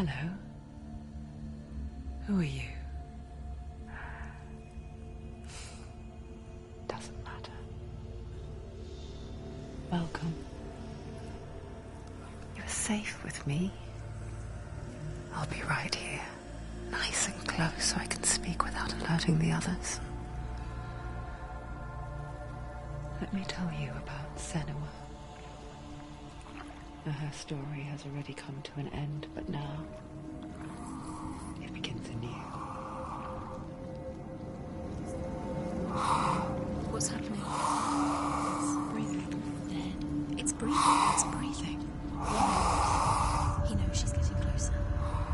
Hello. Who are you? Doesn't matter. Welcome. You're safe with me. I'll be right here, nice and close so I can speak without alerting the others. Let me tell you about Senua. Her story has already come to an end, but now it begins anew. What's happening? It's breathing. It's breathing. It's breathing. Why? He knows she's getting closer.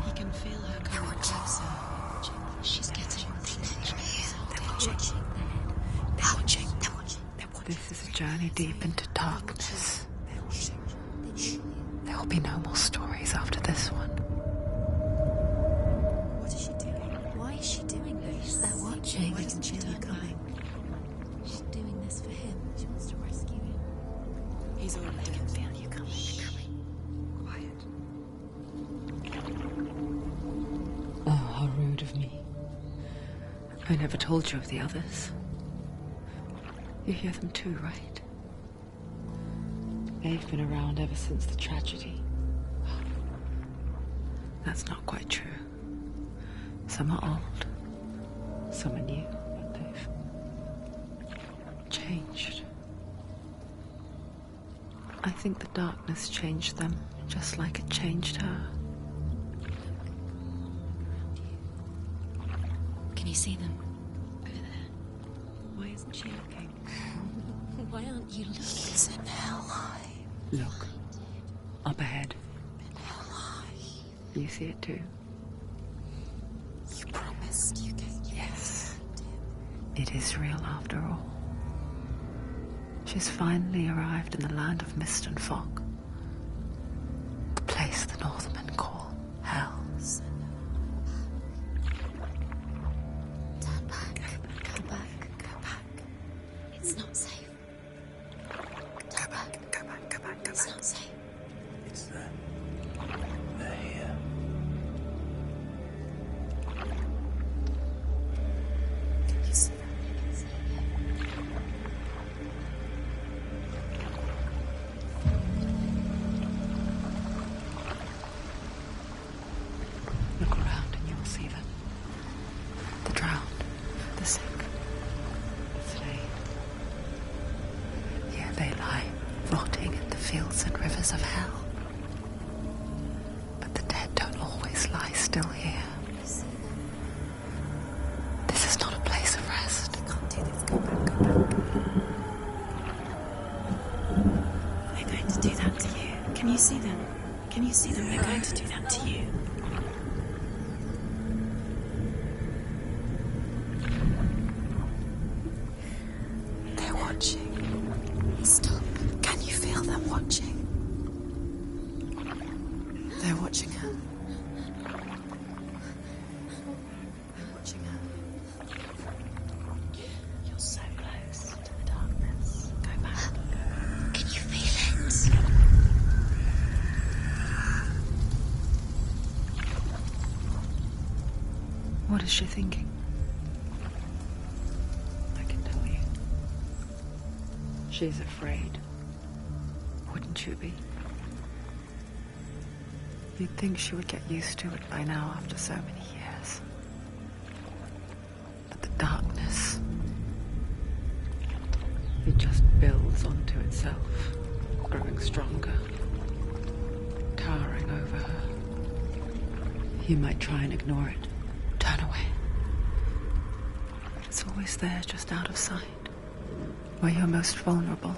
He can feel her coming closer. She's getting closer. They're watching. They're watching. They're watching. They're watching. This is a journey deep into darkness. They're watching. There will be no more stories after this one. What is she doing? Why is she doing this? They're watching. Why doesn't she turn back? She's doing this for him. She wants to rescue him. He's already dead. I can feel you coming. Quiet. Oh, how rude of me. I never told you of the others. You hear them too, right? They've been around ever since the tragedy. That's not quite true. Some are old, some are new, but they've changed. I think the darkness changed them, just like it changed her. Can you see them? Over there. Why isn't she looking? Why aren't you looking? He's in hell high. Look, up ahead. In hell high. You see it too? You promised you gave. Yes. It is real after all. She's finally arrived in the land of mist and fog. The place the Northmen call hell. Turn back. Go back. Go back. It's not safe. Turn back. Go back, go back, go It's back. not safe. It's them. They're here. Can you see them? Look around and you'll see them. The drowned, the sick, the slain. Here they lie, rotting in the fields and rivers of hell. But the dead don't always lie still here. This is not a place of rest. I can't do this. Go back. Go back. They're going to do that to you. Can you see them? Can you see them? They're going to do that to you. They're watching. Stop. Can you feel them watching? They're watching her. They're watching her. You're so close to the darkness. Go back. Can you feel it? What is she thinking? I can tell you. She's afraid. Wouldn't you be? You'd think she would get used to it by now after so many years. But the darkness, it just builds onto itself, growing stronger, towering over her. You might try and ignore it, turn away. But it's always there, just out of sight, where you're most vulnerable.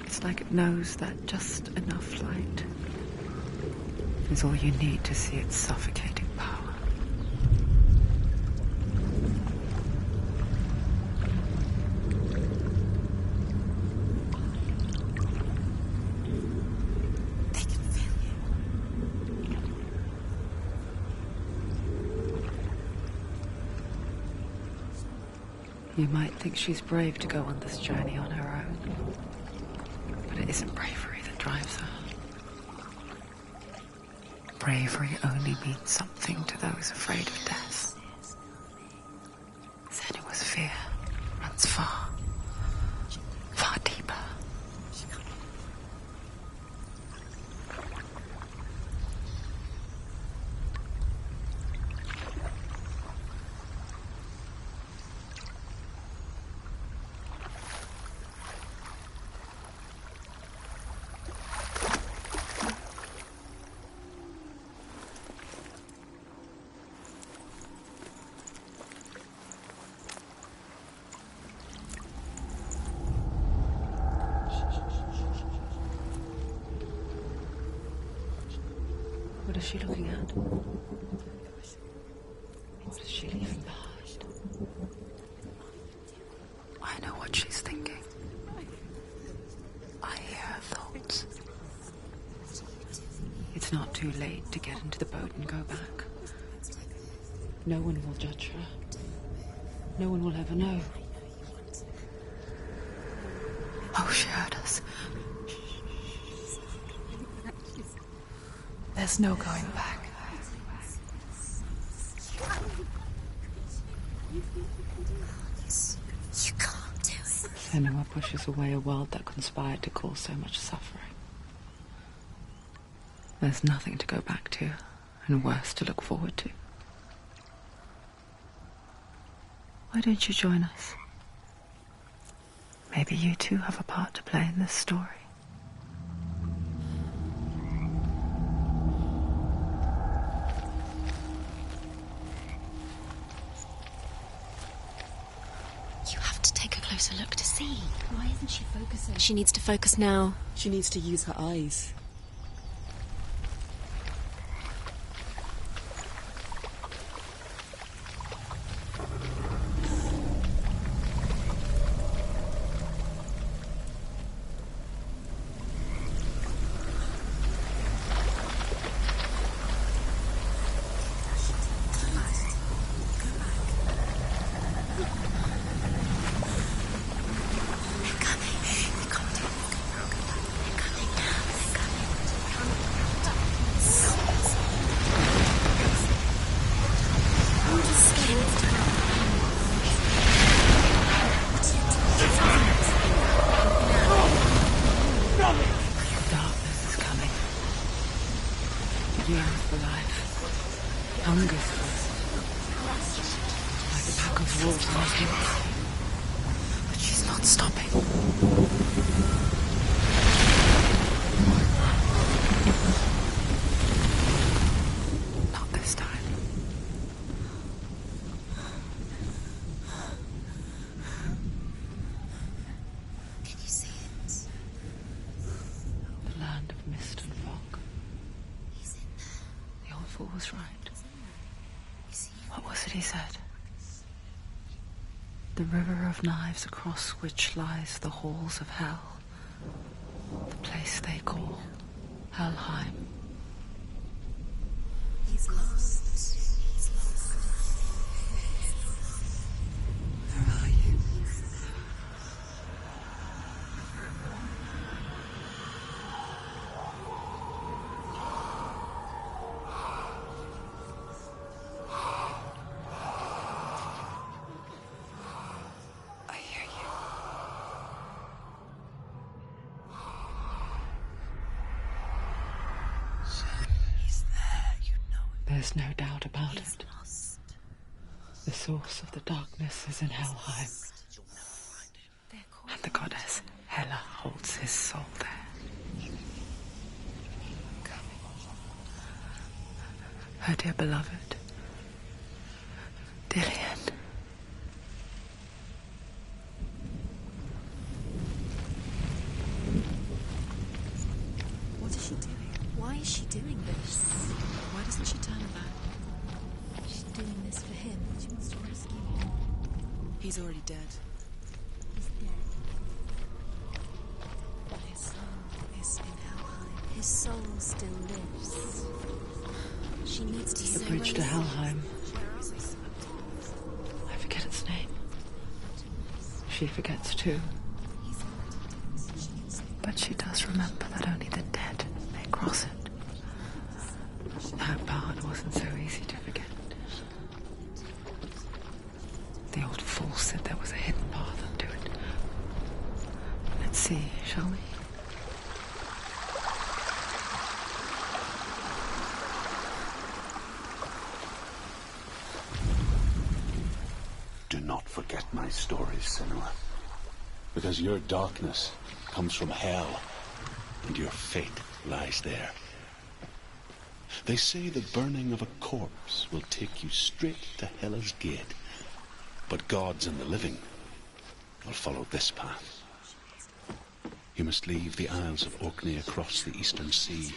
It's like it knows that just enough light is all you need to see its suffocating power. They can feel you. You might think she's brave to go on this journey on her own, but it isn't bravery that drives her. bravery only means something to those afraid of death. Senua's fear runs far, far deeper. What is she looking at? What is she leaving behind? I know what she's thinking. I hear her thoughts. It's not too late to get into the boat and go back. No one will judge her. No one will ever know. Oh, she heard us. There's no going back. You can't do it. Senua pushes away a world that conspired to cause so much suffering. There's nothing to go back to, and worse to look forward to. Why don't you join us? Maybe you too have a part to play in this story. You have to take a closer look to see. Why isn't she focusing? She needs to focus now. She needs to use her eyes. Yearns for life, hungers for it, like a pack of wolves hunting. But she's not stopping. Not this time. Can you see it? The land of mist and fog. He's in there. The old fool was right. You see him? What was it he said? The river of knives across which lies the halls of hell. The place they call Helheim. He's lost. He's lost. Where are you? I hear you. He's there, you know it. There's no doubt about He's it. lost. The source of the darkness is in Helheim, You'll never find him. They're called. and the goddess Hela holds his soul there. Her dear beloved, Dillian. What is she doing? Why is she doing this? Why doesn't she turn back? She's doing this for him. She wants to rescue him. He's already dead. He's dead. But his soul is in Helheim. His soul still lives. She needs to The say bridge to where he is. Helheim. I forget its name. She forgets too. He's not. She can say But she does remember that only the dead may cross it. That part wasn't so easy to forget. The old fool said there was a hidden path onto it. Let's see, shall we? Do not forget my stories, Senua. Because your darkness comes from hell, and your fate lies there. They say the burning of a corpse will take you straight to Hela's gate. But gods and the living will follow this path. You must leave the Isles of Orkney across the eastern sea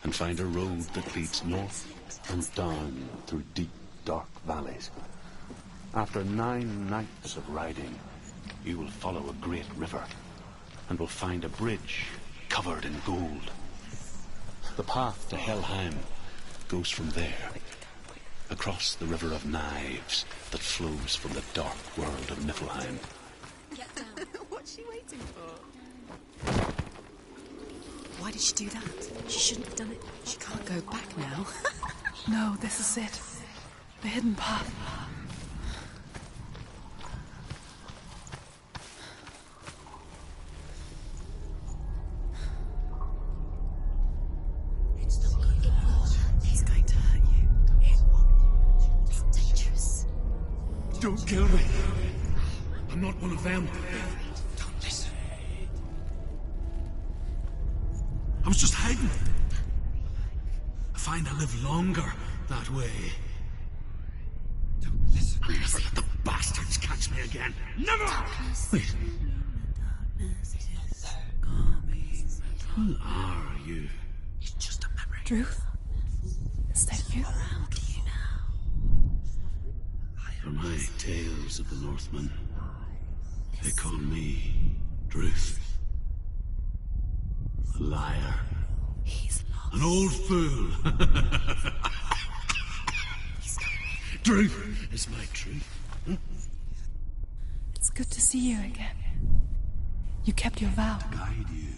and find a road that leads north and down through deep, dark valleys. After 9 nights of riding, you will follow a great river and will find a bridge covered in gold. The path to Helheim goes from there, across the River of Knives that flows from the dark world of Niflheim. Get down. What's she waiting for? Why did she do that? She shouldn't have done it. She can't go back now. No, this is it. The hidden path. He's going to hurt you. It's dangerous. Don't kill me. I'm not one of them. Don't listen. I was just hiding. I find I live longer that way. Don't listen. Never let the bastards catch me again. Never! Wait. Who are you? It's just a memory. Druth? Is that you? For my tales of the Northmen, they call me Druth. A liar. He's lost. An old fool. Druth is my truth. It's good to see you again. You kept your vow. Guide you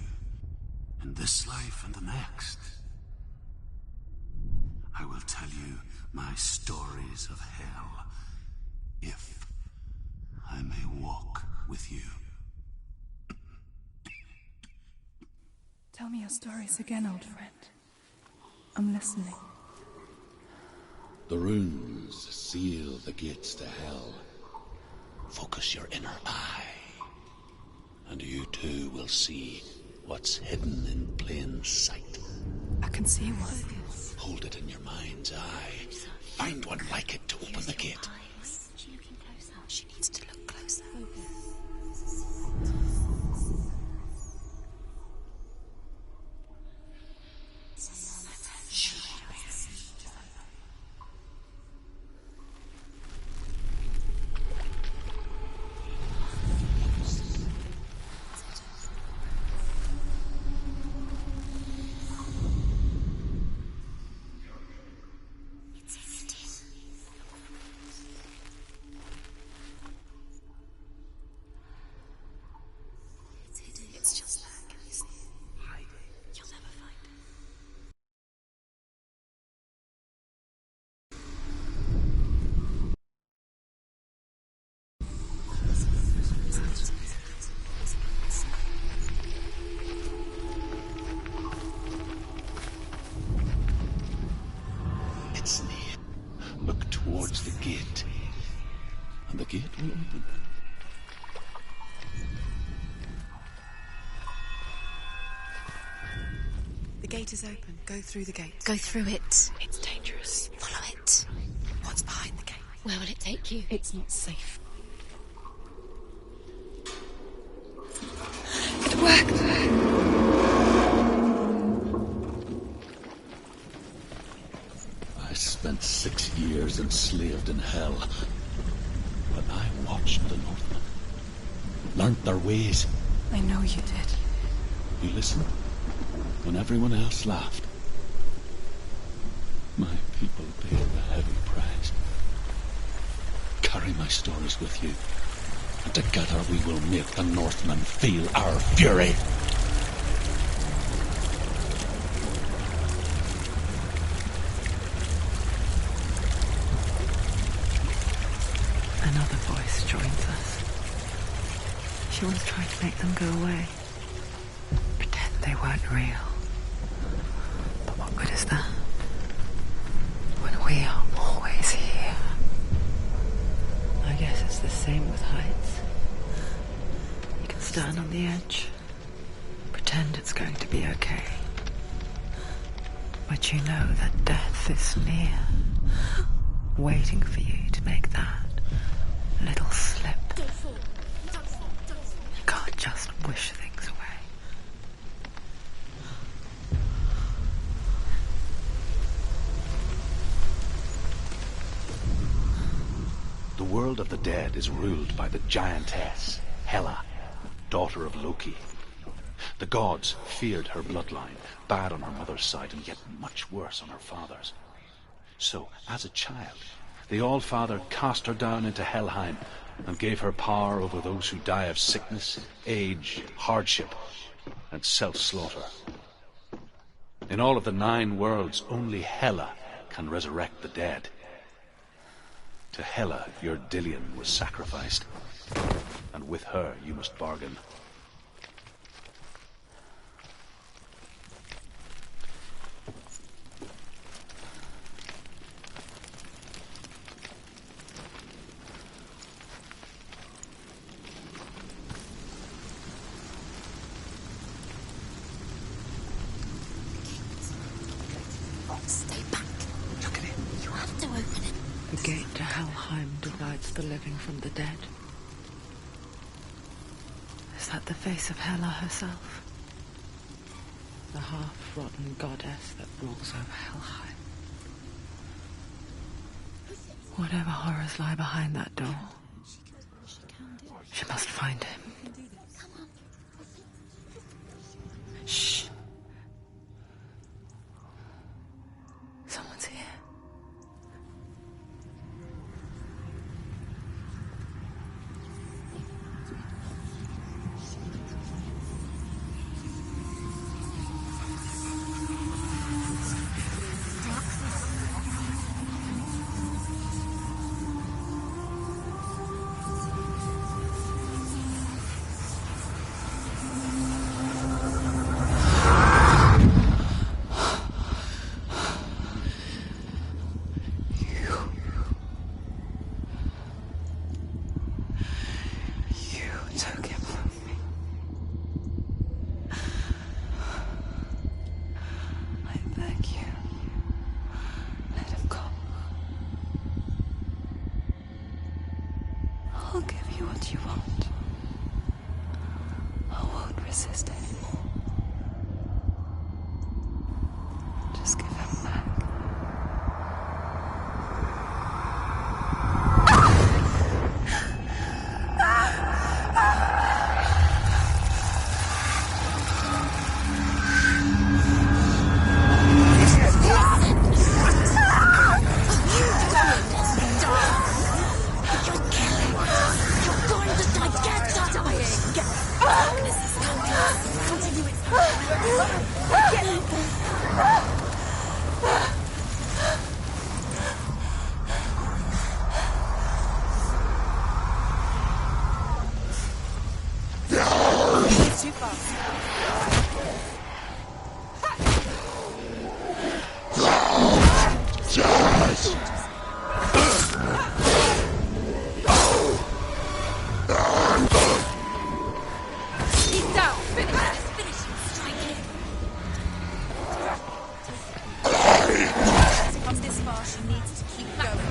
in this life and the next. I will tell you my stories of hell, if I may walk with you. Tell me your stories again, old friend. I'm listening. The runes seal the gates to hell. Focus your inner eye, and you too will see what's hidden in plain sight. I can see one. Hold it in your mind's eye. Find one like it to open the gate. Is she looking closer? She needs to look closer. It's just there. Can you see it? You'll never find it. It's near. Look towards the gate, and the gate will open. The gate is open. Go through the gate. Go through it. It's dangerous. Follow it. What's behind the gate? Where will it take you? It's not safe. It worked. I spent 6 years enslaved in hell, but I watched the Northmen, learnt their ways. I know you did. You listened when everyone else laughed. My people paid the heavy price. Carry my stories with you, and together we will make the Northmen feel our fury. Make them go away. Pretend they weren't real. But what good is that? When we are always here. I guess it's the same with heights. You can stand on the edge, pretend it's going to be okay. But you know that death is near, waiting for you to make that little slip. You can't just wish things away. The world of the dead is ruled by the giantess, Hela, daughter of Loki. The gods feared her bloodline, bad on her mother's side and yet much worse on her father's. So, as a child, the All-Father cast her down into Helheim and gave her power over those who die of sickness, age, hardship, and self-slaughter. In all of the 9 worlds, only Hela can resurrect the dead. To Hela, your Dillion was sacrificed, and with her you must bargain. Stay back. Look at it. You have to open it. The gate to Helheim divides the living from the dead. Is that the face of Hela herself? The half-rotten goddess that rules over Helheim. Whatever horrors lie behind that door, she must find him. Shh. Someone's here. I'll give you what you want. I won't resist anymore. Just give him back. Too fast. He's down. Finish him. Strike him. She's come this far. She needs to keep going.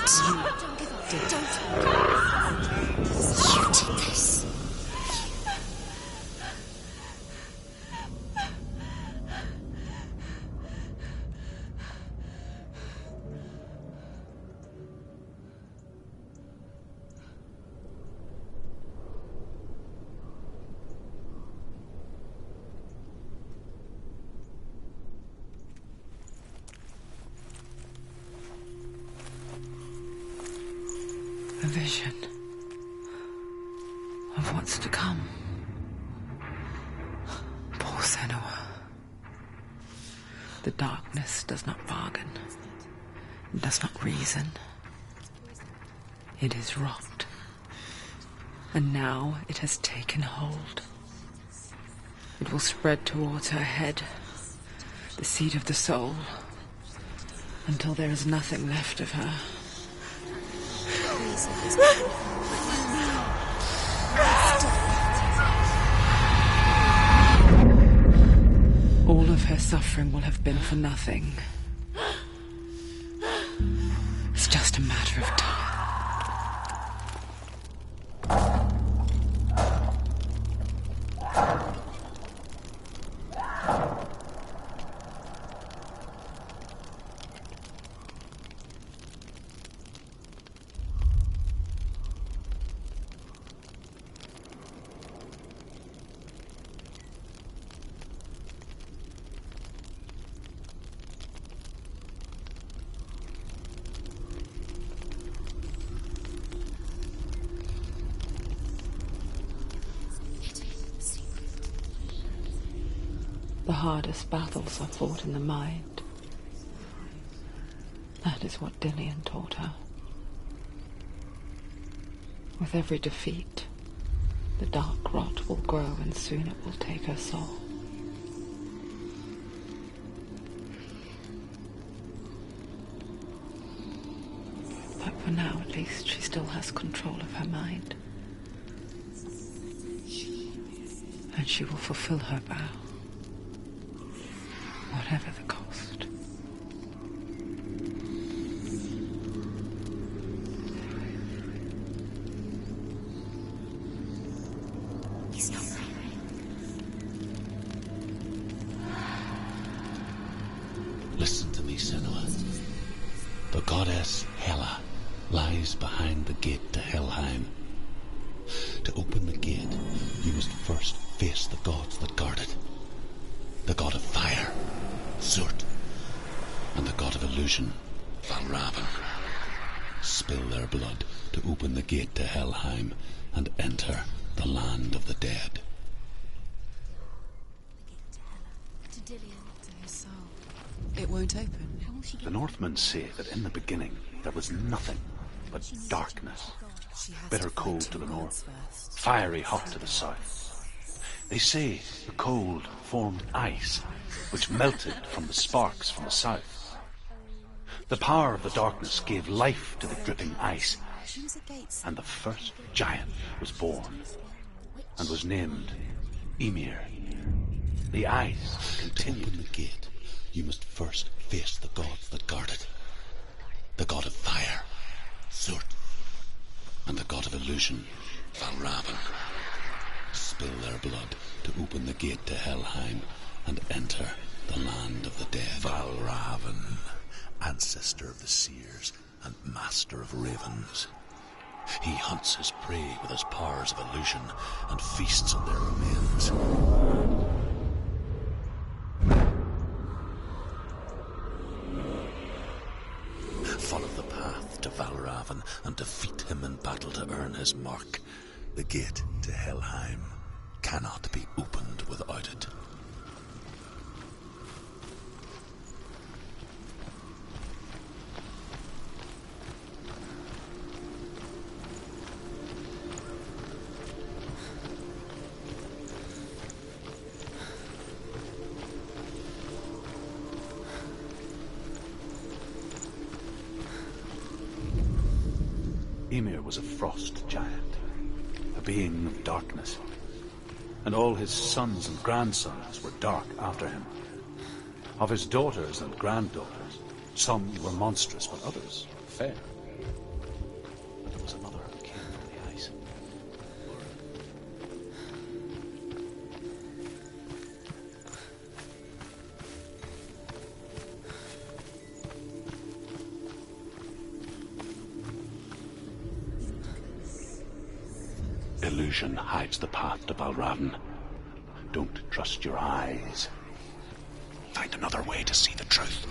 Don't give up. Don't. You did this. A vision of what's to come. Poor Senua. The darkness does not bargain. It does not reason. It is rot. And now it has taken hold. It will spread towards her head, the seat of the soul, until there is nothing left of her. All of her suffering will have been for nothing. It's just a matter of time. The hardest battles are fought in the mind. That is what Dillian taught her. With every defeat, the dark rot will grow and soon it will take her soul. But for now, at least, she still has control of her mind. And she will fulfill her vow. Whatever the cost. He's not right. Listen to me, Senua. The goddess Hela lies behind the gate to Helheim. To open the gate, you must first face the gods that guard it. The god of fire, Zurt, and the god of illusion, Valravan. Spill their blood to open the gate to Helheim and enter the land of the dead. To Dillian, to his soul. It won't open. How will she get The Northmen say that in the beginning there was nothing but darkness. Bitter cold to the north, fiery hot to the south. They say the cold formed ice, which melted from the sparks from the south. The power of the darkness gave life to the dripping ice, and the first giant was born, and was named Ymir. The ice continued. To open the gate, you must first face the gods that guard it. The god of fire, Zurt, and the god of illusion, Valravan. Spill their blood to open the gate to Helheim and enter the land of the dead. Valravan, ancestor of the seers and master of ravens. He hunts his prey with his powers of illusion and feasts on their remains. Follow the path to Valravan and defeat him in battle to earn his mark. The gate to Helheim cannot be opened without it. Ymir was a frost giant, a being of darkness, and all his sons and grandsons were dark after him. Of his daughters and granddaughters, some were monstrous, but others fair. illusion hides the path to Valravn. Don't trust your eyes. Find another way to see the truth.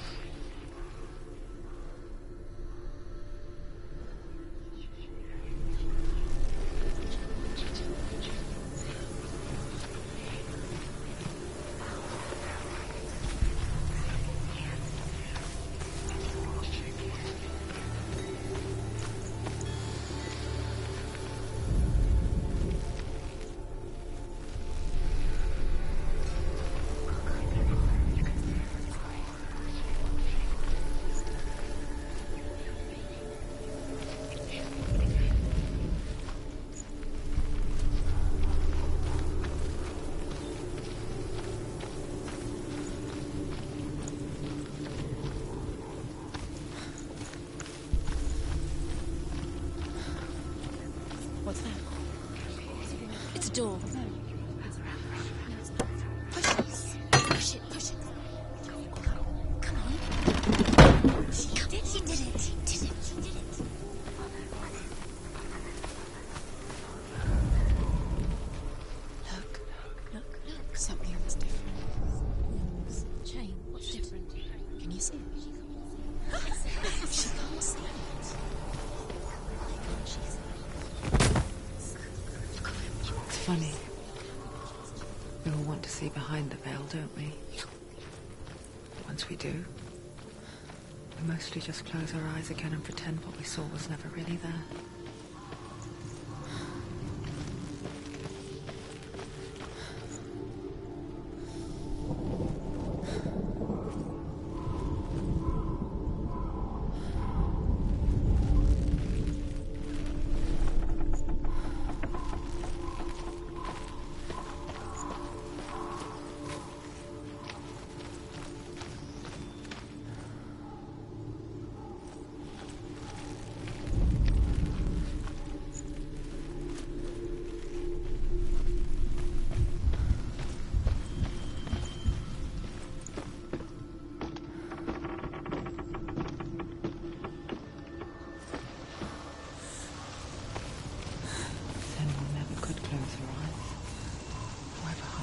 What's that? It's a door. Push it. Push it. Push it. Come on. She did it. She did it. She did it. She did it. Look. Look. Look. Something was different. Things change. What's different? Can you see it? She can't see it. It's funny. We all want to see behind the veil, don't we? But once we do, we mostly just close our eyes again and pretend what we saw was never really there.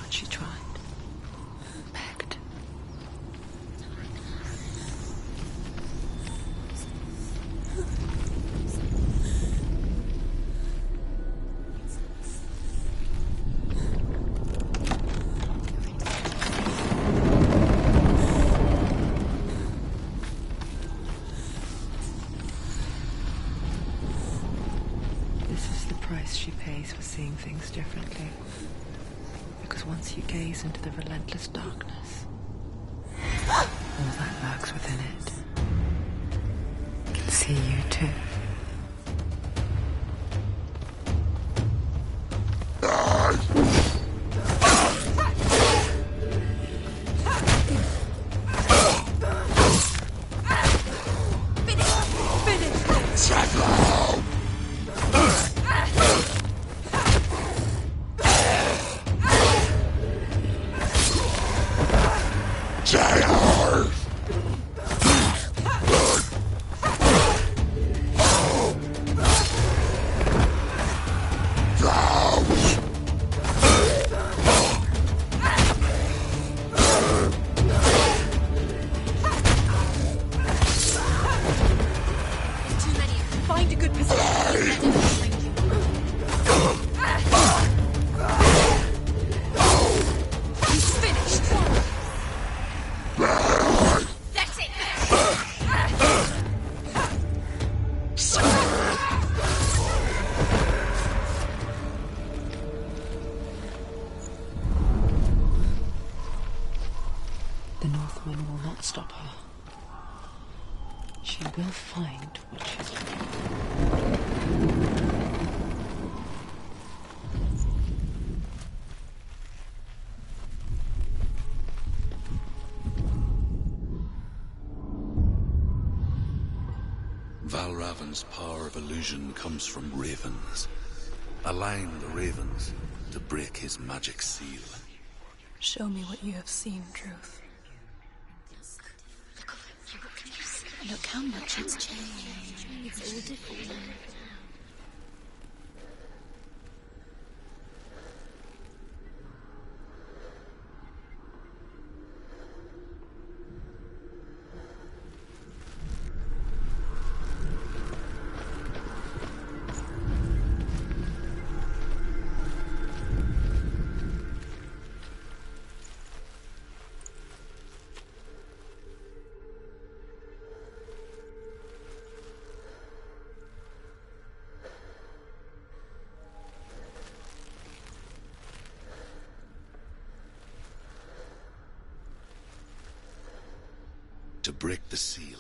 She tried. Begged. This is the price she pays for seeing things differently. Because once you gaze into the relentless darkness, all that lurks within it can see you too. The Northman will not stop her. She will find what she's looking for. Valravn's power of illusion comes from ravens. Align the ravens to break his magic seal. Show me what you have seen, Truth. Look how much it's changed. It's all different. To break the seal,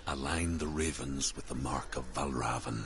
align the ravens with the mark of Valravan.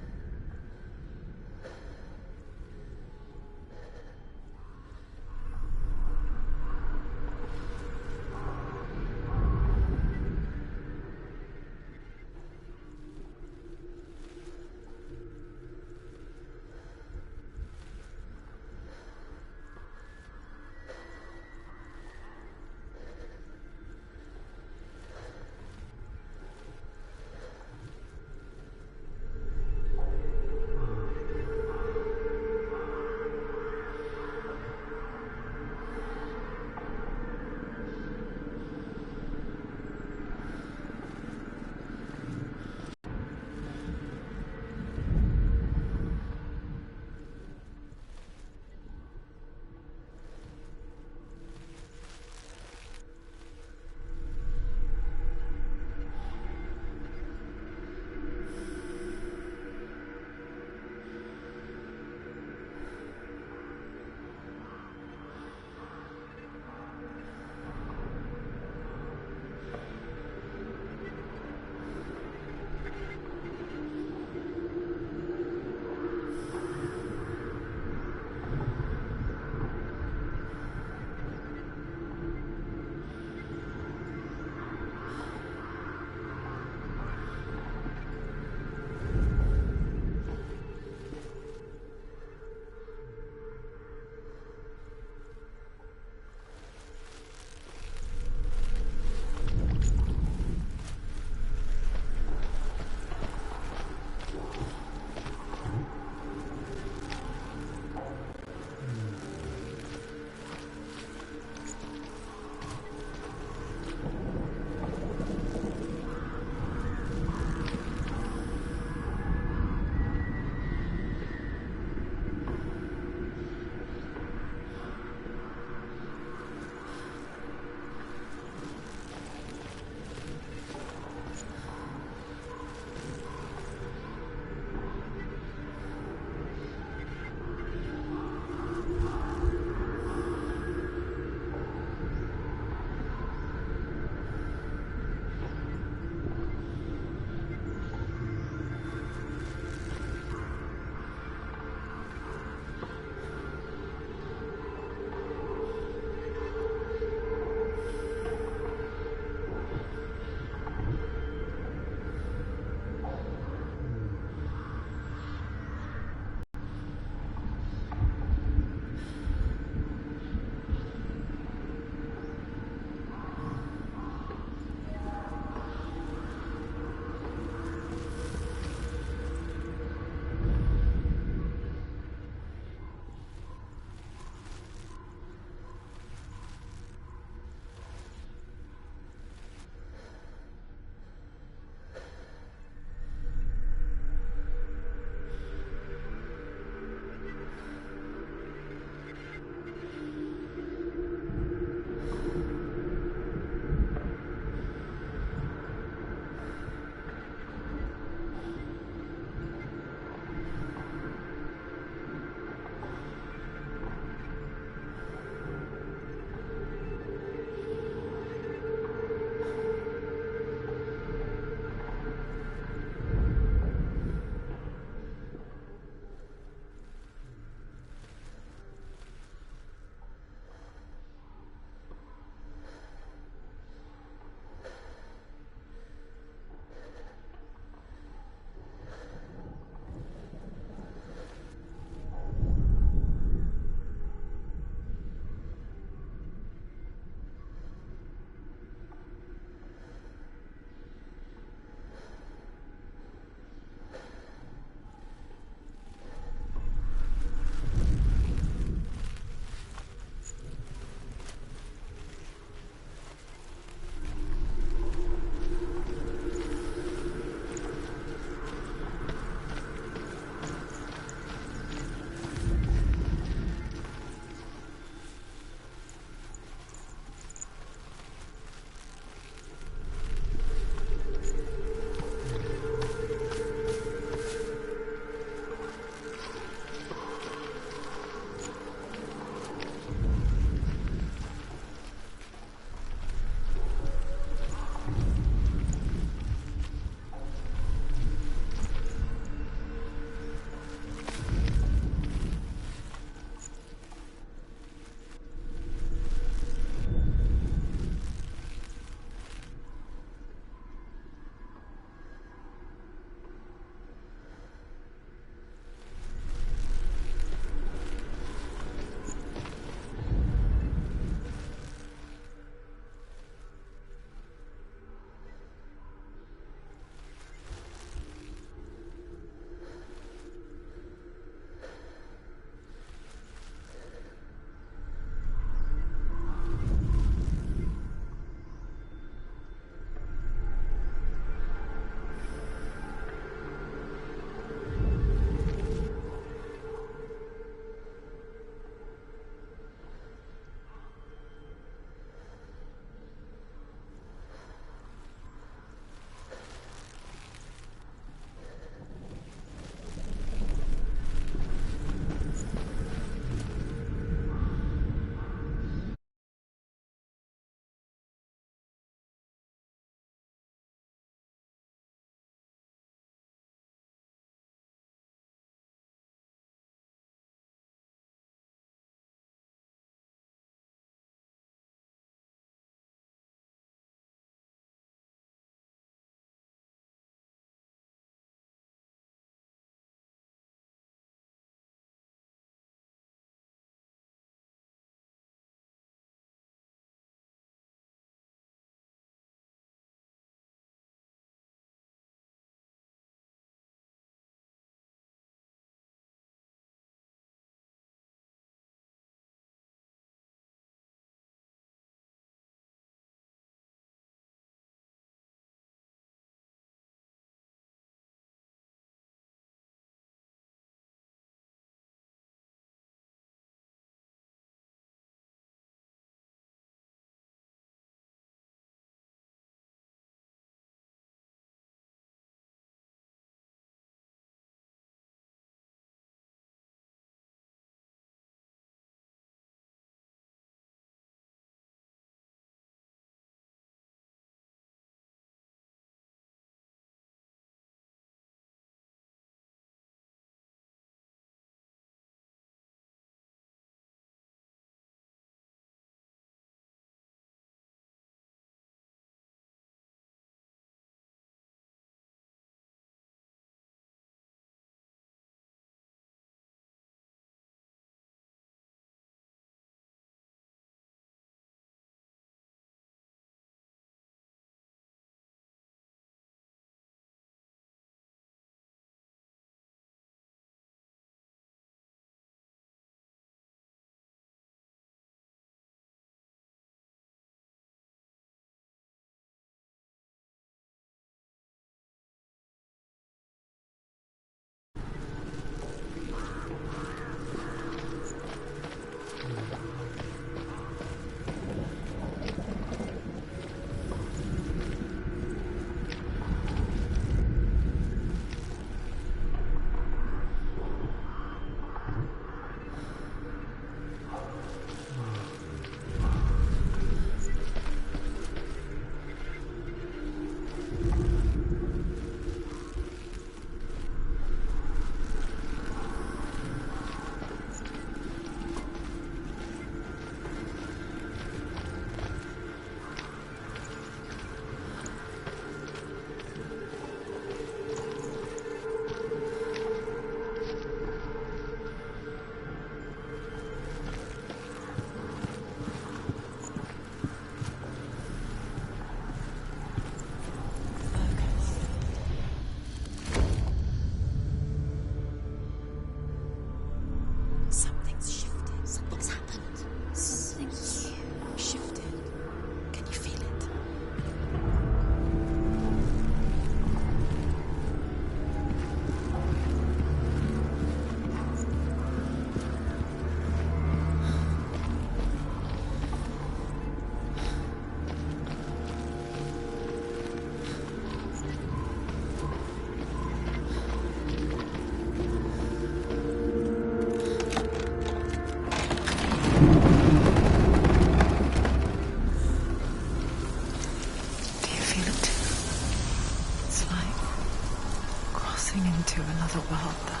into another world that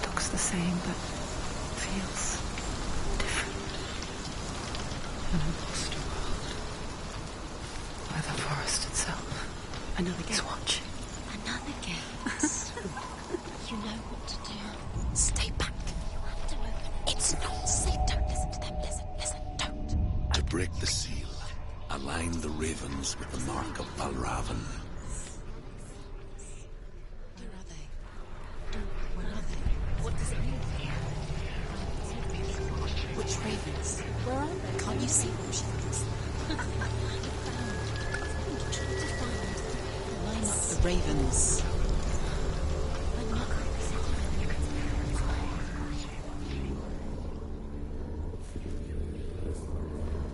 looks the same but feels different. An imposter world where the forest itself Another gate. is watching. Another gate. You know what to do. Stay back. You have to open it. It's not safe. Don't listen to them. Listen, don't. To break the seal, align the ravens with the mark of Valravan. Where are they? Where are they? What does it mean? Which ravens? Where are they? Can't you see them, Shadows? Line up the ravens.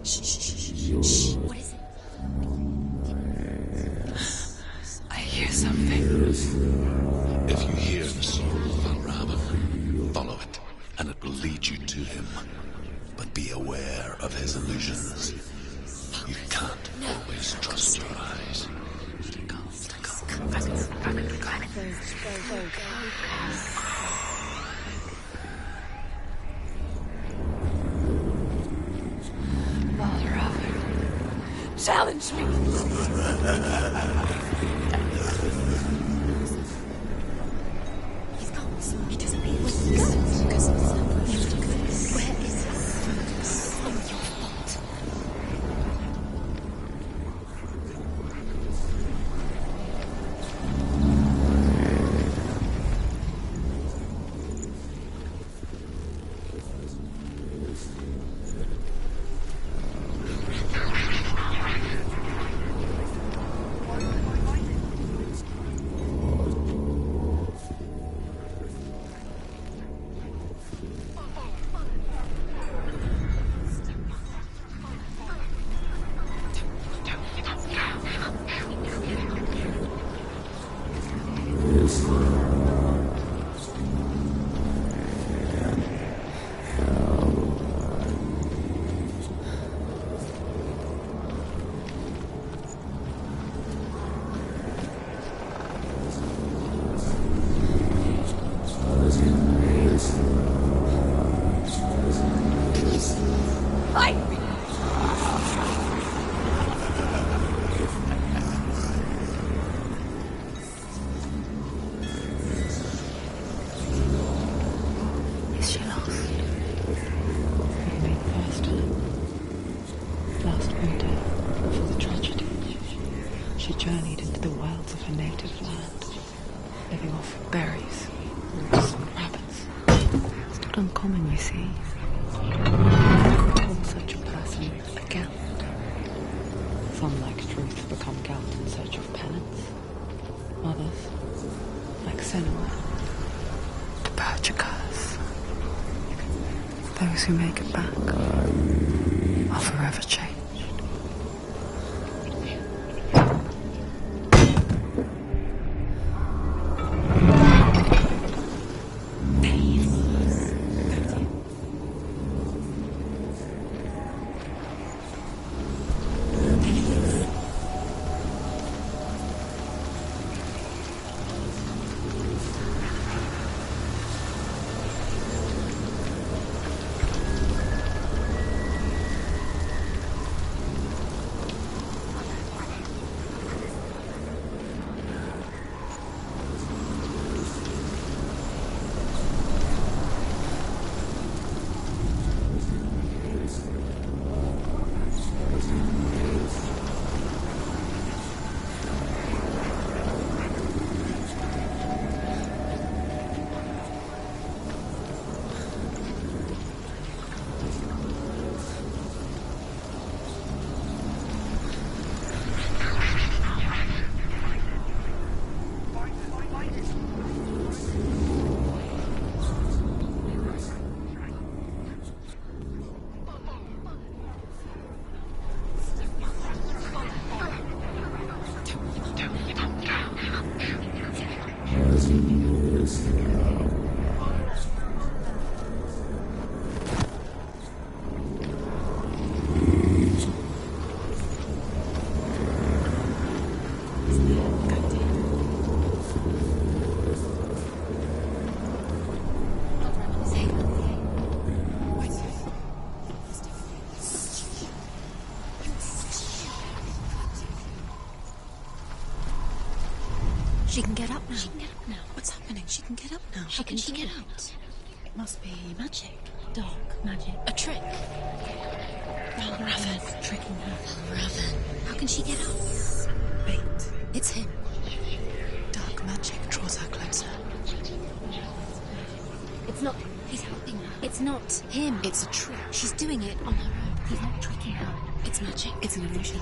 Shh. What is it? I hear something. If you hear the song of Valravan, follow it, and it will lead you to him. But be aware of his illusions. You can't always trust your eyes. Valravan, challenge me. He's gone. He disappeared. Where is he? It's not your fault. Is she lost? Maybe the first time. Last winter, before the tragedy, she journeyed into the wilds of her native land, living off berries, roots, and rabbits. It's not uncommon, you see. Call such a person a Gelt. Some, like Truth, become Gelt in search of penance. Others, like Senua, to purge a curse. Those who make it back are forever changed. She can get up now. How can she get out? It must be magic. Dark magic. A trick. Raven. Tricking her. Raven. How can she get up? Bait. It's him. Dark magic draws her closer. It's not. He's helping her. It's not him. It's a trick. She's doing it on her own. He's not tricking her. It's magic. It's an illusion.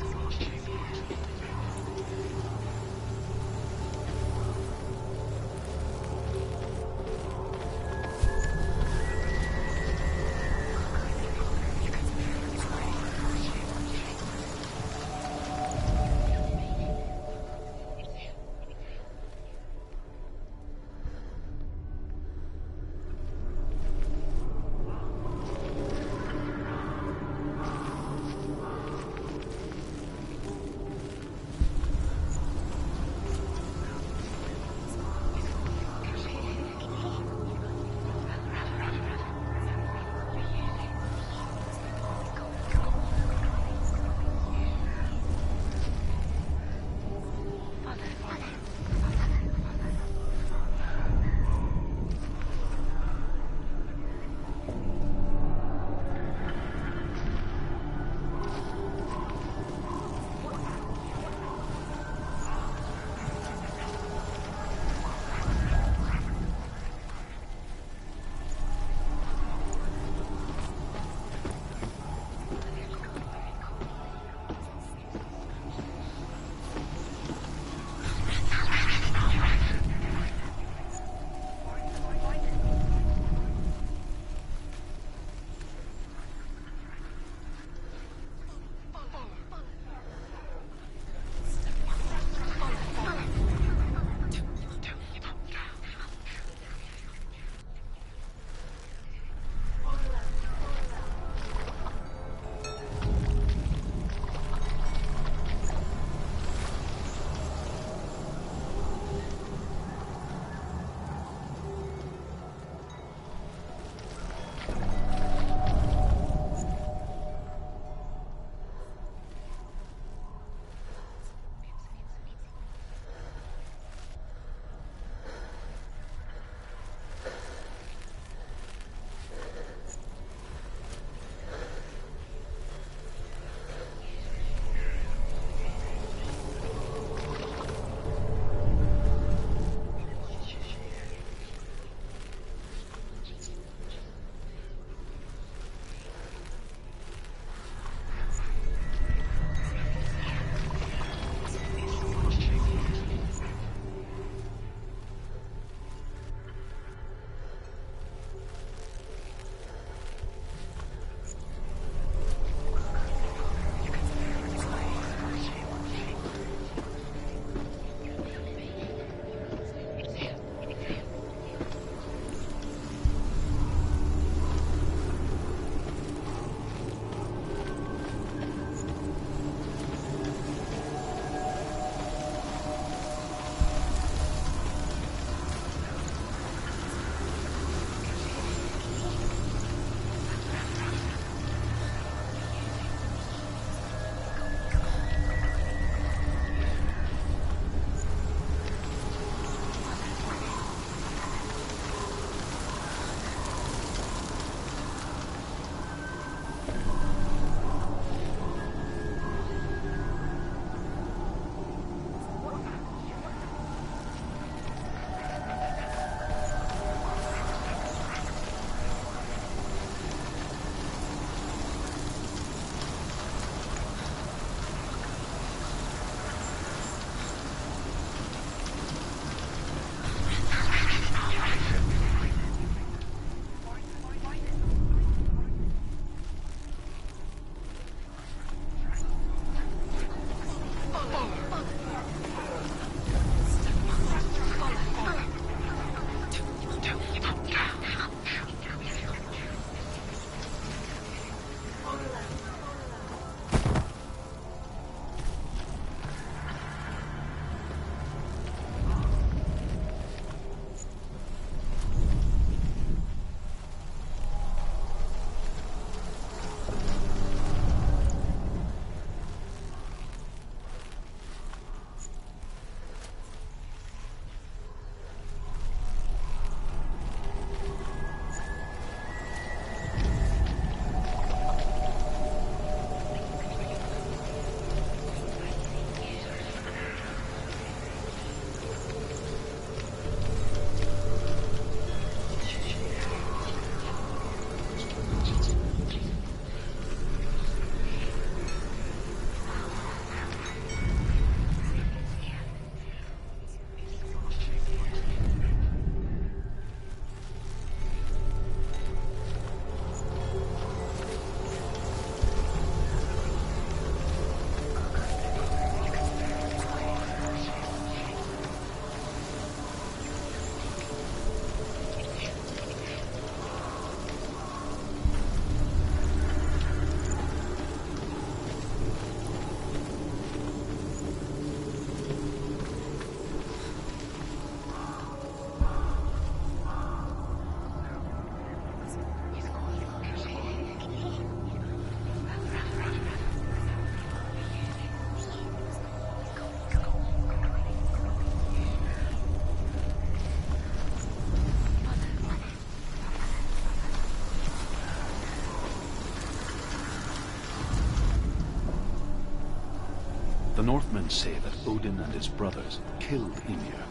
The Northmen say that Odin and his brothers killed Ymir,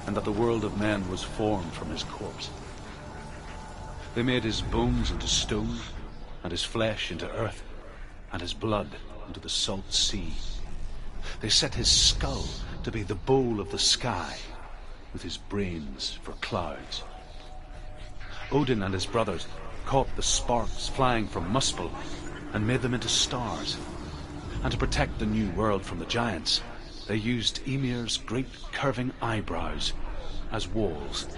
and that the world of men was formed from his corpse. They made his bones into stone, and his flesh into earth, and his blood into the salt sea. They set his skull to be the bowl of the sky, with his brains for clouds. Odin and his brothers caught the sparks flying from Muspel and made them into stars. And to protect the new world from the giants, they used Ymir's great curving eyebrows as walls.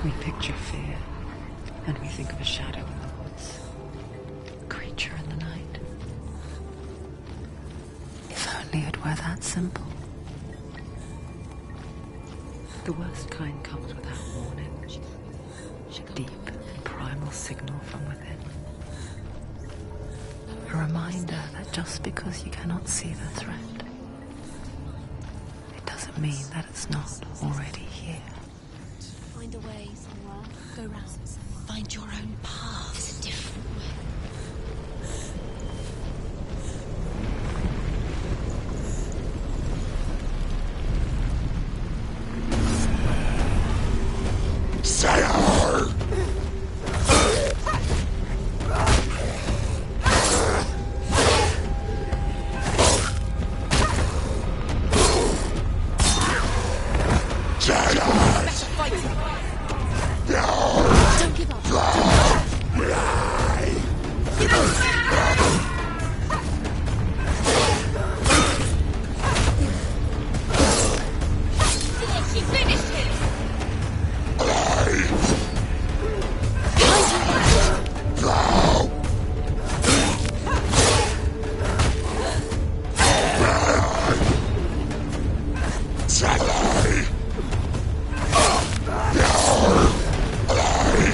We picture fear, and we think of a shadow in the woods, a creature in the night. If only it were that simple. The worst kind comes without warning. A deep and primal signal from within. A reminder that just because you cannot see the threat, it doesn't mean that it's not already here. Find a way somewhere. Go round. Find your own path. There's a different way. Don't give up. She finished him.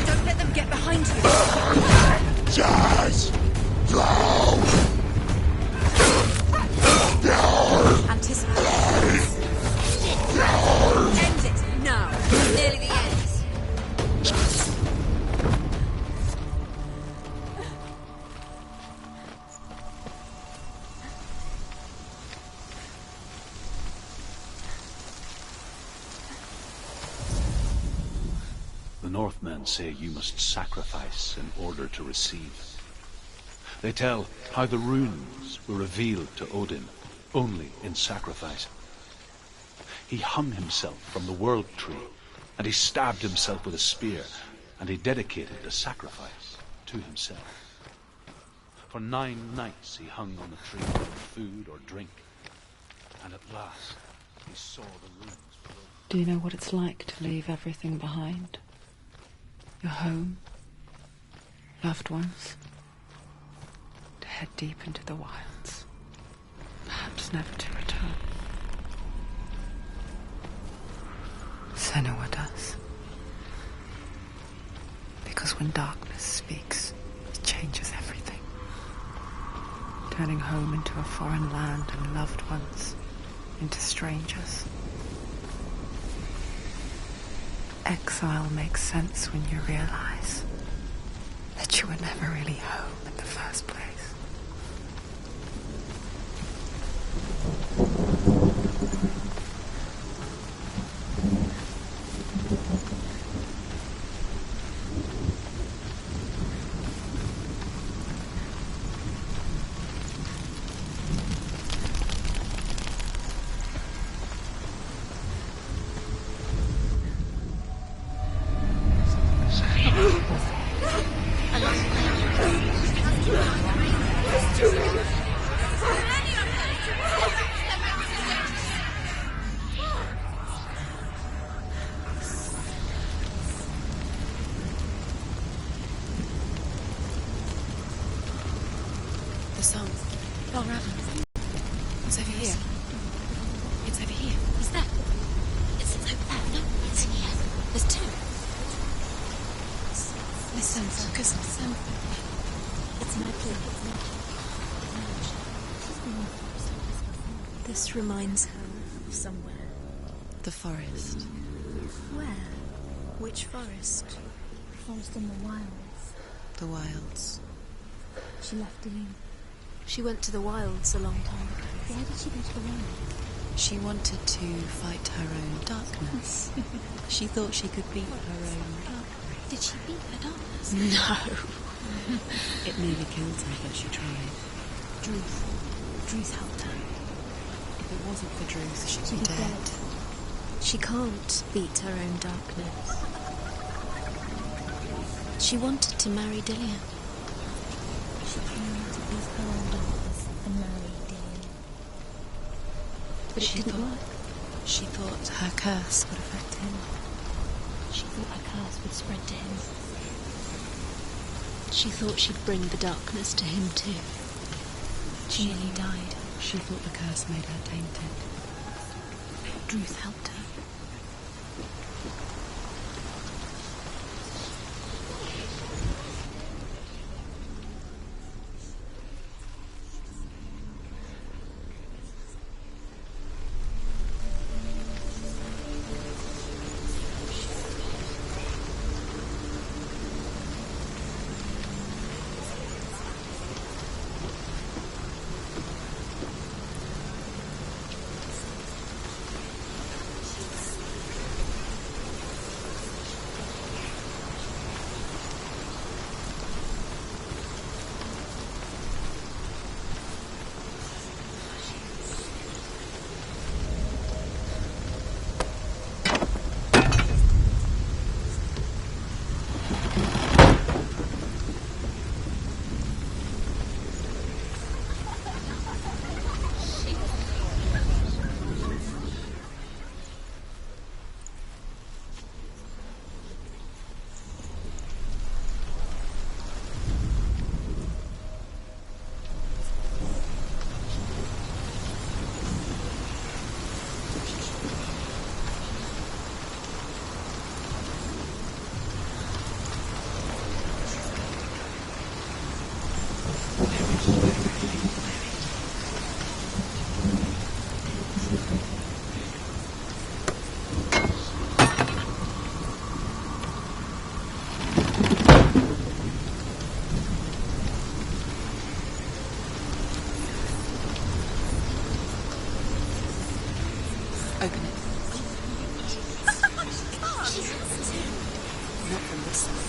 Don't let them get behind you. Anticipate. End it now. It's nearly the end. The Northmen say you must sacrifice in order to receive. They tell how the runes were revealed to Odin only in sacrifice. He hung himself from the world tree, and he stabbed himself with a spear, and he dedicated the sacrifice to himself. For 9 nights he hung on the tree without food or drink, and at last he saw the runes below. Do you know what it's like to leave everything behind? Your home, loved ones, to head deep into the wilds, perhaps never to return. Senua does. Because when darkness speaks, it changes everything. Turning home into a foreign land and loved ones into strangers. Exile makes sense when you realize that you were never really home in the first place. It's over here. It's over here. Is that? It's over there. No, it's here. There's two. Listen, focus, listen. It's my place. This reminds her of somewhere. The forest. Where? Which forest? Forest in the wilds. The wilds. She left Dean. She went to the wilds a long time ago. Why did she go to the wilds? She wanted to fight her own darkness. She thought she could beat her own. Did she beat her darkness? No. It nearly killed her, but she tried. Druth helped her. If it wasn't for Druth, she'd be dead. She can't beat her own darkness. She wanted to marry Dillian. She came to beat her own darkness and marry Dean. But it didn't work. She thought her curse would affect him. She thought her curse would spread to him. She thought she'd bring the darkness to him too. She nearly died. She thought the curse made her tainted. Druth helped her. Open it. Not from this side.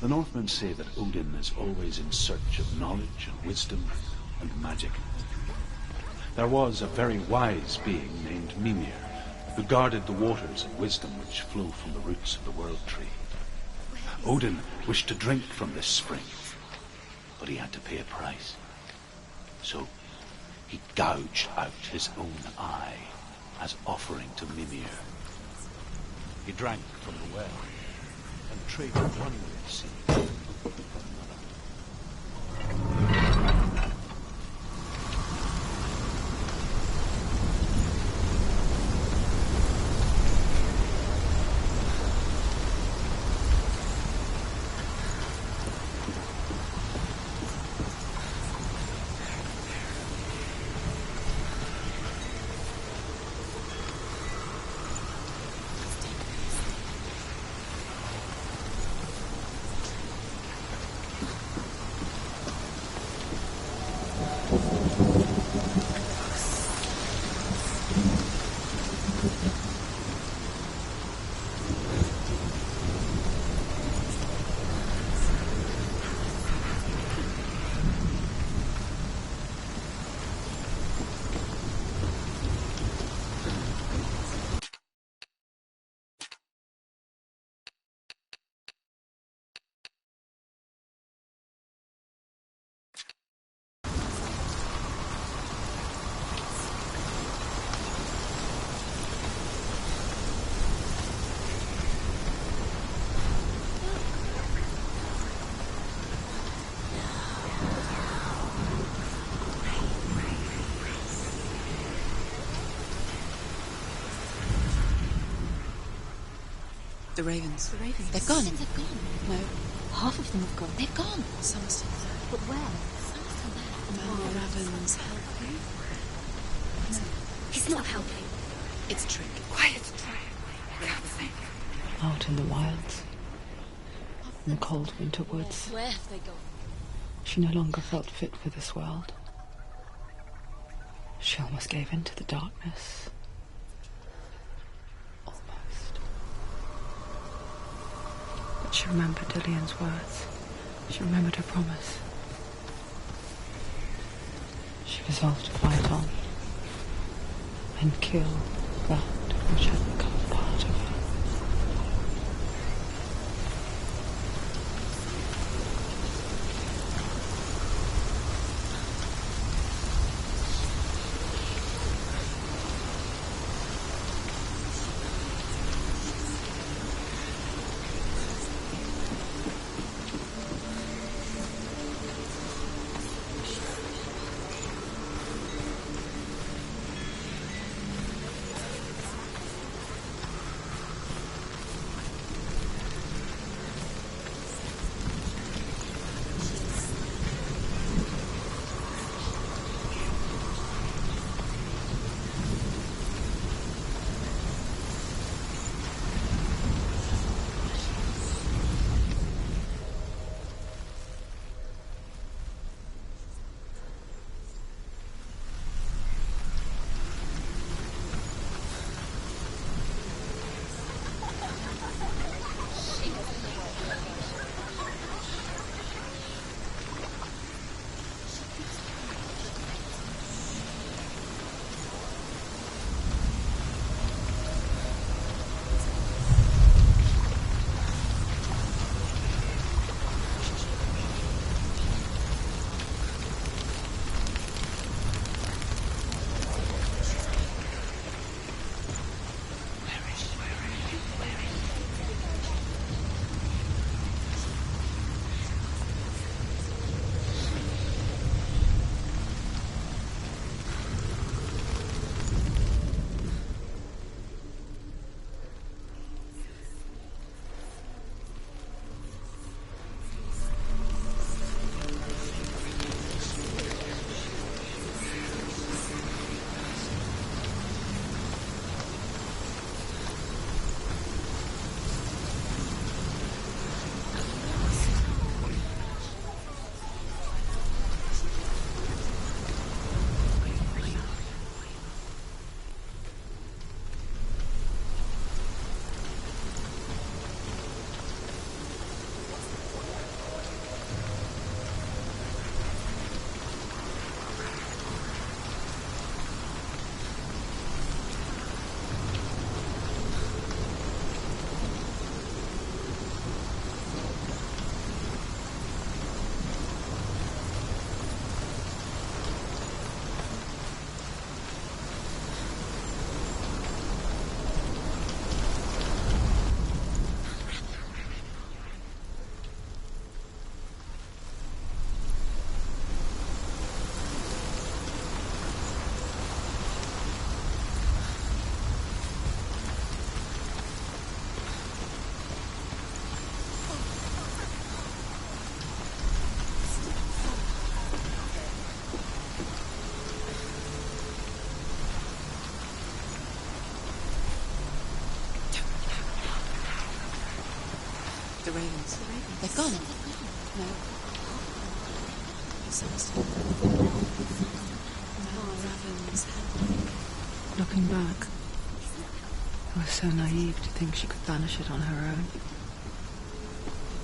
The Northmen say that Odin is always in search of knowledge and wisdom and magic. There was a very wise being named Mimir, who guarded the waters of wisdom which flow from the roots of the World Tree. Odin wished to drink from this spring, but he had to pay a price. So he gouged out his own eye as offering to Mimir. He drank from the well and traded one great sea for another. The ravens. The ravens. They've gone. They've gone. No. Half of them have gone. They've gone. Some are still there. But where? Some are still there. Well, Raven's helping. No. He's not helping. It's a trick. Quiet. I can't think. Out in the wilds, in the cold winter woods, Where have they gone? she no longer felt fit for this world. She almost gave in to the darkness. Almost. But she remembered Dillian's words. She remembered her promise. She resolved to fight on and kill that which had become part of her. They've gone. No. Misunderstood. Raven's hell. Looking back, I was so naive to think she could banish it on her own.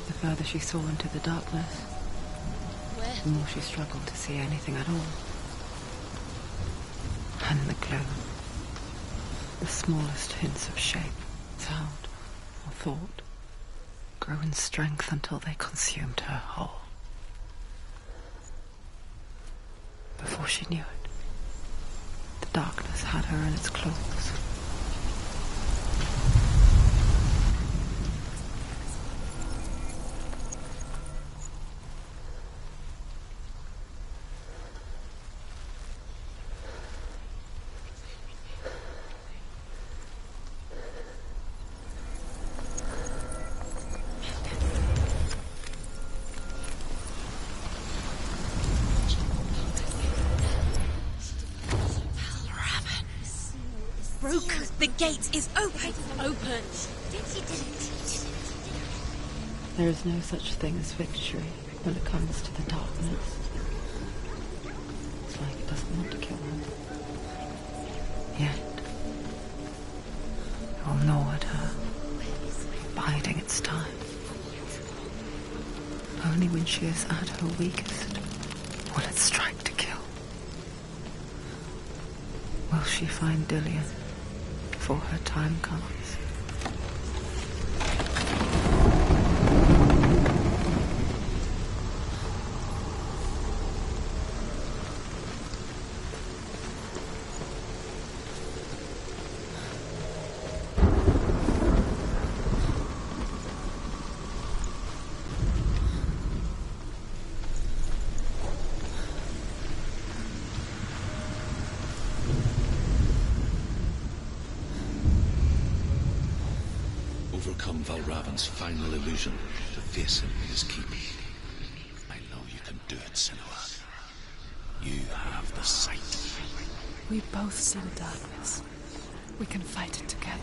The further she saw into the darkness, the more she struggled to see anything at all. And in the gloom, the smallest hints of shape, sound, or thought grew in strength until they consumed her whole. Before she knew it, the darkness had her in its claws. The gate is open. Open. There is no such thing as victory when it comes to the darkness. It's like it doesn't want to kill her. Yet, it will gnaw at her, biding its time. Only when she is at her weakest will it strike to kill. Will she find Dillian before her time comes? Overcome Valravan's final illusion to face him in his keep. I know you can do it, Senua. You have the sight. We both see the darkness. We can fight it together.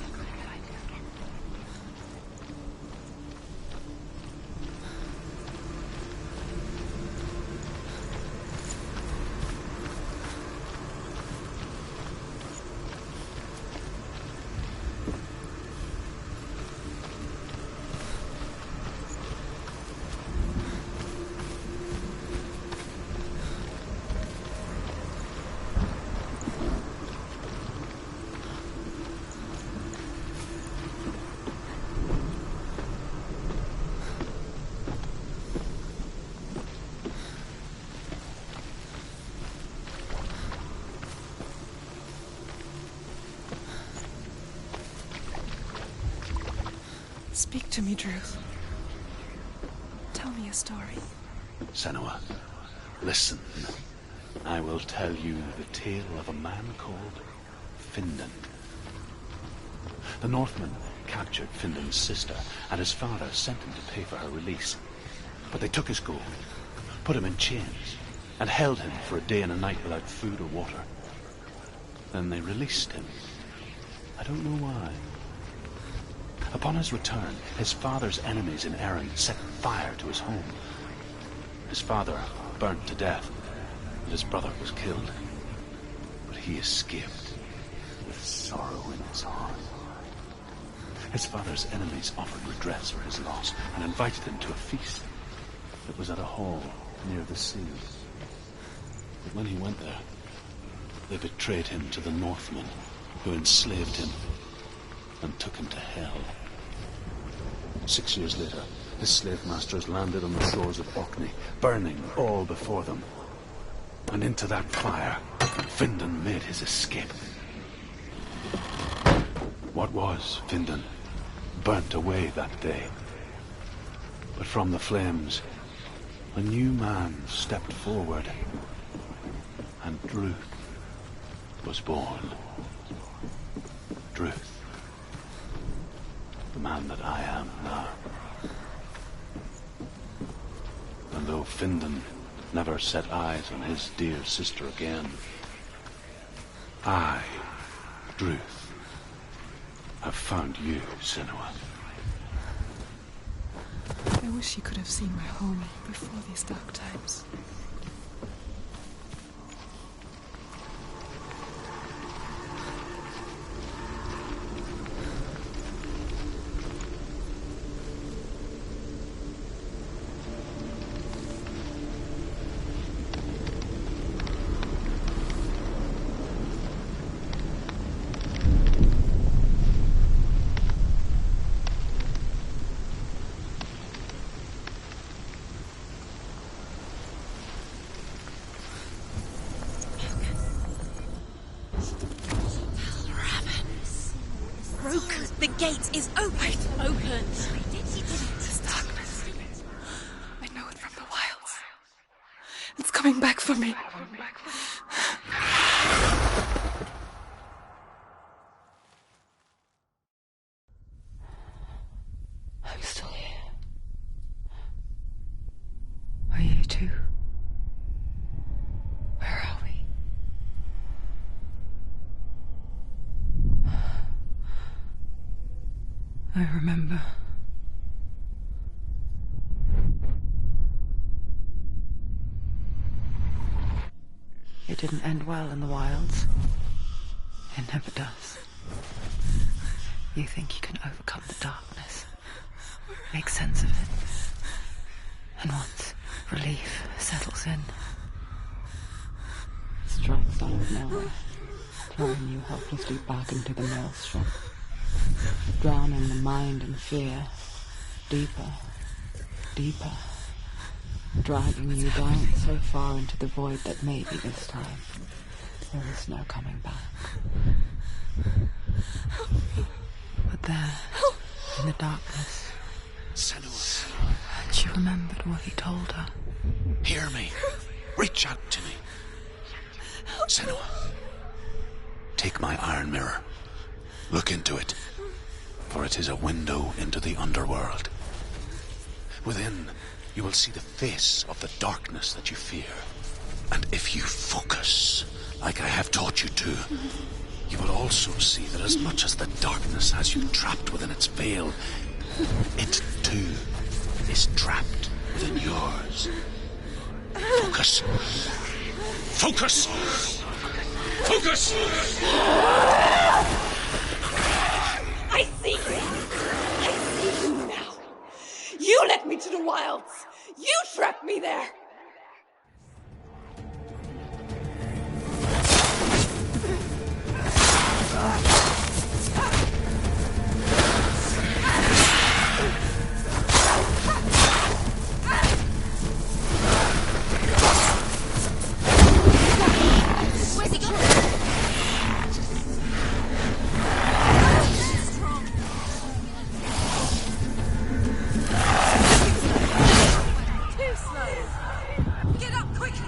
Speak to me, Druth. Tell me a story. Senua, listen. I will tell you the tale of a man called Findan. The Northmen captured Findan's sister, and his father sent him to pay for her release. But they took his gold, put him in chains, and held him for a day and a night without food or water. Then they released him. I don't know why. Upon his return, his father's enemies in Erin set fire to his home. His father burnt to death, and his brother was killed. But he escaped with sorrow in his heart. His father's enemies offered redress for his loss and invited him to a feast. It was at a hall near the sea. But when he went there, they betrayed him to the Northmen, who enslaved him and took him to hell. 6 years later, his slave masters landed on the shores of Orkney, burning all before them. And into that fire, Findan made his escape. What was Findan burnt away that day. But from the flames, a new man stepped forward, and Druth was born. Druth. The man that I am now. And though Findan never set eyes on his dear sister again, I, Druth, have found you, Senua. I wish she could have seen my home before these dark times. The gate is open. Open. This darkness. I know it from the wilds. It's coming back for me. I'm still here. Are you too? Where are we? I remember. It didn't end well in the wilds. It never does. You think you can overcome the darkness, make sense of it, and once relief settles in, it strikes out of nowhere, throwing you helplessly back into the maelstrom, drowning the mind in fear, deeper, deeper, dragging you down so far into the void that maybe this time there is no coming back. But there, in the darkness, Senua, she remembered what he told her. hear me. Reach out to me. Senua, take my iron mirror. Look into it, for it is a window into the underworld. Within, you will see the face of the darkness that you fear. And if you focus, like I have taught you to, you will also see that as much as the darkness has you trapped within its veil, it too is trapped within yours. Focus. Focus! Focus! I see you. I see you now. You led me to the wilds. You trapped me there. Where's he gone? Too slow. Get up quickly.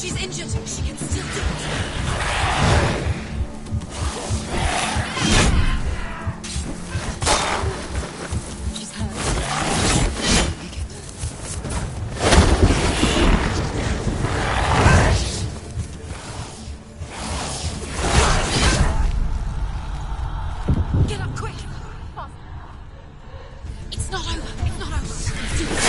She's injured. She can still do it. She's hurt. Take it. Get up quick. It's not over. It's not over. Do it.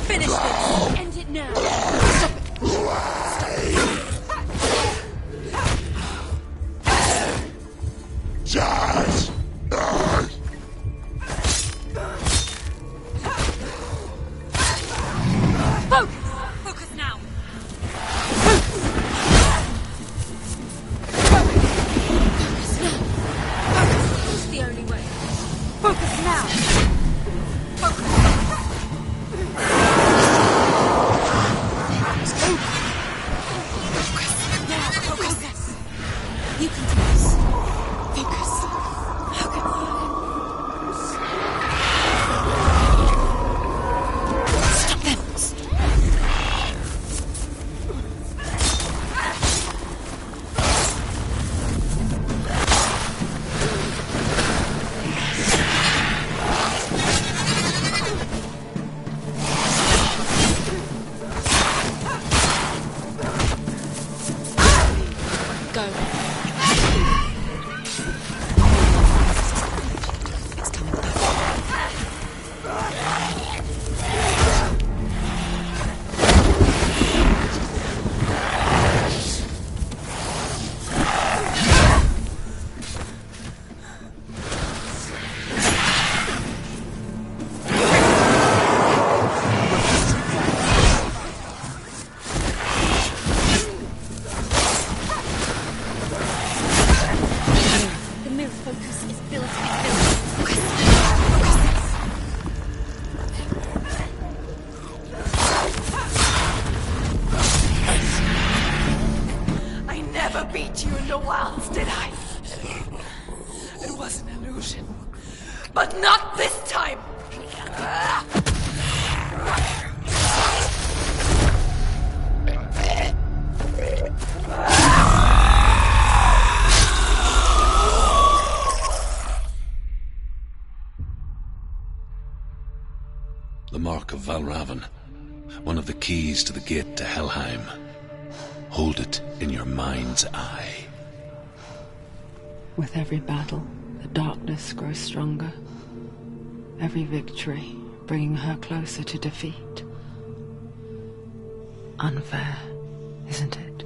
Finish this! End it now! Stop it! Focus! Focus now! Focus now! Focus! It's the only way. Focus now! Focus! You can do this. Focus. Stop them. Go. It's coming back. The mirror focus is built and built. Focus. I never beat you in the wilds, did I? It was an illusion. But not this time! The mark of Valravan, one of the keys to the gate to Helheim. Hold it in your mind's eye. With every battle, the darkness grows stronger. Every victory bringing her closer to defeat. Unfair, isn't it?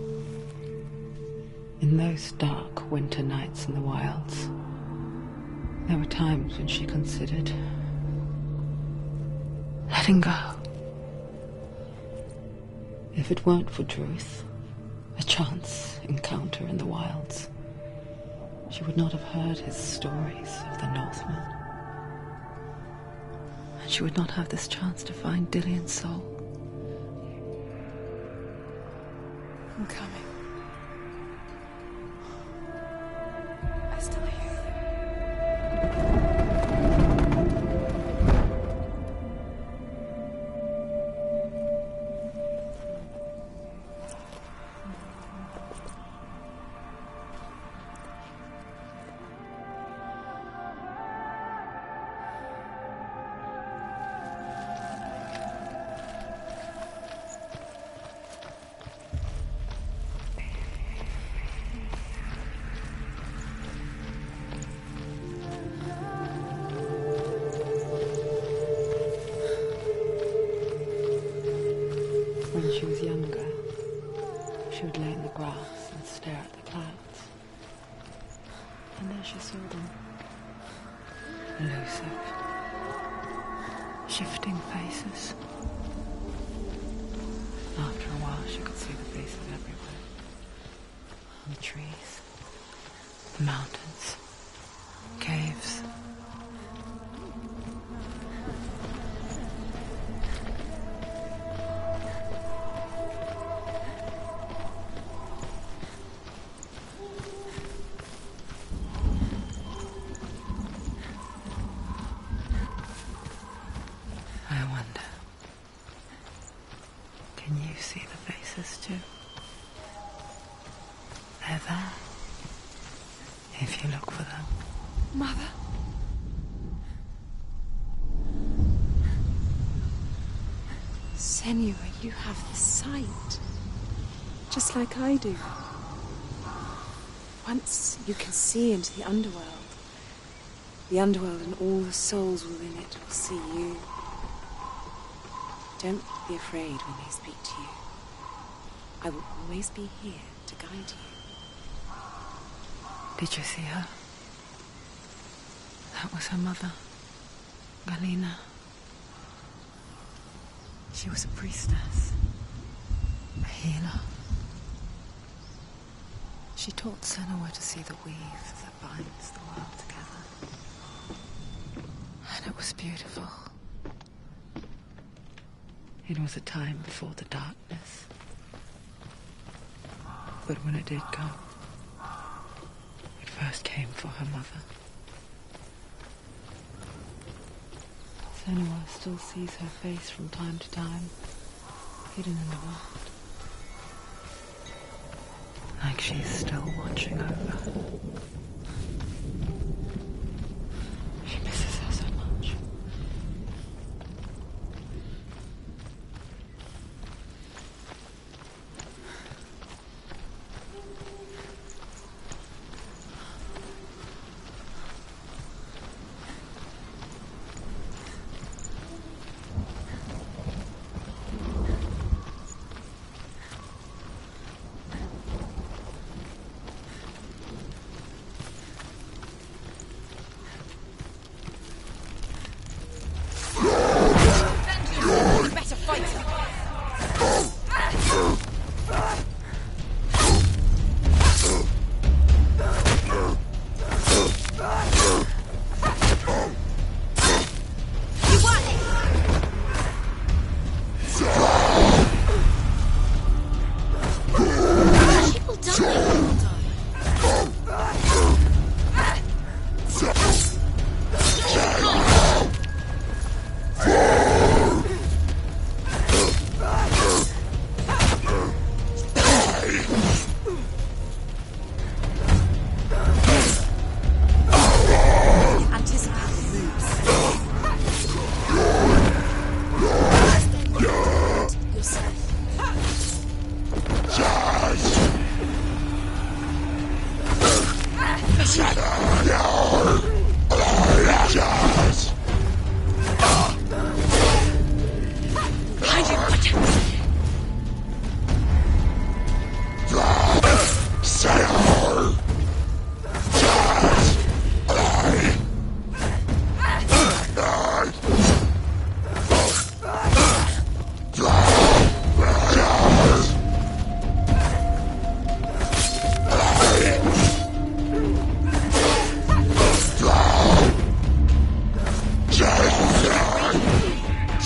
In those dark winter nights in the wilds, there were times when she considered letting go. If it weren't for Druth, a chance encounter in the wilds, she would not have heard his stories of the Northmen. And she would not have this chance to find Dillion's soul. I'm coming. I still hear you. When she was younger, she would lay in the grass and stare at the clouds. And there she saw them. Elusive, shifting faces. After a while, she could see the faces everywhere. On the trees, the mountains, caves. I wonder, can you see the faces too? They're there, if you look for them. Mother? Senua, you have the sight. Just like I do. Once you can see into the underworld and all the souls within it will see you. Don't be afraid when they speak to you. I will always be here to guide you. Did you see her? That was her mother, Galina. She was a priestess, a healer. She taught Senua to see the weave that binds the world together. And it was beautiful. It was a time before the darkness. But when it did come, it first came for her mother. Senua still sees her face from time to time, hidden in the wild. Like she's still watching over her. She misses her so much.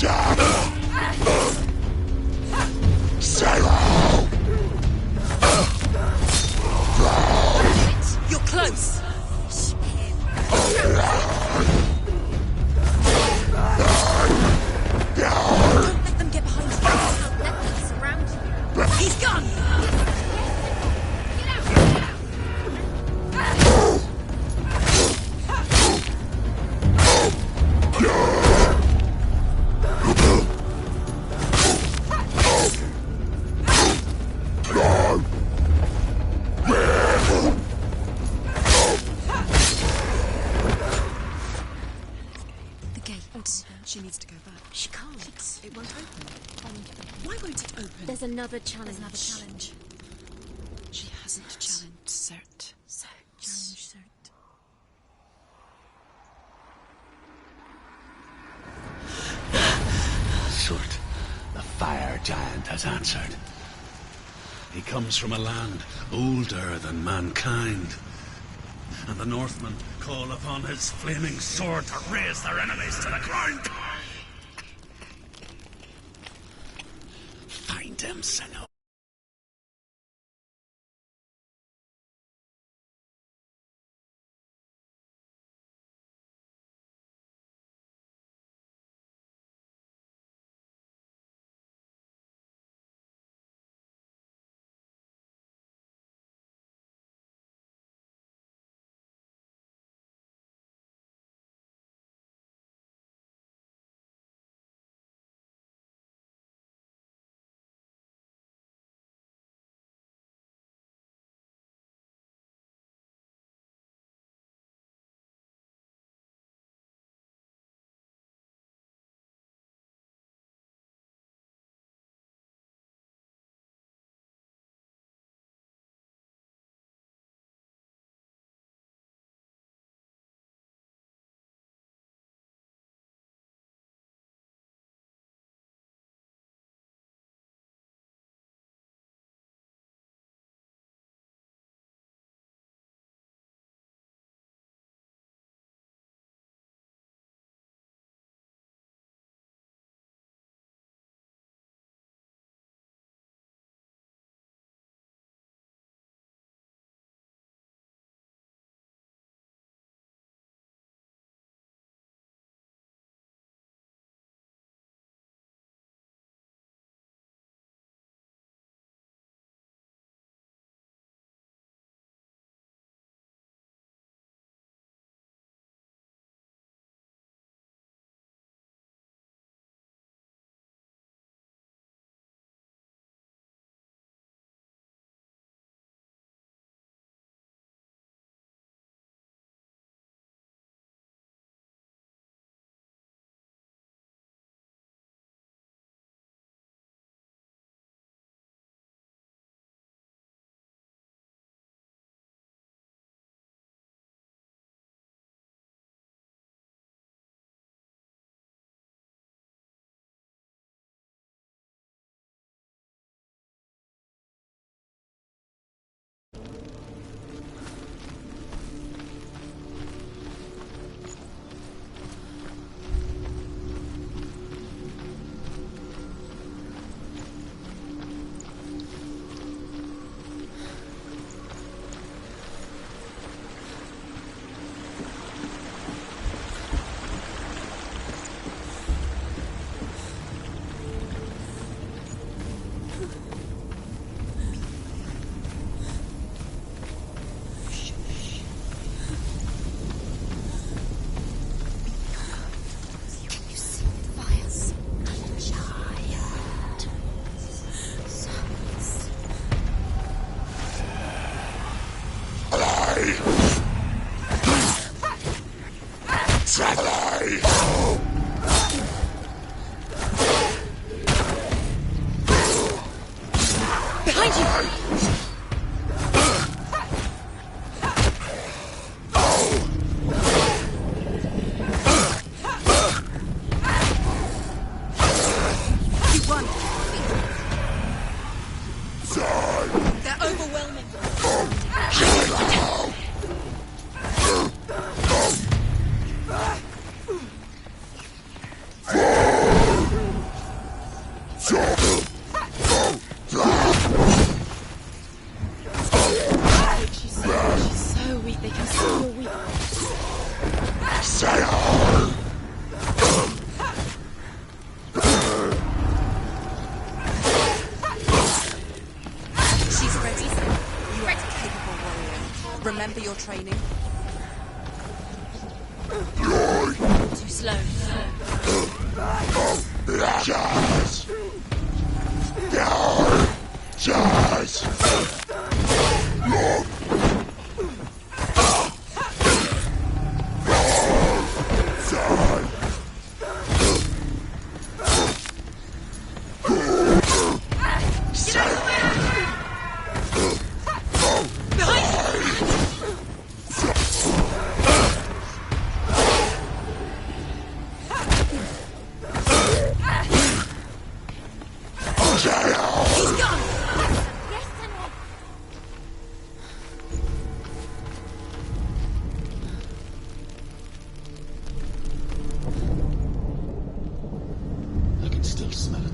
You're close. Don't let them get behind you. Let them surround you. He's gone. The gate. She needs to go back. She can't. It won't open. Why won't it open? There's another challenge. She hasn't challenged Cert. Challenge cert. Surt, the fire giant, has answered. He comes from a land older than mankind. And the Northmen call upon his flaming sword to raze their enemies to the ground. Find him, Senua. for your training. Too slow. Jazz! Jazz! I can still smell it.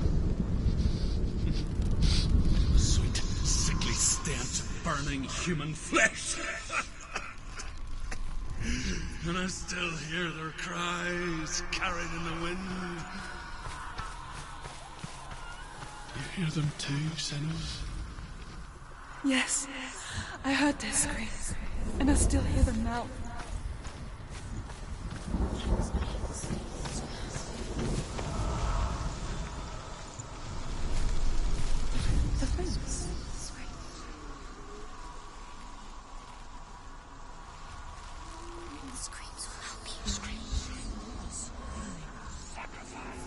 The sweet, sickly stench of burning human flesh. And I still hear their cries carried in the wind. You hear them too, Senua? Yes, I heard their screams, and I still hear them now. The friends. The screams will help you. Screams. Sacrifice.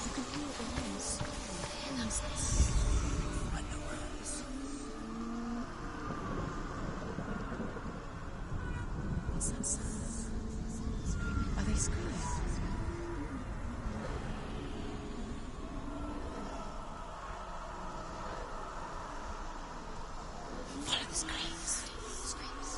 You can hear the winds. When the rose. What's that sound? Are they screaming? Follow the screams. Screams.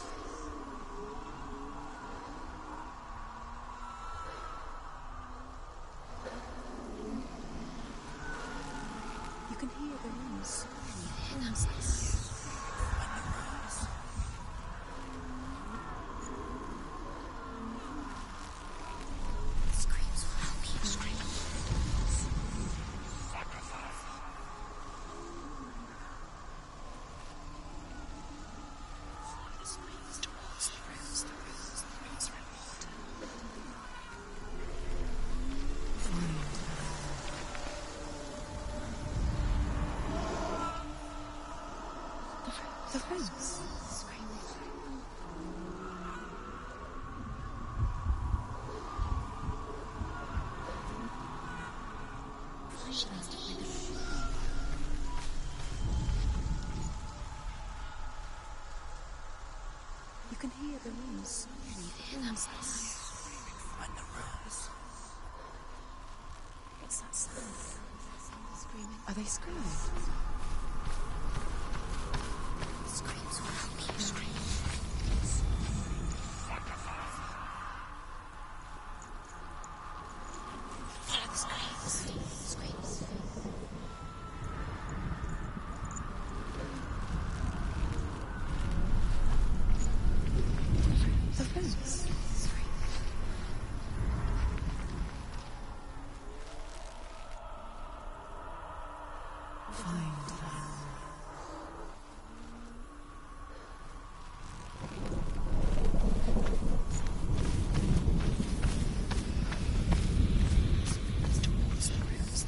You can hear the winds. When the rose. Screams will help you. Screams. Sacrifice. Follow the screams towards the rose. The rose are important. The friends. You can hear the winds. When the rose. What's that sound? Screaming. Are they screaming? Screams will help you. Screams. Sacrifice. Follow the screams. Screams. The friends. Find them. Towards the rose.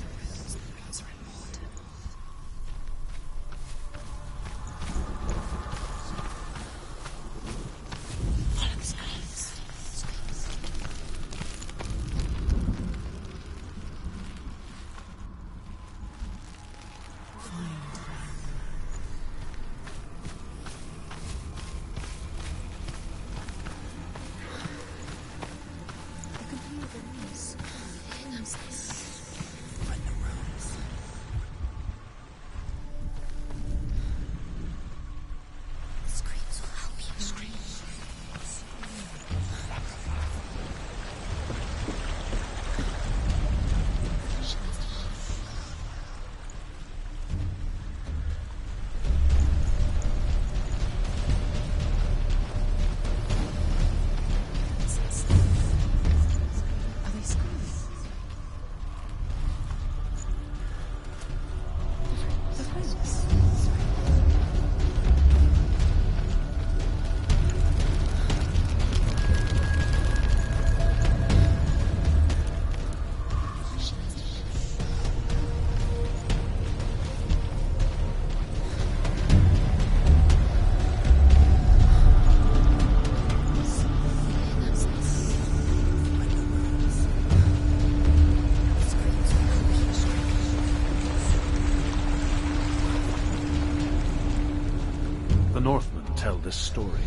this story.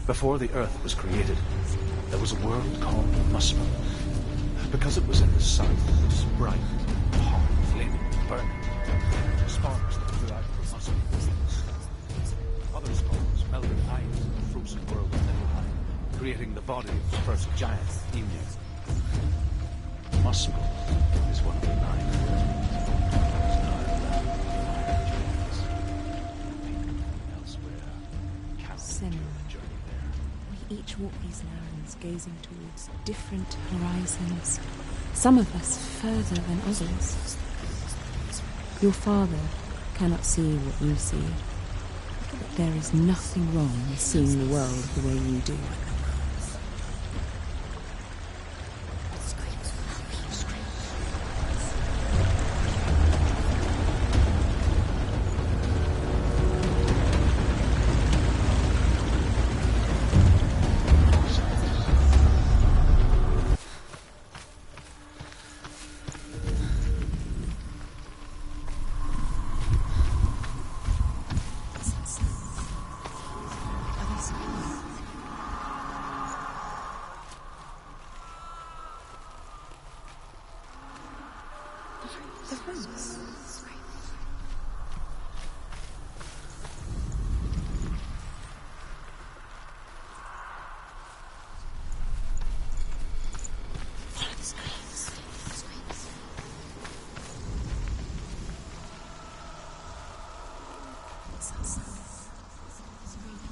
Before the Earth was created, there was a world called Muspel. Because it was in the south, it was bright, hot, flaming, burning. Sparks that flew out of the Muspel worlds. Other stars melted ice in the frozen world of Niflheim, creating the body of the first giant Ymir. Muspel is one of the 9 worlds. It's now the land of fire giants. People elsewhere cannot endure the journey there. We each walk these lands, gazing towards different horizons. Some of us further than others. Your father cannot see what you see. But there is nothing wrong with seeing the world the way you do.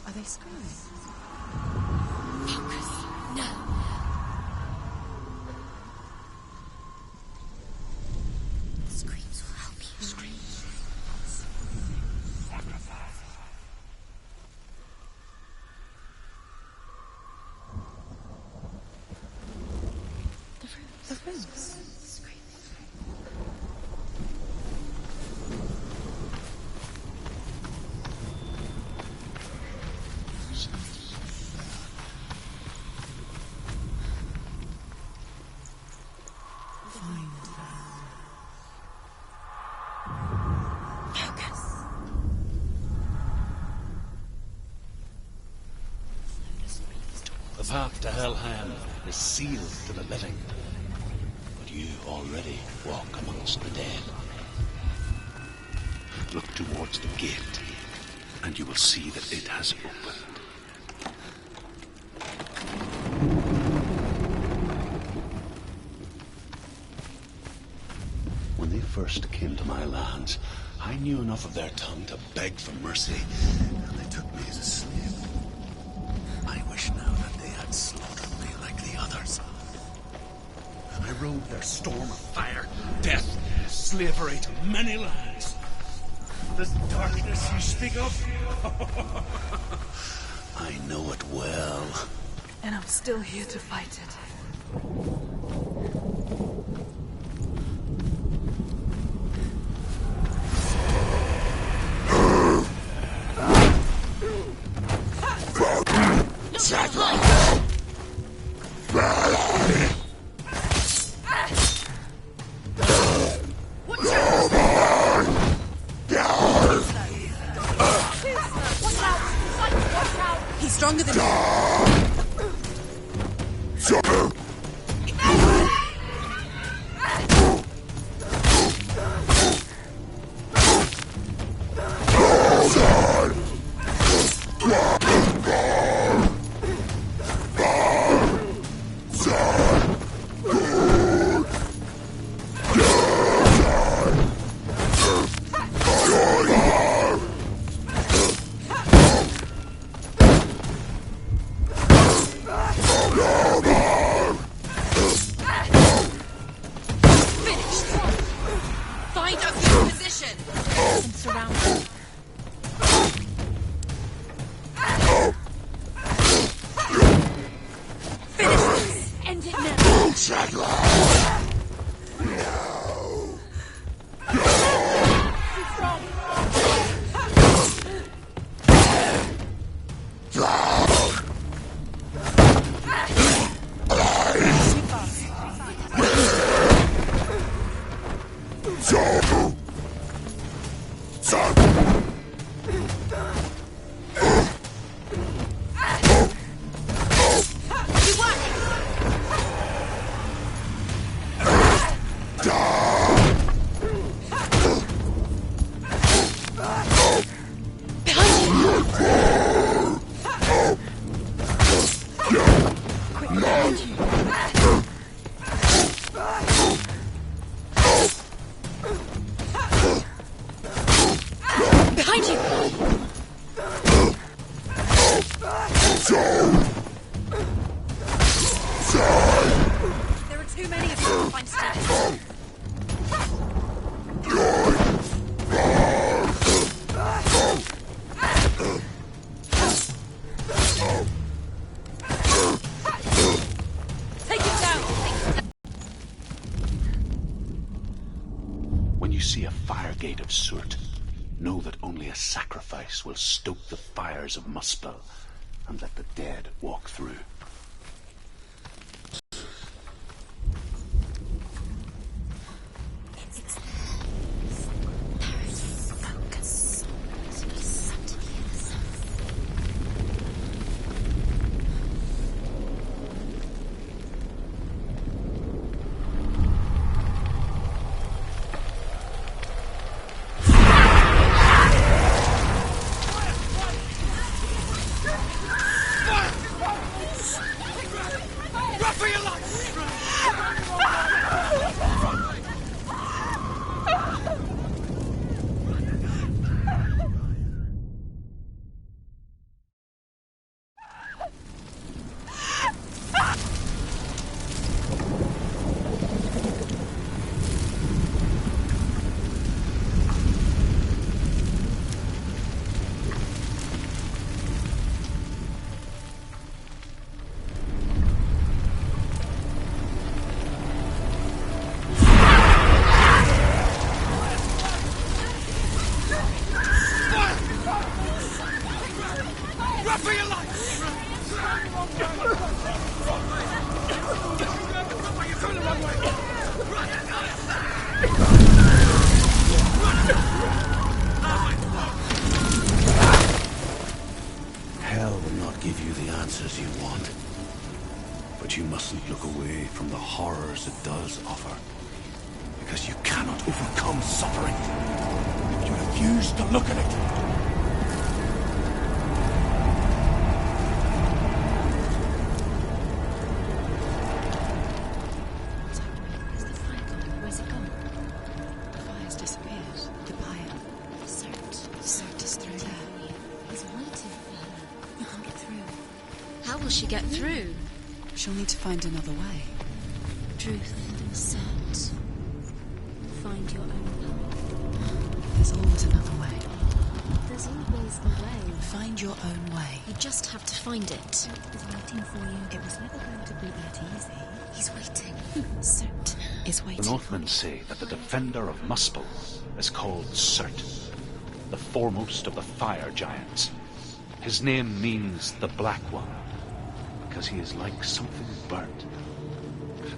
Are they screaming? Focus. No. The screams will help you. Screams. Sacrifice. The roots. The path to Helheim is sealed to the living, but you already walk amongst the dead. Look towards the gate, and you will see that it has opened. When they first came to my lands, I knew enough of their tongue to beg for mercy, and they took me as a slave. I wish now that they had slaughtered me like the others. I rode their storm of fire, death, slavery to many lands. This darkness you speak of, I know it well. And I'm still here to fight it. He's stronger than you. Behind you! There are too many of you to find Steve. Take him down! When you see a fire gate of Surt, know that only a sacrifice will stoke the fires of Muspel and let the dead walk through. Hell will not give you the answers you want. But you mustn't look away from the horrors it does offer. Because you cannot overcome suffering if you refuse to look at it. Get through. She'll need to find another way. Truth, cert. Find your own path. There's always another way. There's always a way. Find your own way. You just have to find it. He's waiting for you. It was never going to be that easy. He's waiting. Cert is waiting. The Northmen say that the defender of Muspel is called Surt, the foremost of the fire giants. His name means the Black One, because he is like something burnt.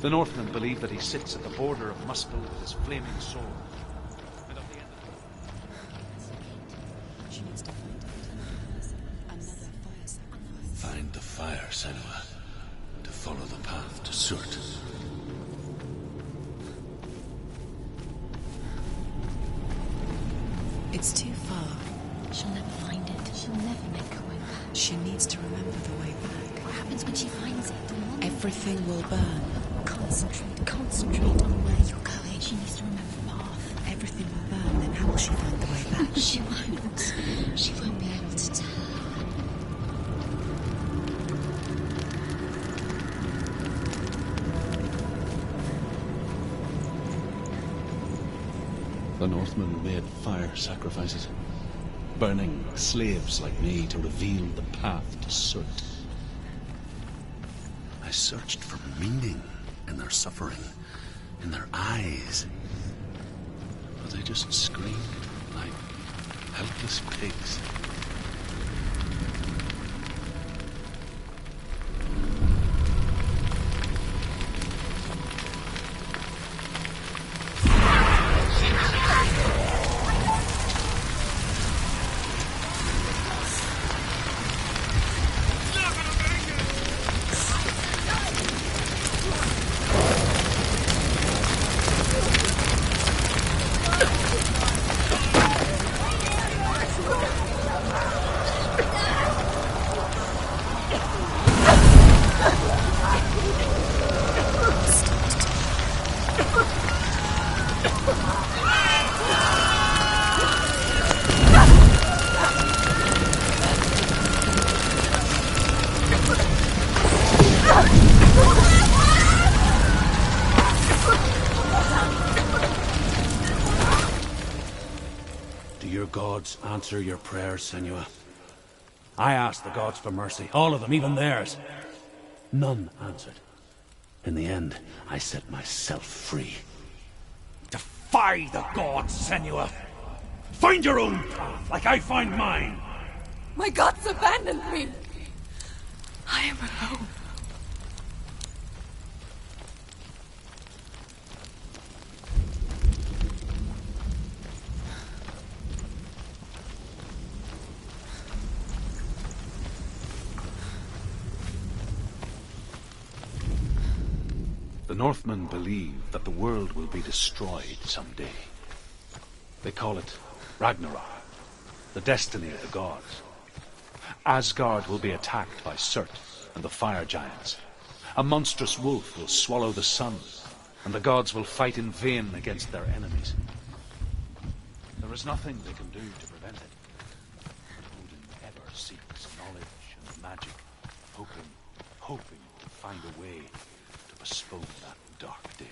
The Northmen believe that he sits at the border of Muspel with his flaming sword. And at the end of She needs to find it. Another fire sacrifice. Find the fire, Senua, to follow the path to Surt. It's too far. She'll never find it. She'll never make her way back. She needs to remember the way back. What happens when she finds it? Everything will burn. Concentrate on where you're going. She needs to remember the path. Everything will burn, then how will she find the way back? She won't. She won't be able to tell. The Northmen made fire sacrifices, burning slaves like me to reveal the path to Surt. I searched for meaning in their suffering, in their eyes. But they just screamed like helpless pigs. gods answer your prayers, Senua? I asked the gods for mercy, all of them, even theirs. None answered. In the end, I set myself free. Defy the gods, Senua! Find your own path, like I find mine! My gods abandoned me! I am alone. The Northmen believe that the world will be destroyed someday. They call it Ragnarok, the destiny of the gods. Asgard will be attacked by Surt and the fire giants. A monstrous wolf will swallow the sun, and the gods will fight in vain against their enemies. There is nothing they can do to prevent it. But Odin ever seeks knowledge and magic, hoping to find a way to postpone that dark day.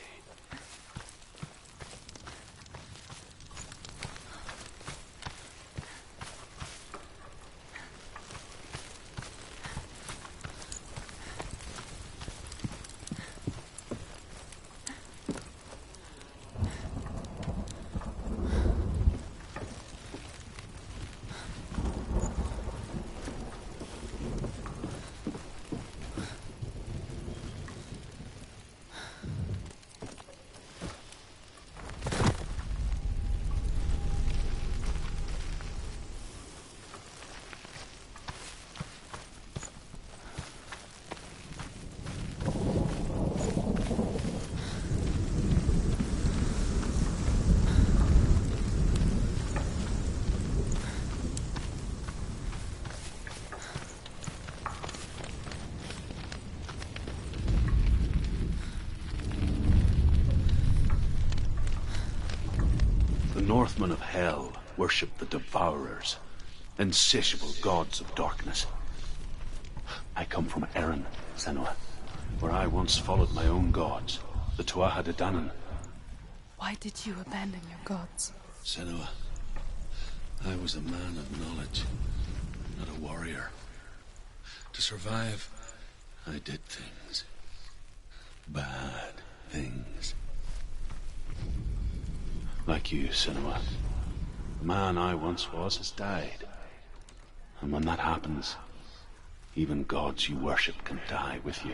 The Northmen of Hell worship the Devourers, insatiable gods of darkness. I come from Erin, Senua, where I once followed my own gods, the Tuatha De Danann. Why did you abandon your gods? Senua, I was a man of knowledge, not a warrior. To survive, I did things. Bad things. Like you, Senua. The man I once was has died. And when that happens, even gods you worship can die with you.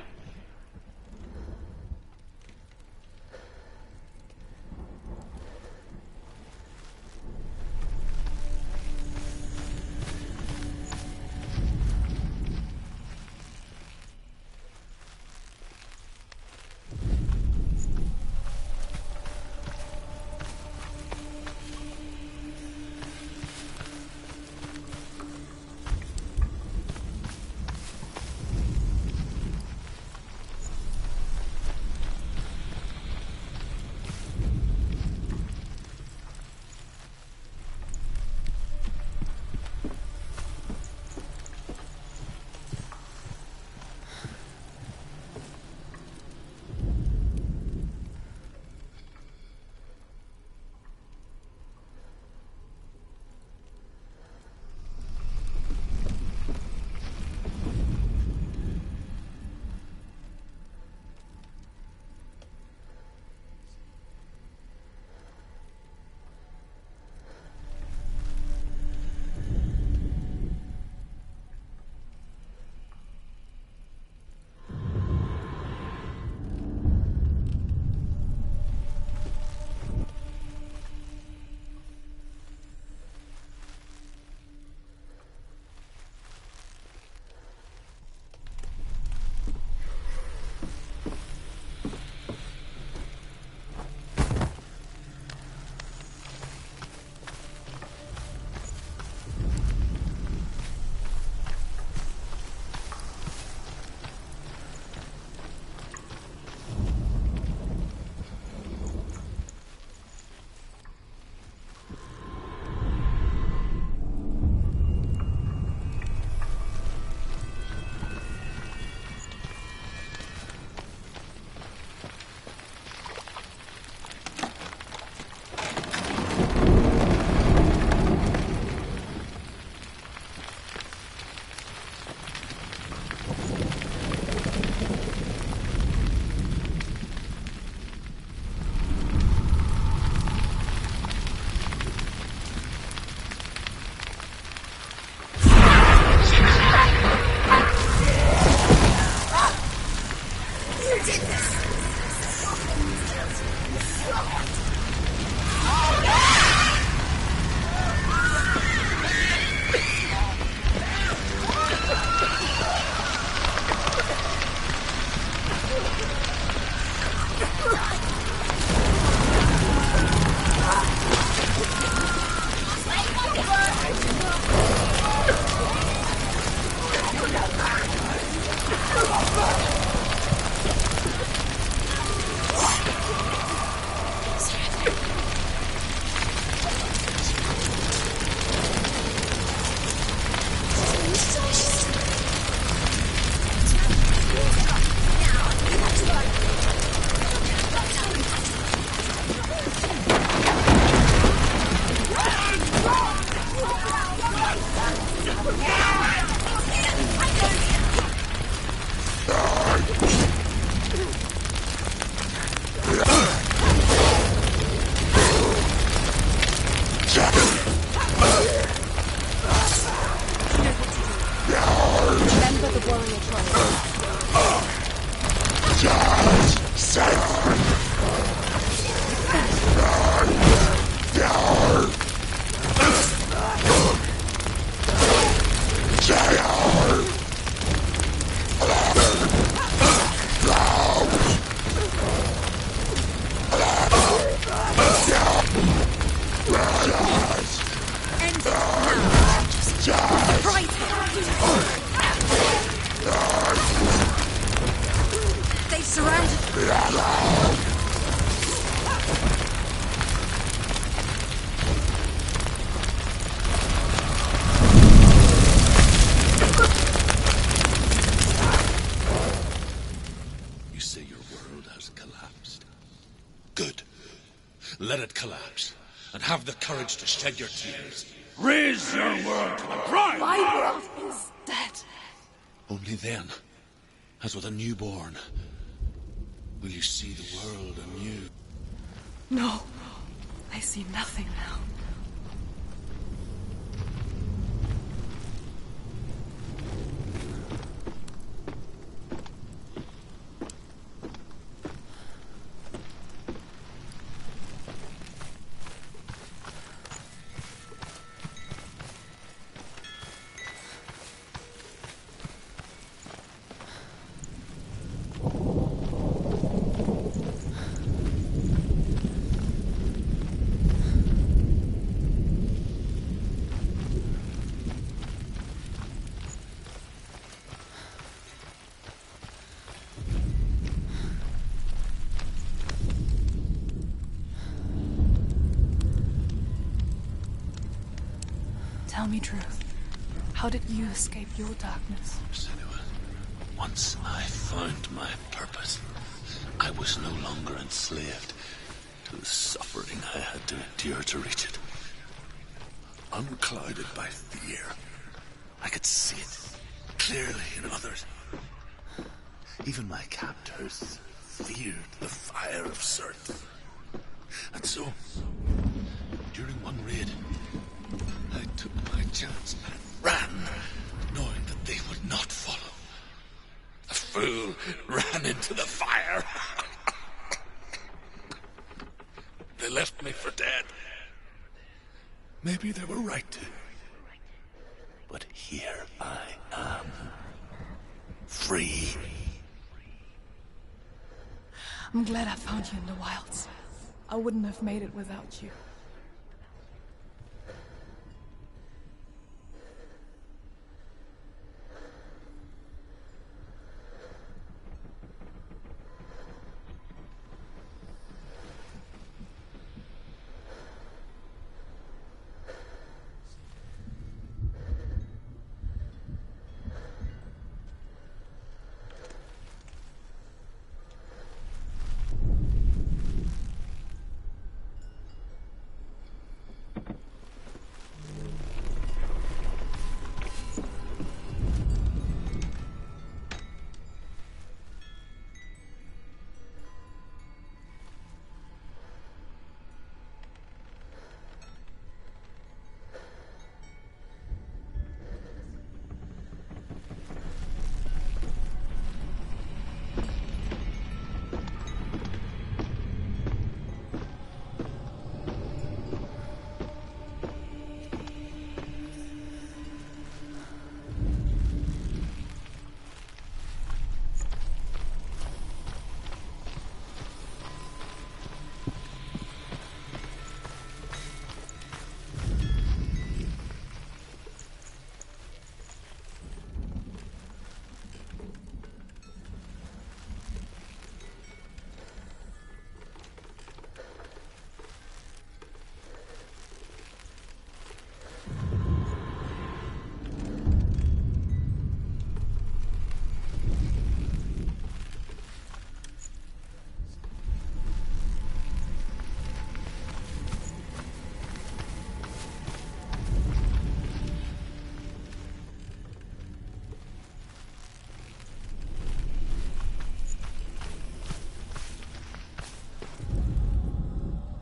fighting. They've surrounded. You say your world has collapsed. Good. Let it collapse, and have the courage to shed your tears. Raise your world to the ground! My world is dead. Only then, as with a newborn, will you see the world anew. No, I see nothing now. Tell me truth. How did you escape your darkness? Senua, once I found my purpose, I was no longer enslaved to the suffering I had to endure to reach it. Unclouded by fear, I could see it clearly in others. Even my captors feared the fire of Sirth. And so, during one raid, I took my chance and ran, knowing that they would not follow. The fool ran into the fire. They left me for dead. Maybe they were right to. But here I am. Free. I'm glad I found you in the wilds. I wouldn't have made it without you.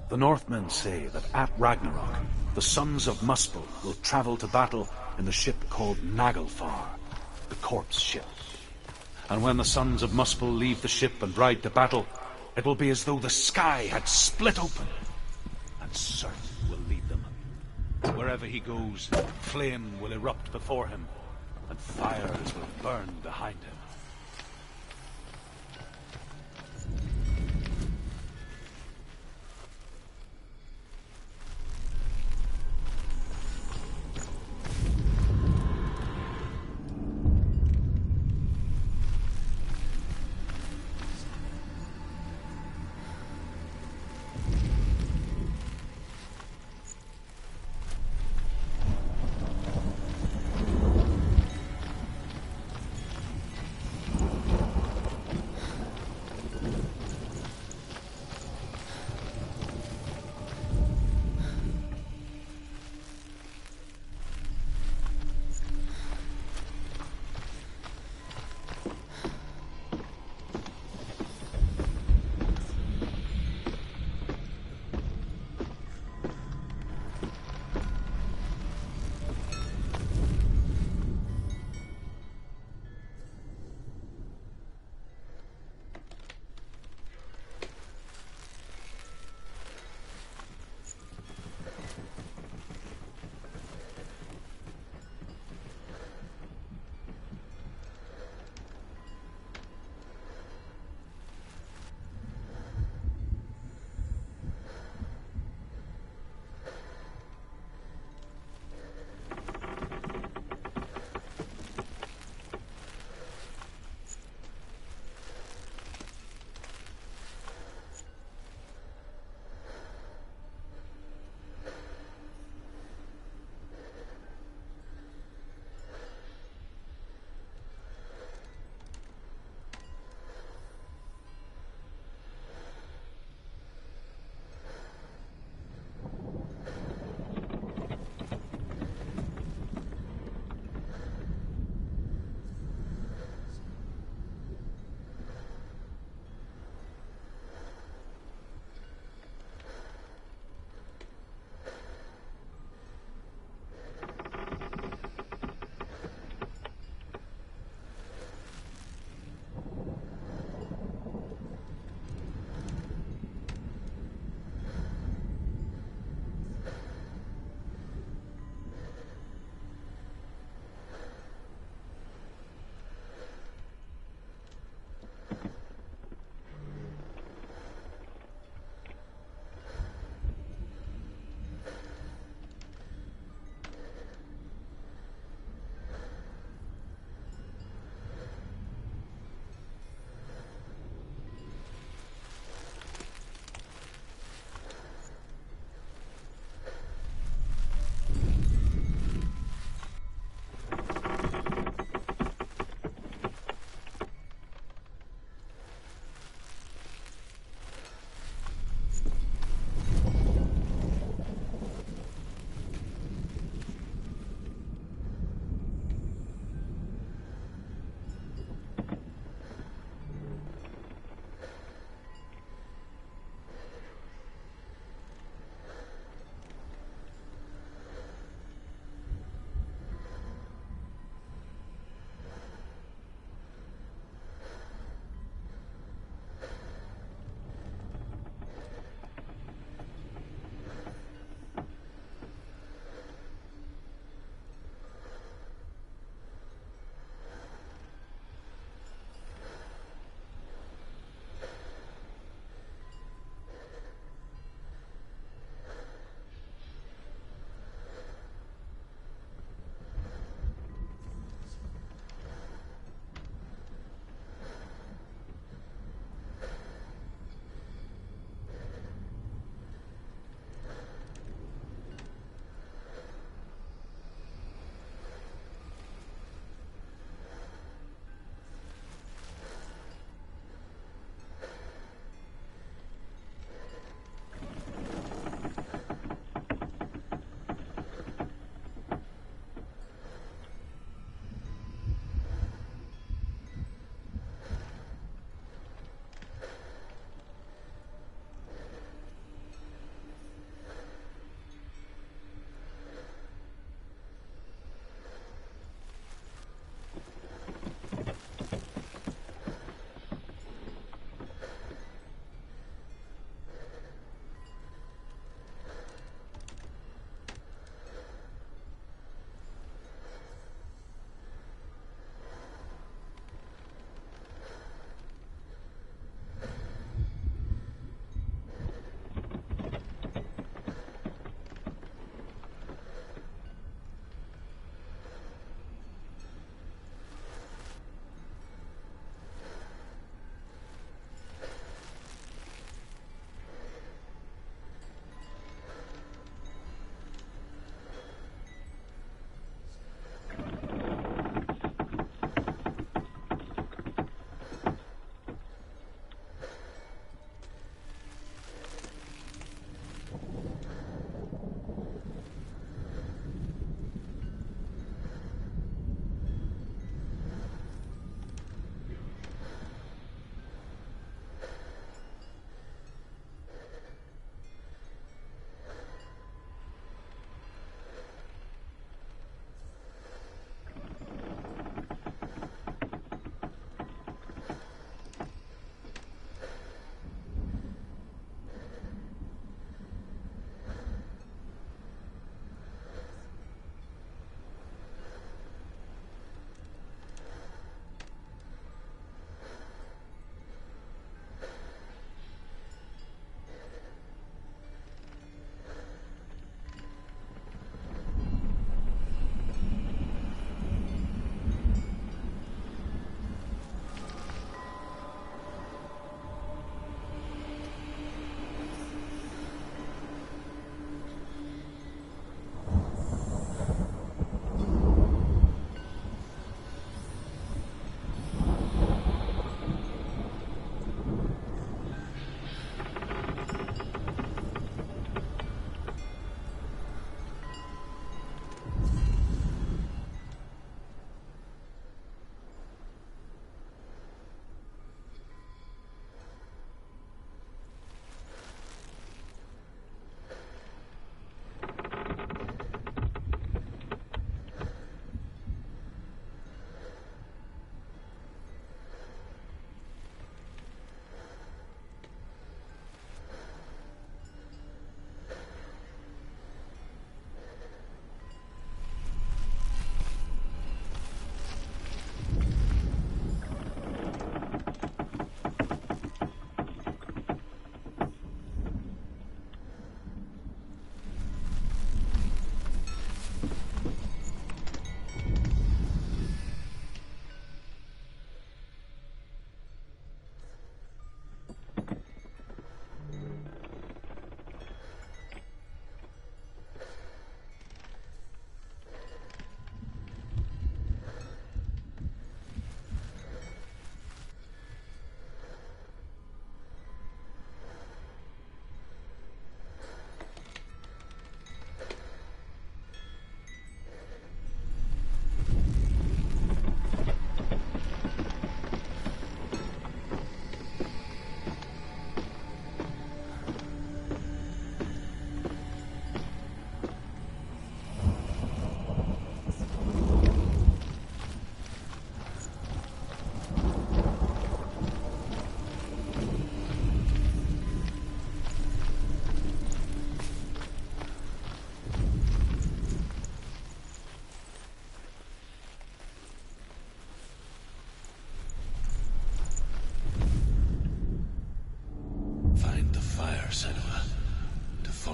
The Northmen say that at Ragnarok, the sons of Muspel will travel to battle in the ship called Naglfar, the corpse ship. And when the sons of Muspel leave the ship and ride to battle, it will be as though the sky had split open, and Sirth will lead them. Wherever he goes, flame will erupt before him, and fires will burn behind him.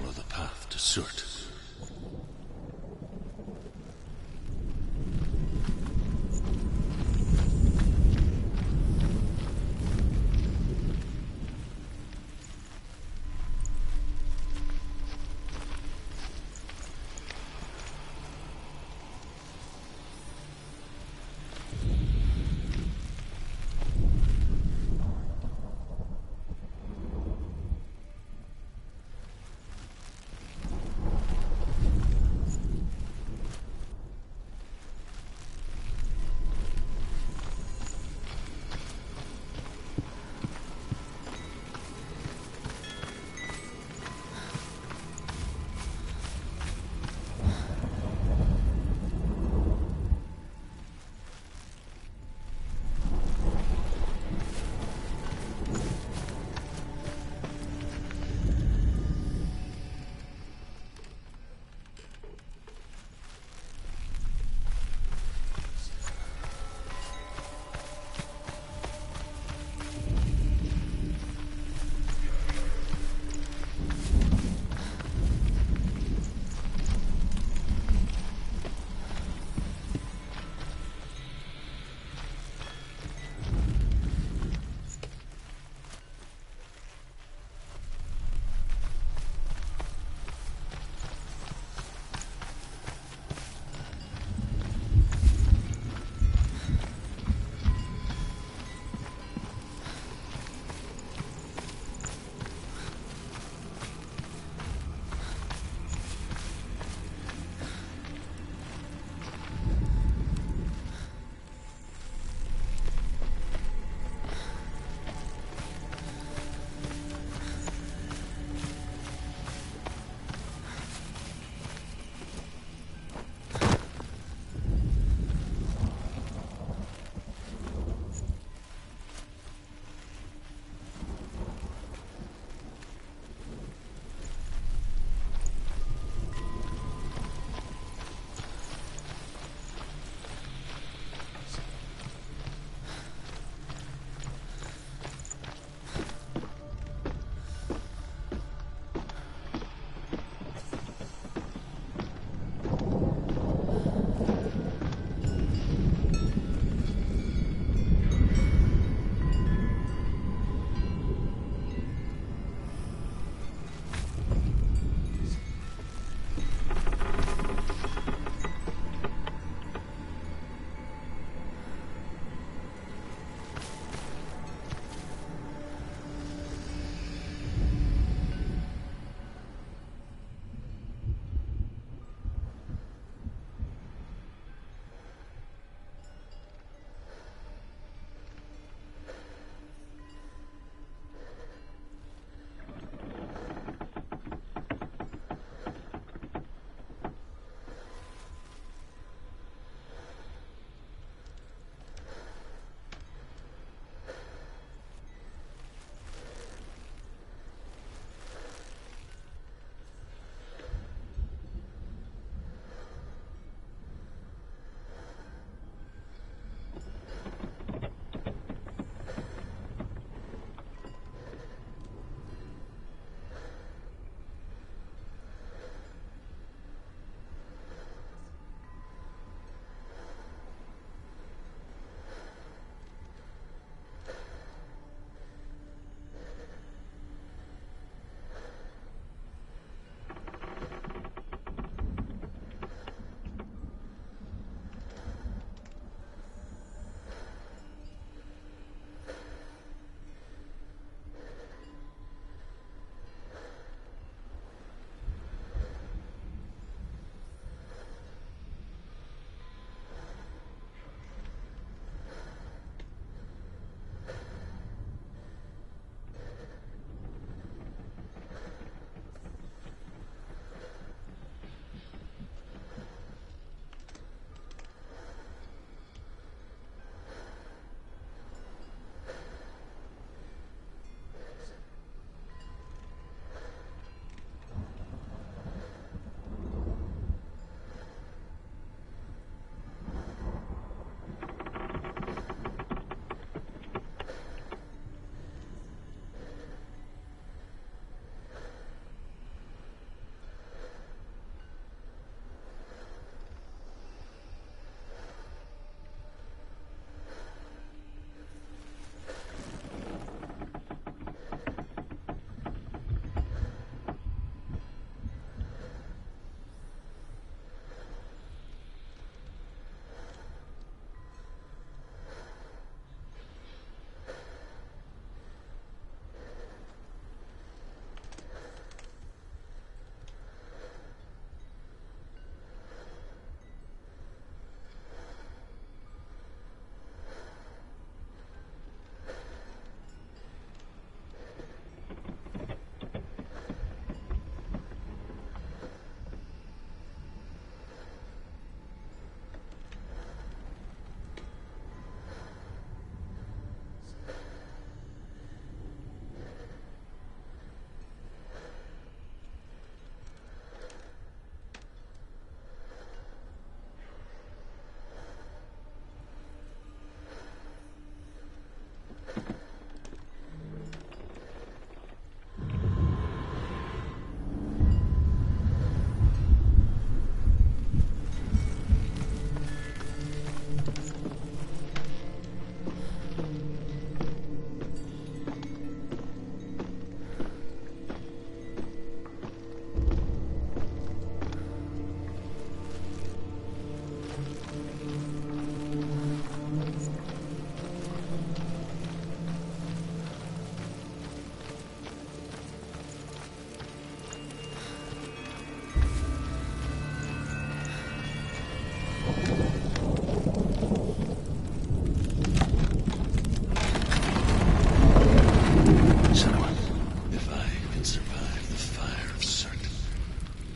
follow the path to Surt.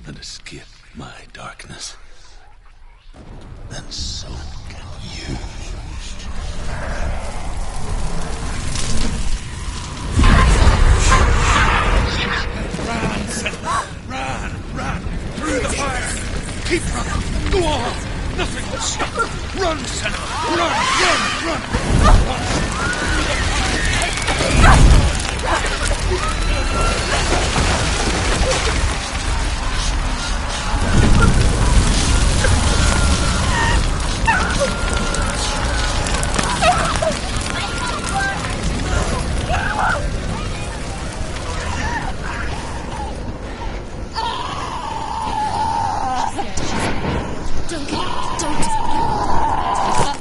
and escape my darkness, then so can you. Run, Senua! Run! Through the fire! Keep running! Go on! Nothing will stop! Run, Senua! Run!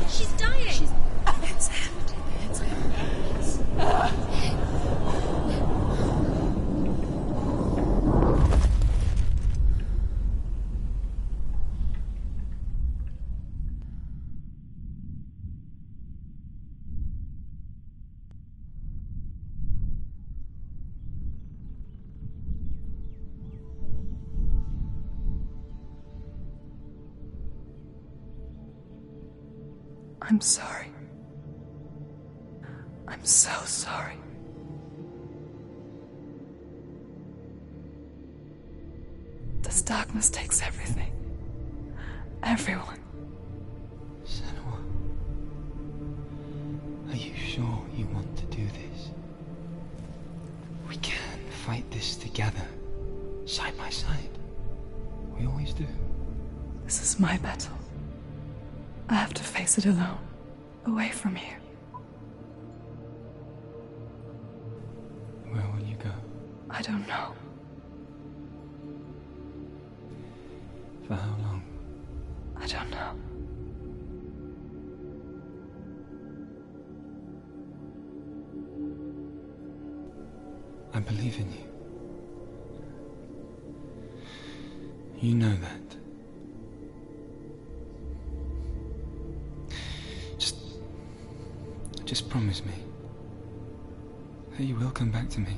She's dying. It's empty. It's empty. I'm sorry. I'm so sorry. This darkness takes everything. Everyone. Senua, are you sure you want to do this? We can fight this together, side by side. We always do. This is my battle. I have to face it alone, away from you. Where will you go? I don't know. For how long? I don't know. I believe in you. You know that. Just promise me that you will come back to me.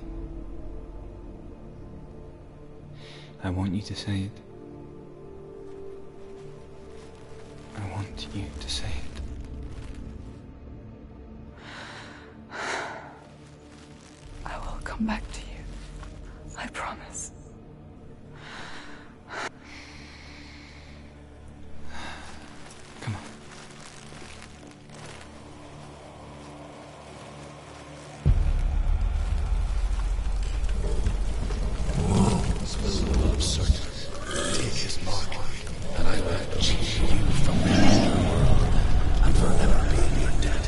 I want you to say it. I want you to say it. I will come back to you. I promise. Come on. So absurd. Take his mark, and I will change you from the world and forever be your debt.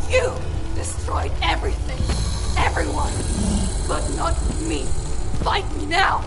You destroyed everything, everyone, but not me. Fight me now.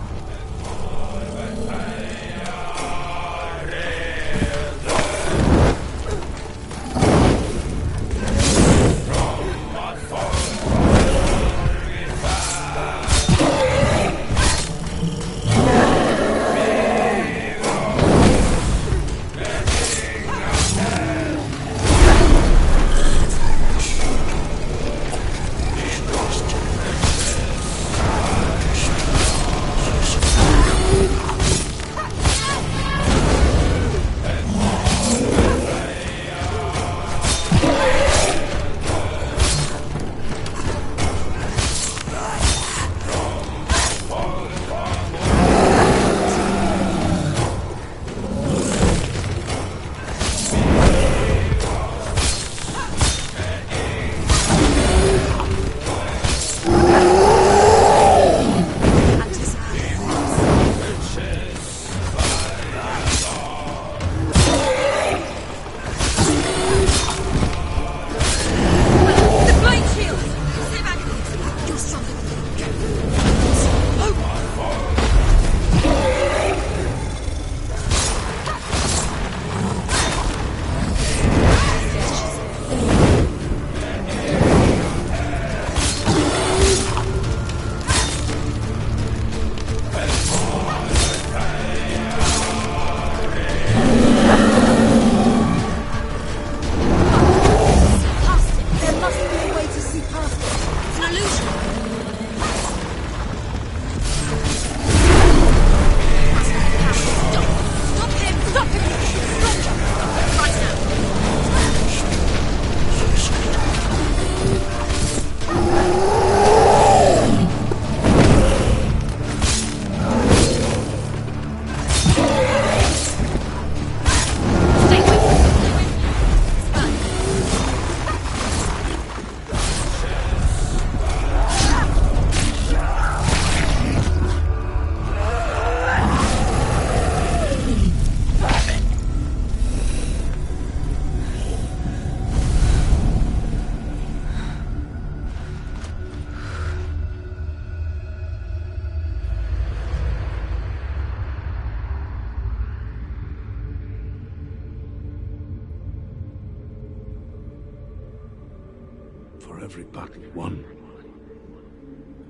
For every battle won,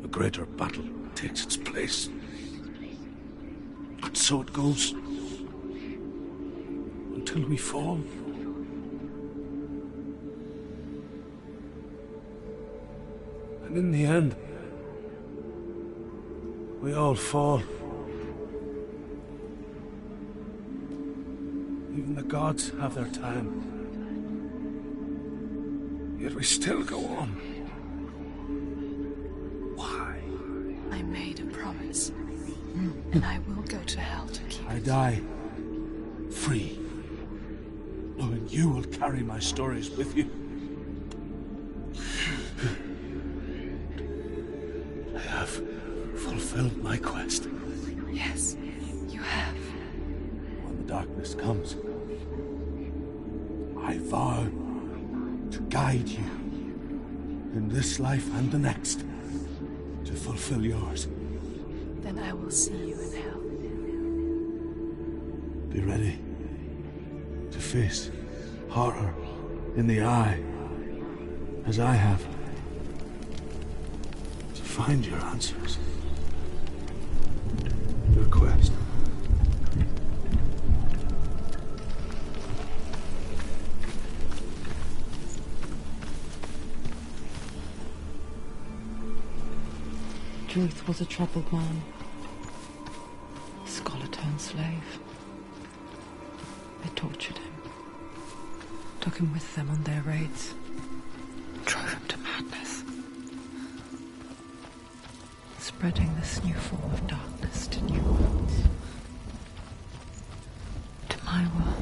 a greater battle takes its place. And so it goes. Until we fall. And in the end, we all fall. Even the gods have their time. Yet we still go on. Why? I made a promise. And I will go to hell to keep I it. die free, knowing you will carry my stories with you. I have fulfilled my quest. Yes, you have. When the darkness comes, I vow to guide you in this life and the next to fulfill yours. Then I will see you in hell. Be ready to face horror in the eye, as I have. To find your answers. Your quest. Druth was a troubled man. A scholar turned slave. They tortured him. Took him with them on their raids. Drove him to madness. Spreading this new form of darkness to new worlds. To my world.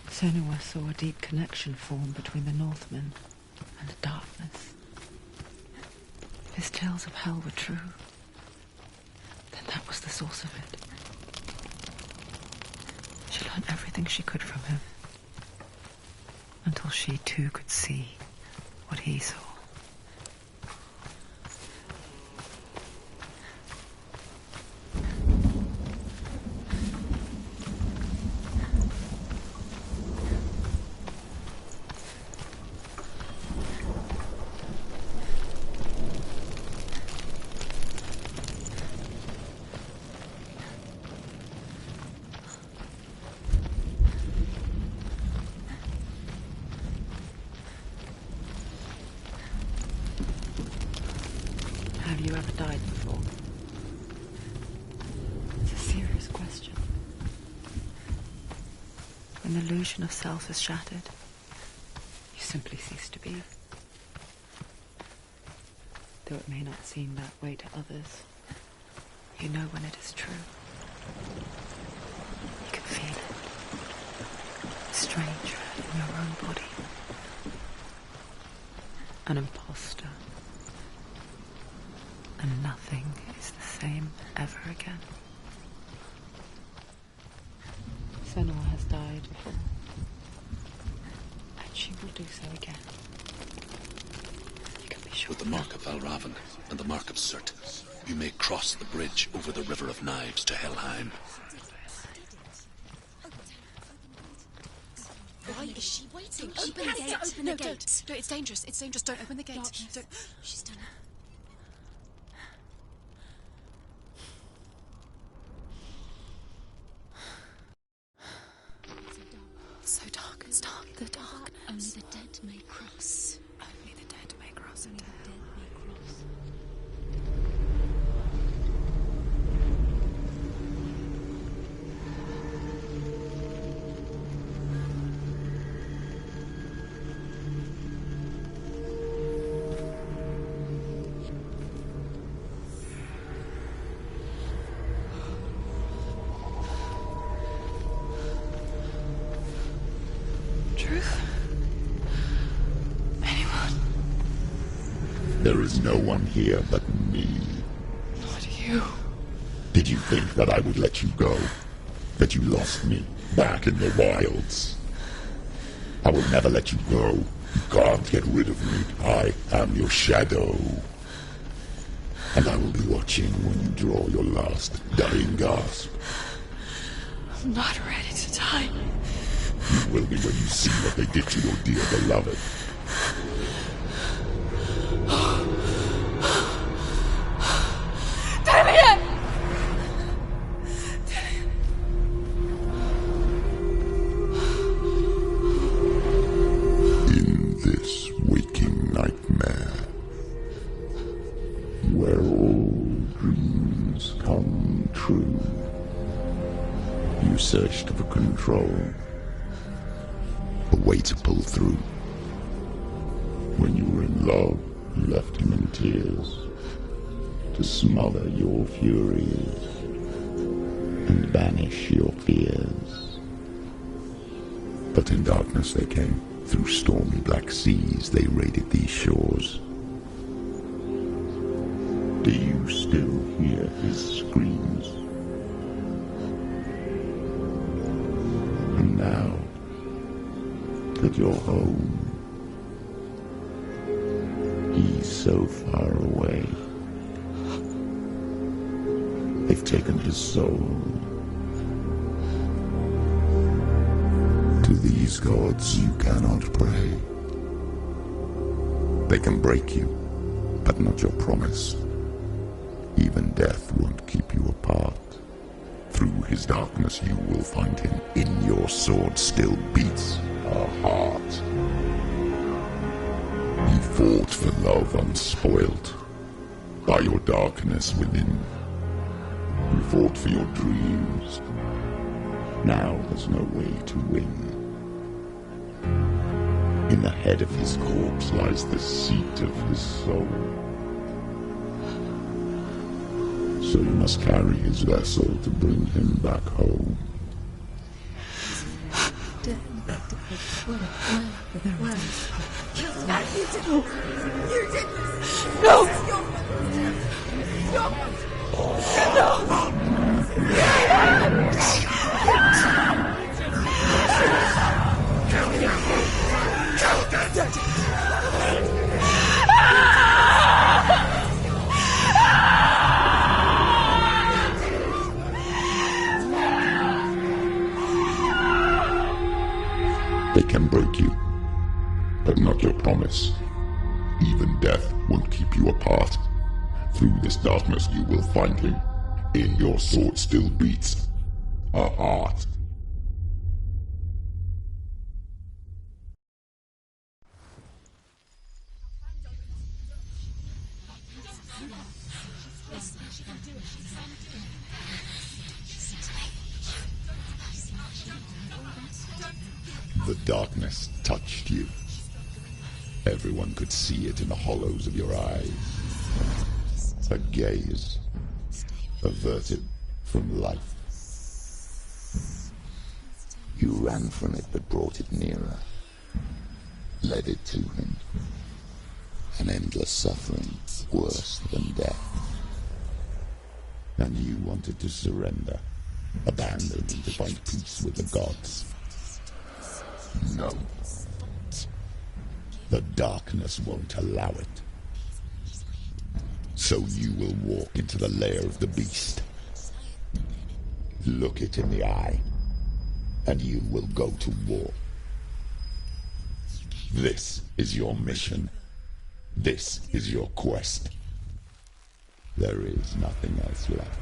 Senua saw a deep connection form between the Northmen and the darkness. His tales of hell were true. Then that was the source of it. She learned everything she could from him. Until she too could see what he saw. Have you ever died before? It's a serious question. When the illusion of self is shattered, you simply cease to be. Though it may not seem that way to others, you know when it is true. You can feel it. A stranger in your own body. An imposter. And nothing is the same ever again. Senua has died before. And she will do so again. You can be sure. With the mark of Valravan and the mark of Surt, you may cross the bridge over the River of Knives to Helheim. Why is she waiting? Open Open the gate. Open No, the gate. don't. It's dangerous. It's dangerous. Don't open the gate. Darkness. Don't. She's done it. So dark. It's dark. The darkness. Only the dead may cross. Only the dead may cross Only into the hell. dead may cross. Truth? is no one here but me. Not you. Did you think that I would let you go? That you lost me back in the wilds? I will never let you go. You can't get rid of me. I am your shadow. And I will be watching when you draw your last dying gasp. I'm not ready to die. You will be when you see what they did to your dear beloved. Damien! In this waking nightmare, where all dreams come true, you searched for control, a way to pull through. When you were in love, you left him in tears, to smother your furies and banish your fears. But in darkness they came, through stormy black seas they raided these shores. Do you still hear his screams? And now that you're home, he's so far away. They've taken his soul. To these gods you cannot pray. They can break you, but not your promise. Even death won't keep you apart. Through his darkness you will find him. In your sword still beats a heart. You fought for love unspoilt by your darkness within. You fought for your dreams. Now there's no way to win. In the head of his corpse lies the seat of his soul. So you must carry his vessel to bring him back home. No! They can break you, but not your promise. Even death won't keep you apart. Through this darkness you will find him. In your sword still beats a heart. The darkness touched you. Everyone could see it in the hollows of your eyes. A gaze averted from life. You ran from it but brought it nearer. Led it to him. An endless suffering worse than death. And you wanted to surrender. Abandon and to find peace with the gods. No. The darkness won't allow it. So you will walk into the lair of the beast. Look it in the eye, and you will go to war. This is your mission. This is your quest. There is nothing else left.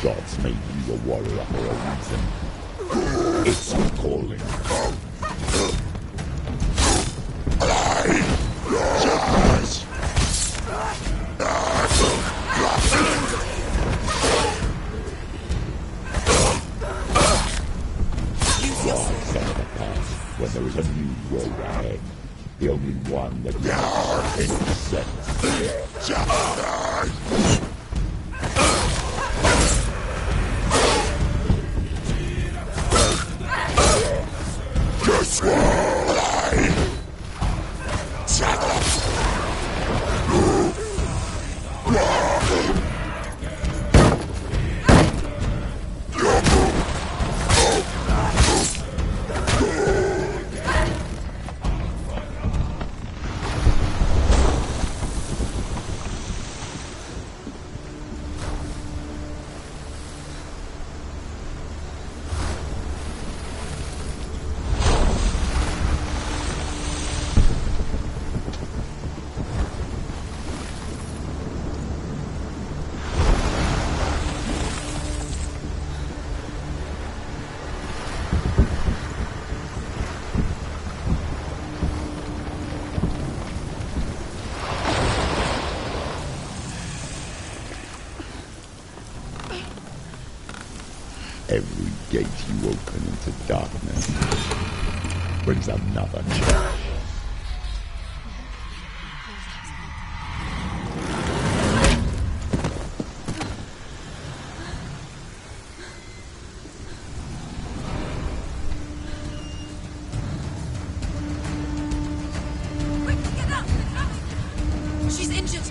Gods made you a warrior for a reason. It's your calling. there is a new road ahead. The only one that makes any sense. Just every gate you open into darkness brings another challenge. She's injured.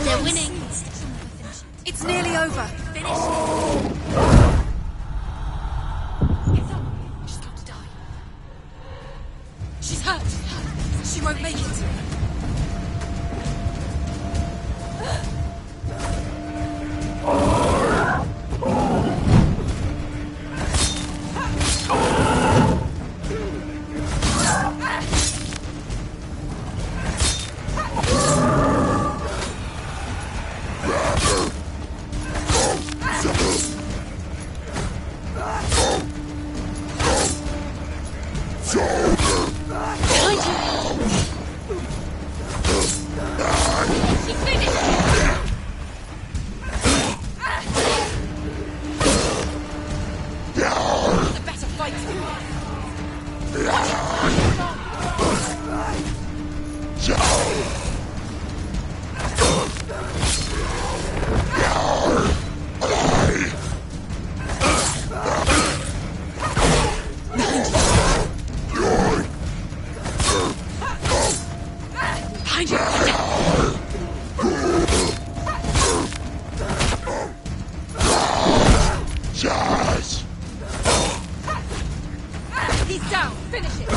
They're winning. It's nearly over. Finish. She's got to die. She's hurt. She won't make it. He's down. Finish it.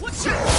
Watch out.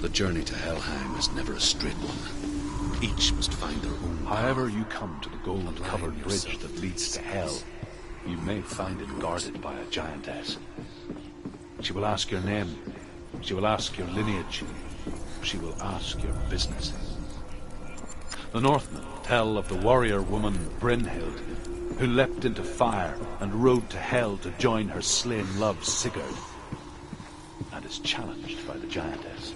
The journey to Helheim is never a straight one. Each must find their own path. However you come to the gold-covered Align bridge yourself that leads to hell, you may find it guarded by a giantess. She will ask your name. She will ask your lineage. She will ask your business. The Northmen tell of the warrior woman Brynhild, who leapt into fire and rode to hell to join her slain love Sigurd, and is challenged by the giantess.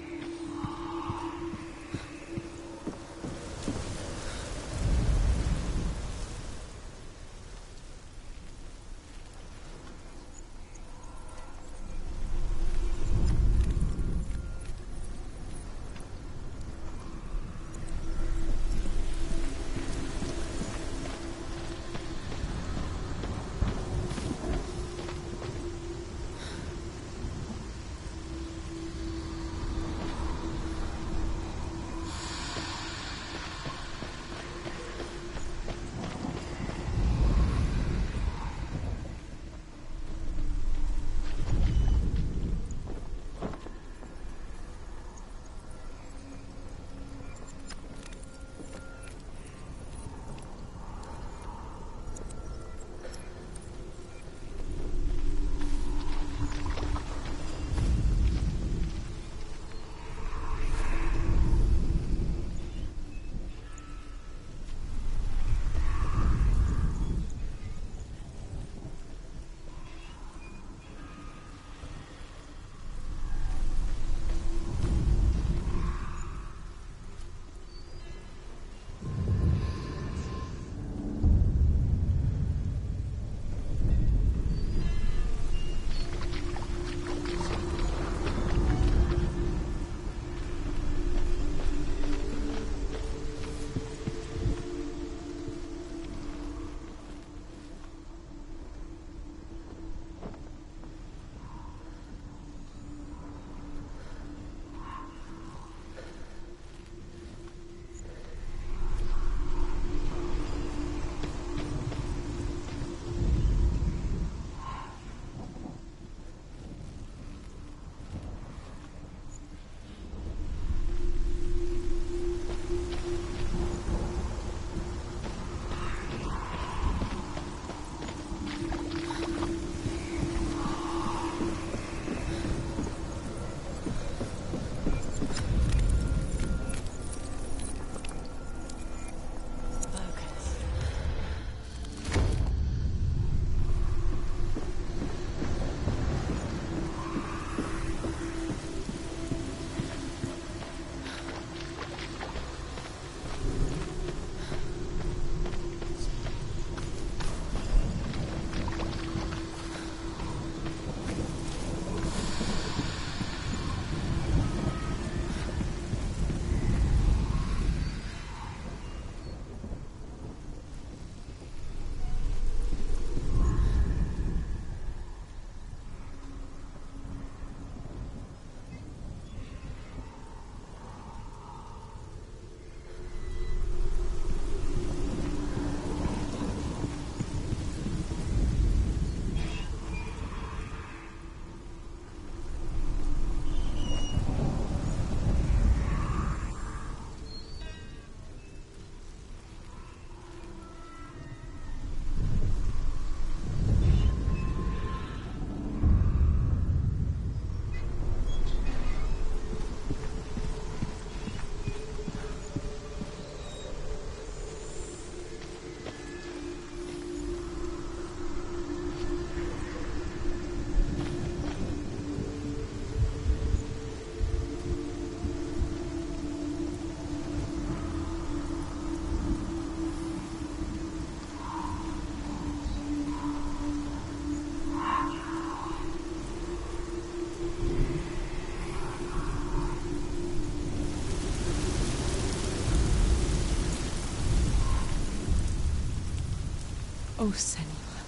Oh, Senua.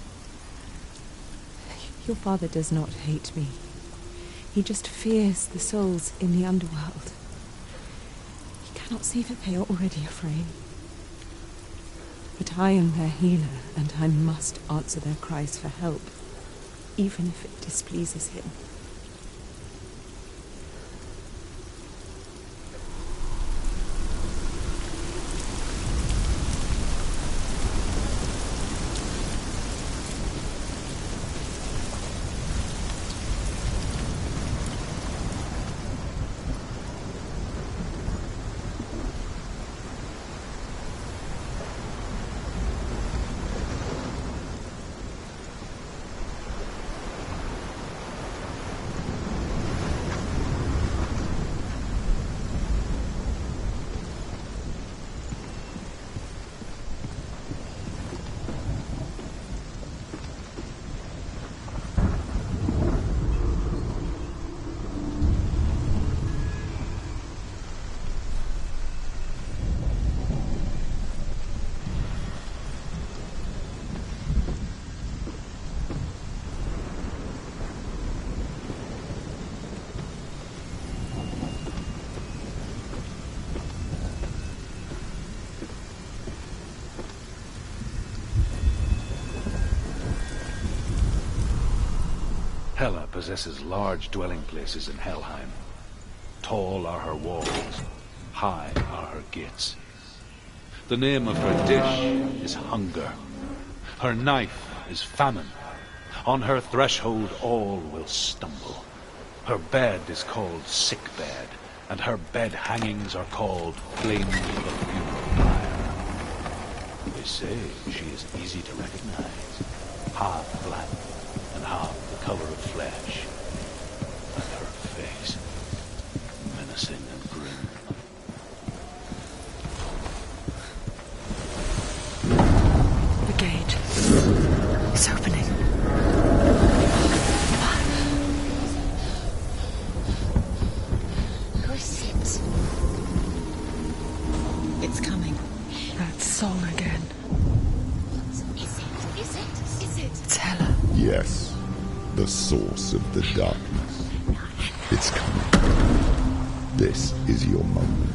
Your father does not hate me. He just fears the souls in the underworld. He cannot see that they are already afraid. But I am their healer, and I must answer their cries for help, even if it displeases him. Hela possesses large dwelling places in Helheim. Tall are her walls, high are her gates. The name of her dish is hunger. Her knife is famine. On her threshold all will stumble. Her bed is called sick bed, and her bed hangings are called flames of funeral pyre. They say she is easy to recognize, half black and half the color of flesh, and her face menacing and grim. The gate is opening. It's coming. That song again. Is it? It's Hela. Yes, the source of the darkness. It's coming. This is your moment.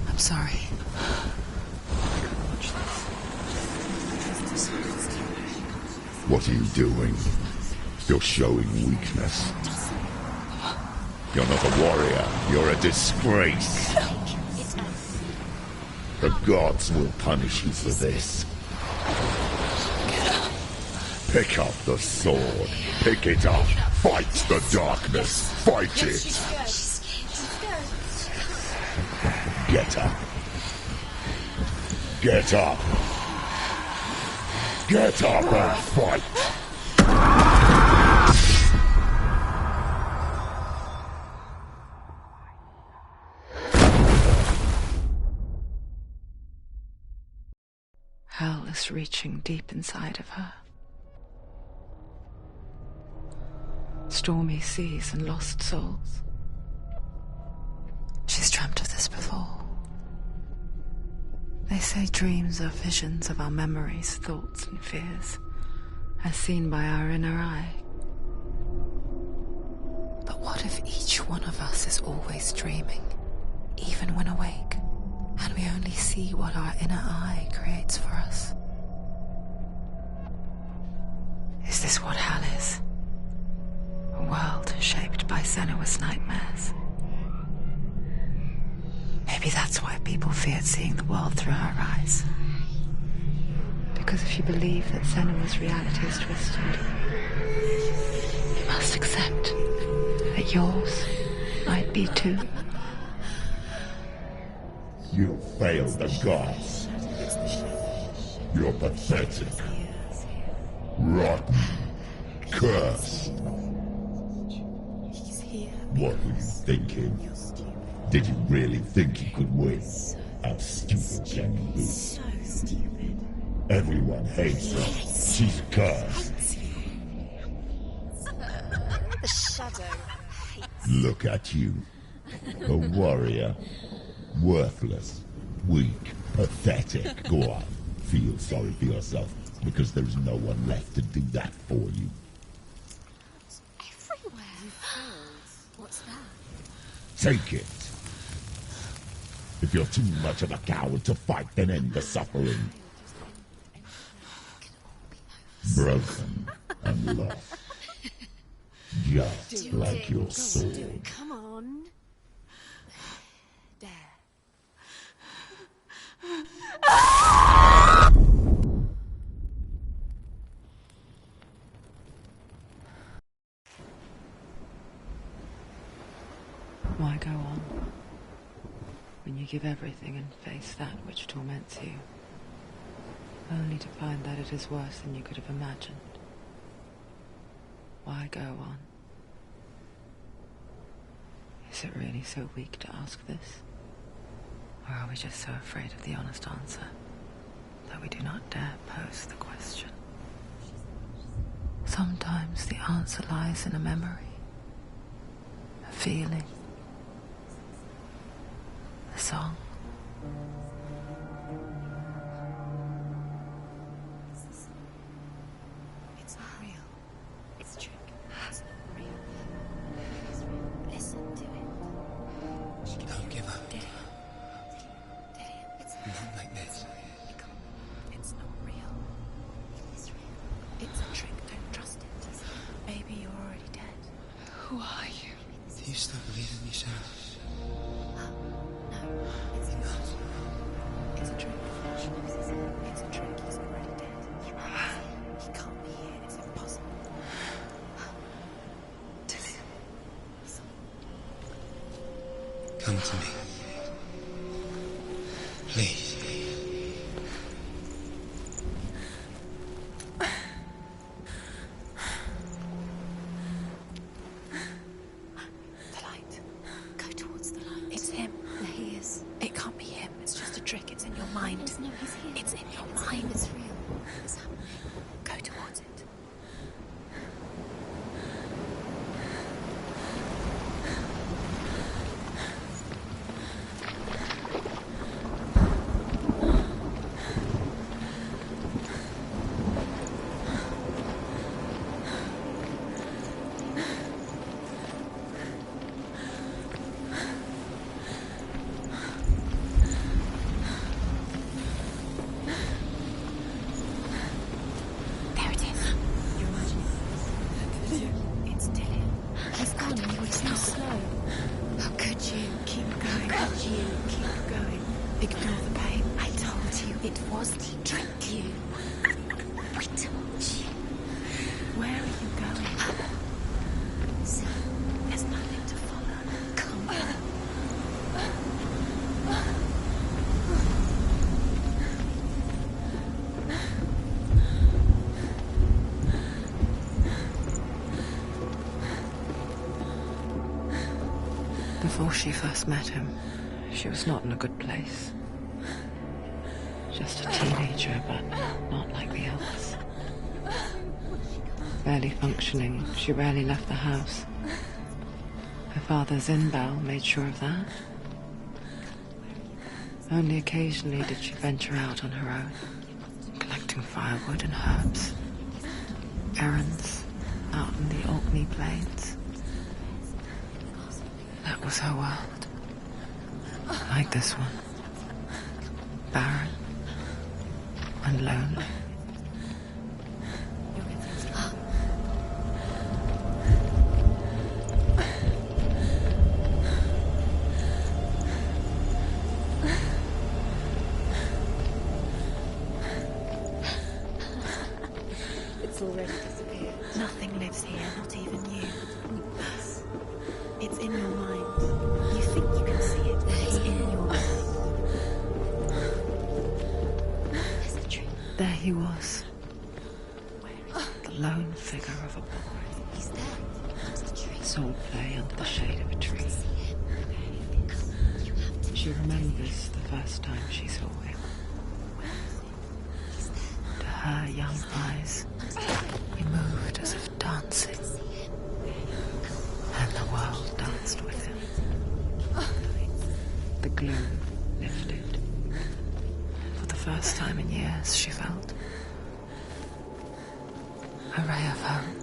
I'm sorry. What are you doing? You're showing weakness. You're not a warrior. You're a disgrace. The gods will punish you for this. Pick up the sword. Pick it up. Fight the darkness. Fight it. Get up. Get up. Get up and fight. Hell is reaching deep inside of her. Stormy seas and lost souls. She's dreamt of this before. They say dreams are visions of our memories, thoughts and fears, as seen by our inner eye. But what if each one of us is always dreaming, even when awake, and we only see what our inner eye creates for us? Is this what hell is? A world shaped by Senua's nightmares. Maybe that's why people feared seeing the world through her eyes. Because if you believe that Senua's reality is twisted, you must accept that yours might be too. You failed the gods. You're pathetic. Rotten. Cursed. What were you thinking? Did you really think you could win? How stupid can you be? So stupid. Everyone hates her. She's cursed. The shadow hates. Look at you. A warrior. Worthless. Weak. Pathetic. Go on. Feel sorry for yourself, because there is no one left to do that for you. Everywhere. You failed. What's that? Take it. If you're too much of a coward to fight, then end the suffering. Broken and lost. Just like your sword. Come on. There. Why go on when you give everything and face that which torments you, only to find that it is worse than you could have imagined? Why go on? Is it really so weak to ask this? Or are we just so afraid of the honest answer that we do not dare pose the question? Sometimes the answer lies in a memory, a feeling, a song. It's not real. It's trick. It's not real. It's real. Listen to it. Don't give up. Did it? It's Not like this. It's still believe in yourself? No, it's not. It's a trick. It's a trick. He's already dead. He can't be here. It's impossible. Come to me. Please. The light. Go towards the light. It's him. There he is. It can't be him. It's just a trick. It's in your mind. No, he's here. It's in your mind. It's real. It's happening. Go towards it. There it is. You're imagining. It's Dillian. He's gone. You were too slow. How could you? Keep going. How could you? Keep going. Ignore the pain. I told you it was to trick you. I told you. Where are you going? See, there's nothing to follow. Come on. Before she first met him, she was not in a good place. Just a teenager, but not like the others. Barely functioning, she rarely left the house. Her father's in-bow made sure of that. Only occasionally did she venture out on her own, collecting firewood and herbs. Errands out in the Orkney Plains. That was her world. Like this one. Barren and lonely. It's already disappeared. Nothing lives here, not even you. It's in your mind. You think you can see it, but it's in your mind. There's the tree. There he was. The lone figure of a boy. He's there. There's the tree. Soul play under the shade of a tree. She remembers the first time she saw him. To her young eyes, he moved as if dancing. And the world danced with him. The gloom lifted. For the first time in years, she felt a ray of hope.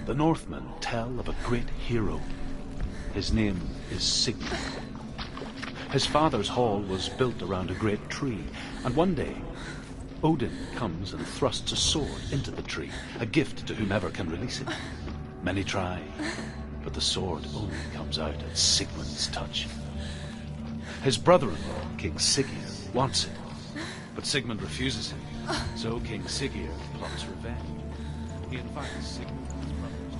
The Northmen tell of a great hero. His name is Sigmund. His father's hall was built around a great tree, and one day, Odin comes and thrusts a sword into the tree, a gift to whomever can release it. Many try, but the sword only comes out at Sigmund's touch. His brother-in-law, King Siggeir, wants it, but Sigmund refuses him, so King Siggeir plots revenge. He invites Sigmund and his brothers to...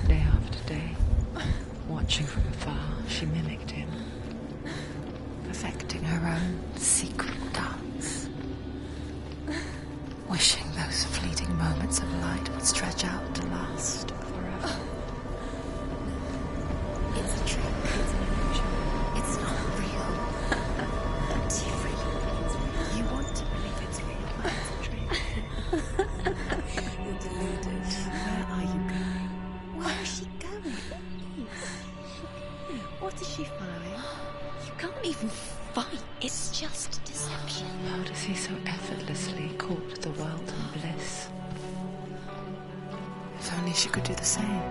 Day after day, watching from afar, she mimicked him, perfecting her own secret dance, wishing those fleeting moments of light would stretch out to last forever. It's a trick. It's an illusion. It's not real. But you really believe it's real. You want to believe it's real, but it's a trick. You're deluded. Where are you going? Where is she going? What is she following? You can't even fight. It's just deception. How does he so effortlessly court the world and bliss? If only she could do the same.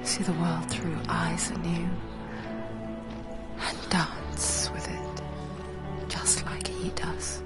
See the world through eyes anew and dance with it, just like he does.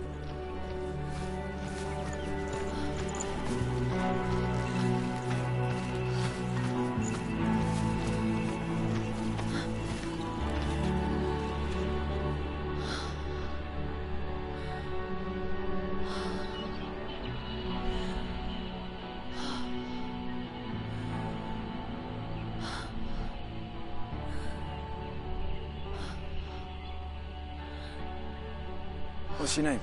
What's your name?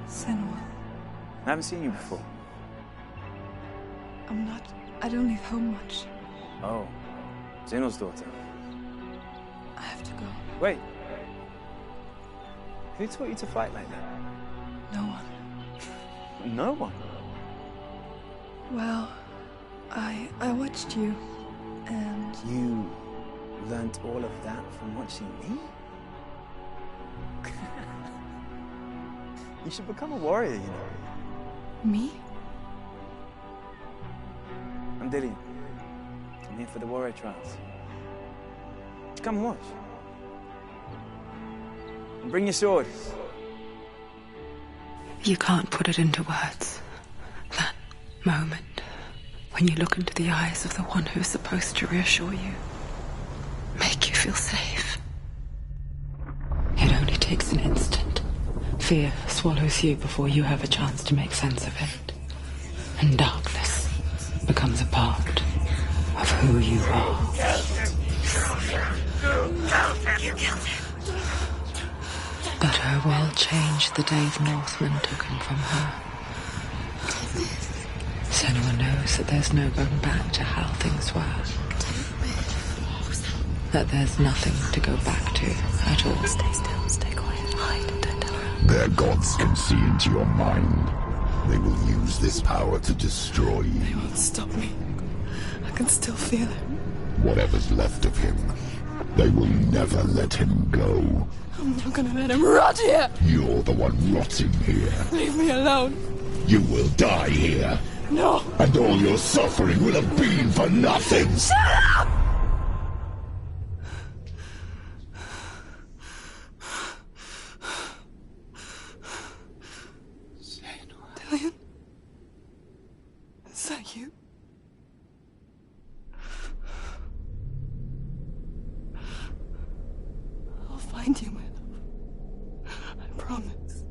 Senua. I haven't seen you before. I don't leave home much. Oh, Zenua's daughter. I have to go. Wait. Who taught you to fight like that? No one. No one? Well, I watched you, and... You learnt all of that from watching me? You should become a warrior, you know. Me? I'm Dillian. I'm here for the warrior trials. Come and watch. And bring your sword. You can't put it into words. That moment when you look into the eyes of the one who's supposed to reassure you, make you feel safe. It only takes an instant. Fear swallows you before you have a chance to make sense of it. And darkness becomes a part of who you are. You killed him. But her world changed the day the Northmen took him from her. Senua knows that there's no going back to how things were. That there's nothing to go back to at all. Stay still, stay quiet, hide, don't tell her. Their gods can see into your mind. They will use this power to destroy you. They won't stop me. I can still feel it. Whatever's left of him, they will never let him go. I'm not gonna let him rot here. You're the one rotting here. Leave me alone. You will die here. No. And all your suffering will have been for nothing. Shut up! Dillian? Is that you? I'll find you, my love. I promise.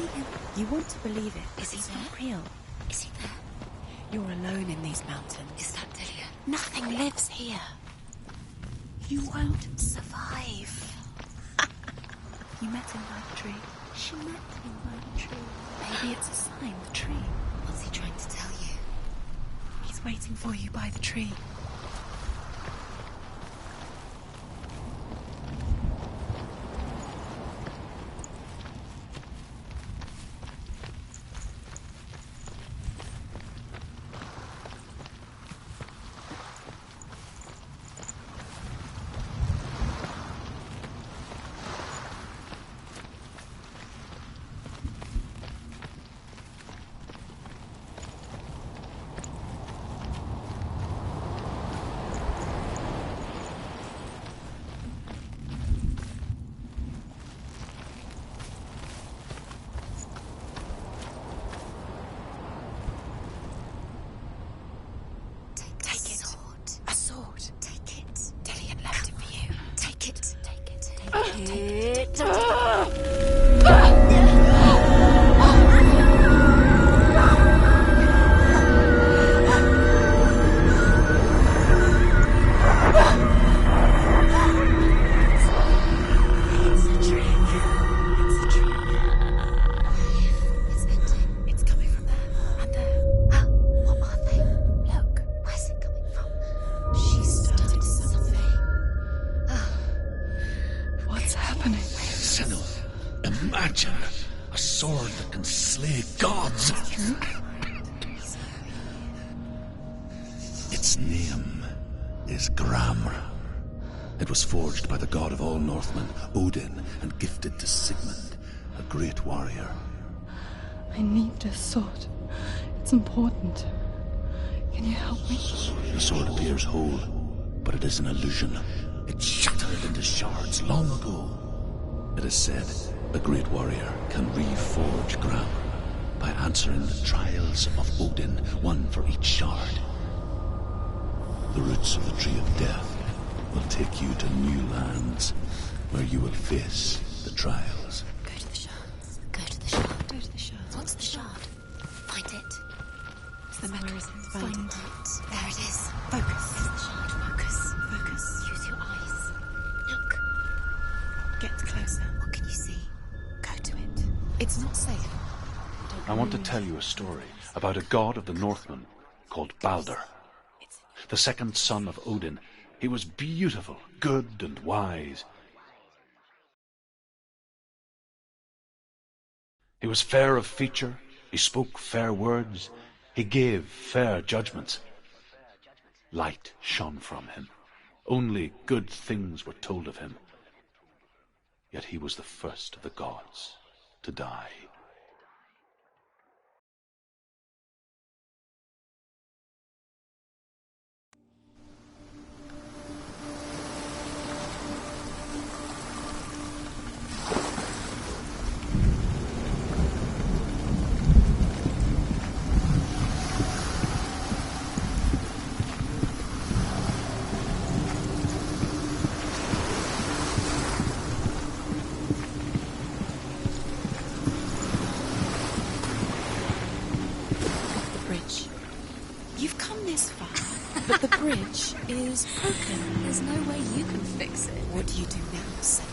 see him? You want to believe it. Is he It's there? not real. Is he there? You're alone in these mountains. Is that Delia? Nothing lives here. You won't survive. You met him by the tree. She met him by the tree. Maybe it's a sign, the tree. What's he trying to tell you? He's waiting for you by the tree. Imagine a sword that can slay gods. Its name is Gramr. It was forged by the god of all Northmen, Odin, and gifted to Sigmund, a great warrior. I need this sword. It's important. Can you help me? The sword appears whole, but it is an illusion. It shattered into shards long ago. It is said a great warrior can reforge Gramr by answering the trials of Odin, one for each shard. The roots of the Tree of Death will take you to new lands where you will face the trials. Go to the shards. Go to the shard. Go to the shard. What's the shard? Find it. It's the metal. Find it. There it is. Focus. It's the shard. Focus. Focus. Use your eyes. Look. Get closer. What can you see? Go to it. It's not safe. I want to tell you a story about a god of the Northmen called Balder. The second son of Odin. He was beautiful, good, and wise. He was fair of feature. He spoke fair words. He gave fair judgments. Light shone from him. Only good things were told of him. Yet he was the first of the gods to die. You've come this far, but the bridge is broken. There's no way you can fix it. What do you do now, Senua?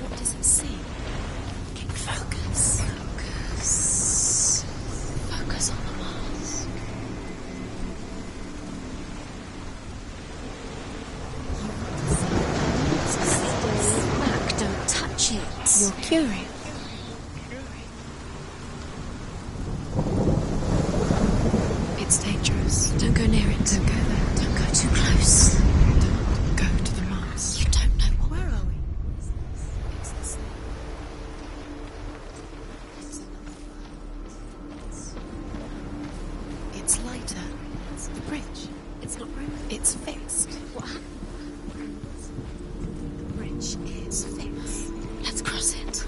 What does it see? Focus. Focus. Focus on the Mars. Back, don't touch it. You're curious. It's dangerous. Don't go near it. Don't go there. Don't go too close. Don't go to the Mars. You don't know what. Where are we? It's the same. It's lighter. It's the bridge. It's not broken. It's fixed. What happened? The bridge is fixed. Let's cross it.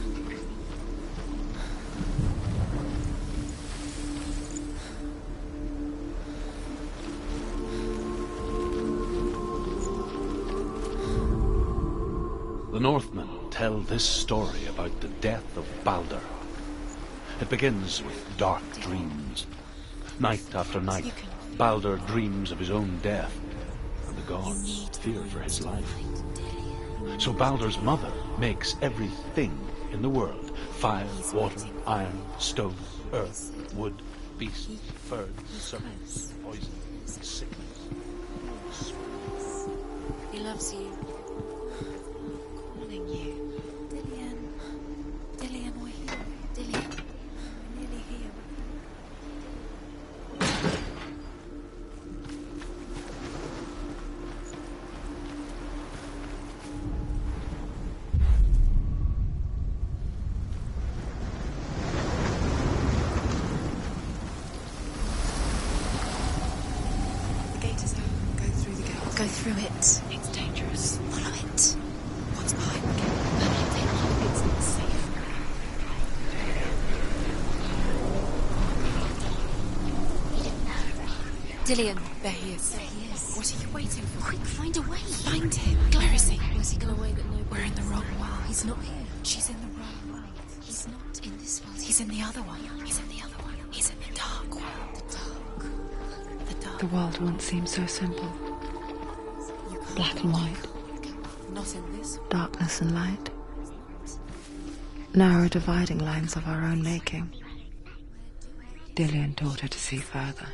Northmen tell this story about the death of Balder. It begins with dark dreams. Night after night, Balder dreams of his own death, and the gods fear for his life. So Balder's mother makes everything in the world: fire, water, iron, stone, earth, wood, beasts, birds, serpents, poison, sickness. He loves you. Calling you. Dillian. Dillian, we're here. Dillian. We're nearly here. The gate is open. Go through the gate. Go through it. It's dangerous. Follow it. What's behind the gate? It's not safe. Dillian. There he is. There he is. What are you waiting for? Quick, find a way. Find him. Where is he? Where's he gone away that nobody... We're in the wrong world. He's not here. She's in the wrong world. He's not in this world. He's in the other one. He's in the other one. He's in the dark world. The dark. The dark. The world once seemed so simple. Black and white. Not in this one. Darkness and light. Narrow dividing lines of our own making. Dillian taught her to see further.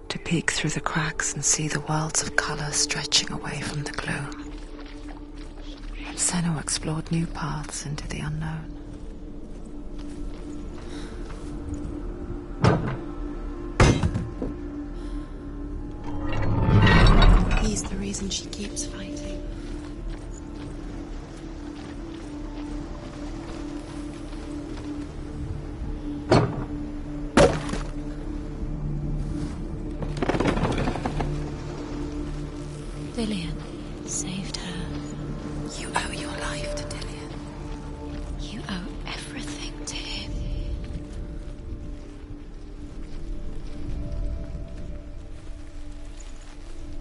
To peek through the cracks and see the worlds of colour stretching away from the gloom. And Senua explored new paths into the unknown. He's the reason she keeps fighting. Dillian saved her. You owe your life to Dillian. You owe everything to him.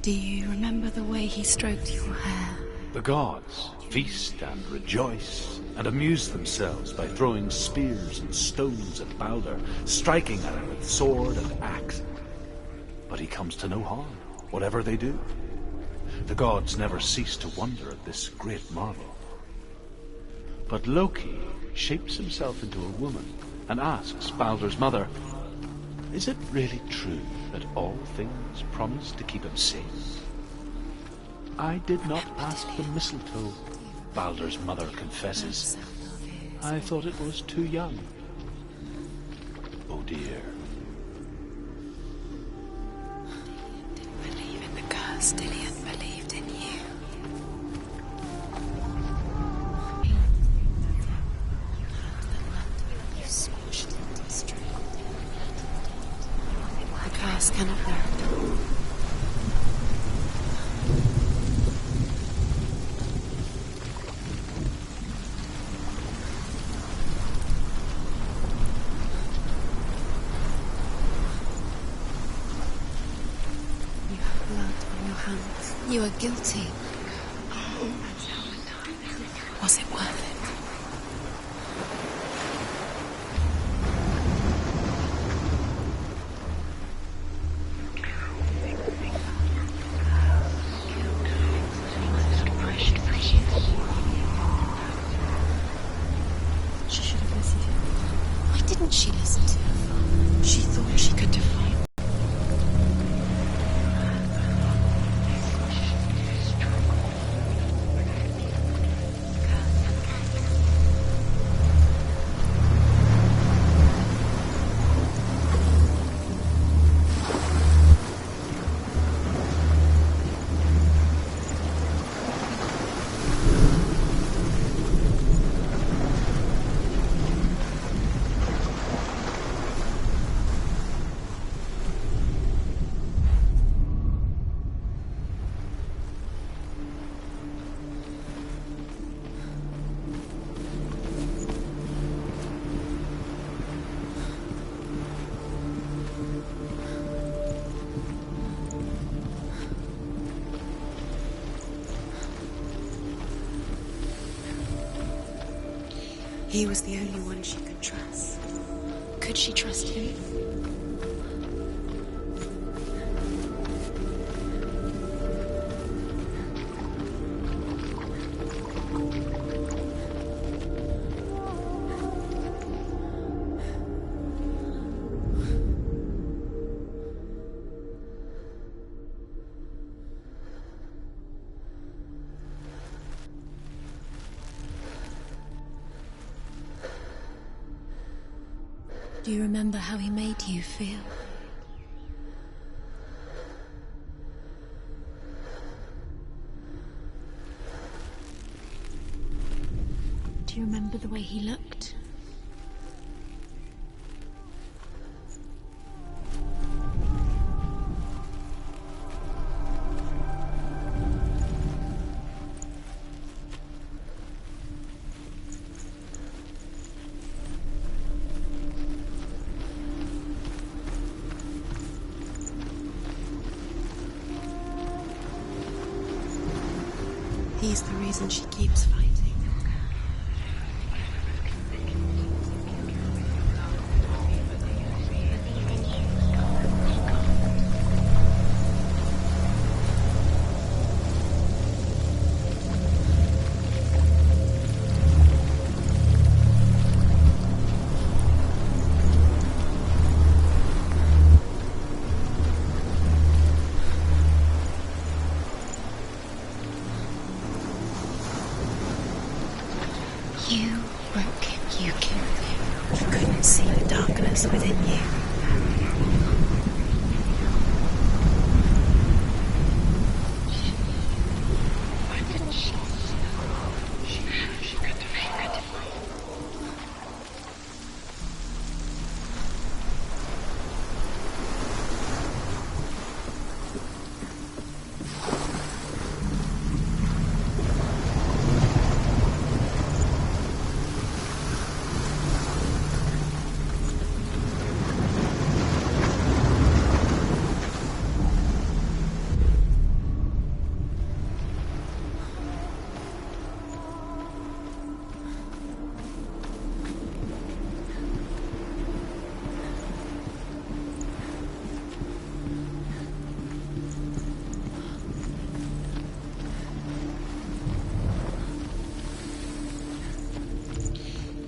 Do you remember the way he stroked your hair? The gods feast and rejoice and amuse themselves by throwing spears and stones at Balder, striking at him with sword and axe. But he comes to no harm, whatever they do. The gods never cease to wonder at this great marvel. But Loki shapes himself into a woman and asks Balder's mother, is it really true that all things promise to keep him safe? I did not ask the mistletoe, Balder's mother confesses. I thought it was too young. Oh dear. Didn't believe in the curse. Dillian believed in you. You squashed it, strangled it. The curse cannot bear it. You have blood on your hands. You are guilty. Was it worth it? She should have listened to you. Why didn't she listen to her father? She thought she could define. He was the only one she could trust. Could she trust him? Do you remember how he made you feel? Do you remember the way he looked? He's the reason she keeps fighting. You broke him, you killed him. You couldn't see the darkness within you.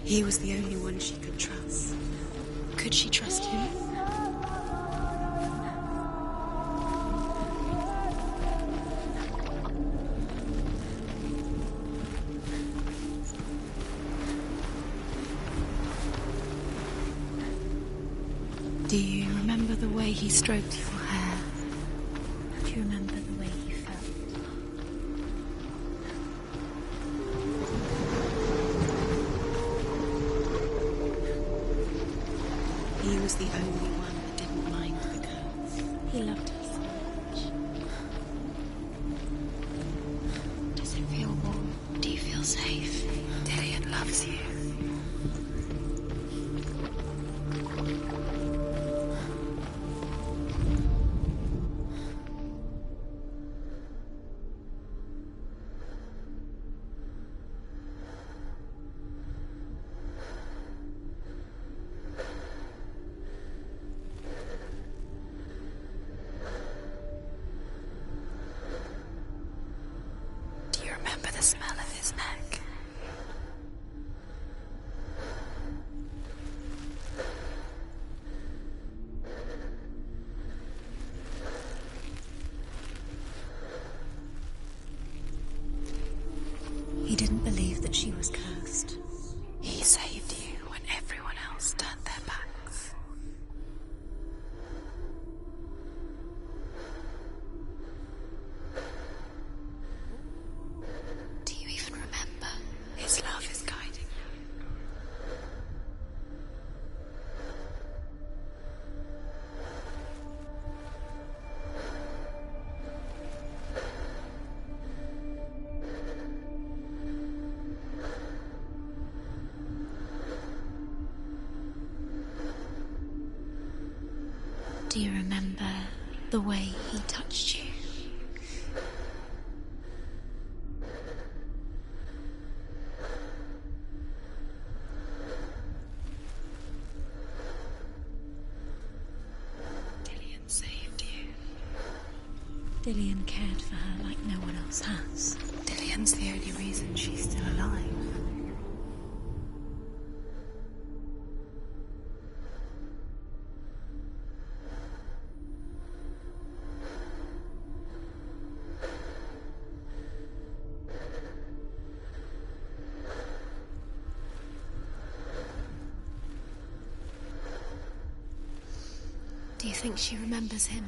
He was the only one she could trust. Could she trust him? Do you remember the way he stroked your hair? Do you remember the way he felt? He was the only one that didn't mind the curse. He loved her so much. Does it feel warm? Do you feel safe? Dillian loves you. Remember the smell of his neck? He didn't believe that she was cursed. He saved you when everyone else turned their backs. His love is guiding you. Do you remember the way he touched you? Dillian cared for her like no one else has. Dillian's the only reason she's still alive. Do you think she remembers him?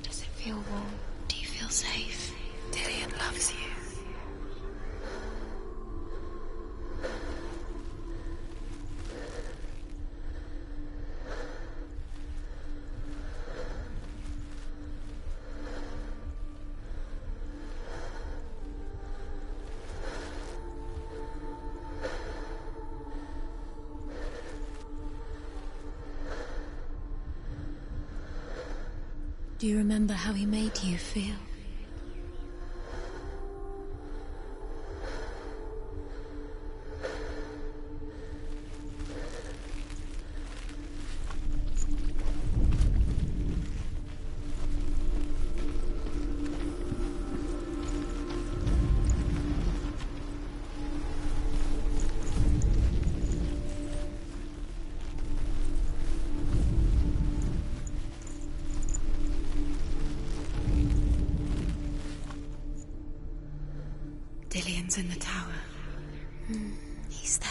Does it feel warm? Do you feel safe? Dillian loves you. Do you remember how he made you feel? Dillian's in the tower. He's there.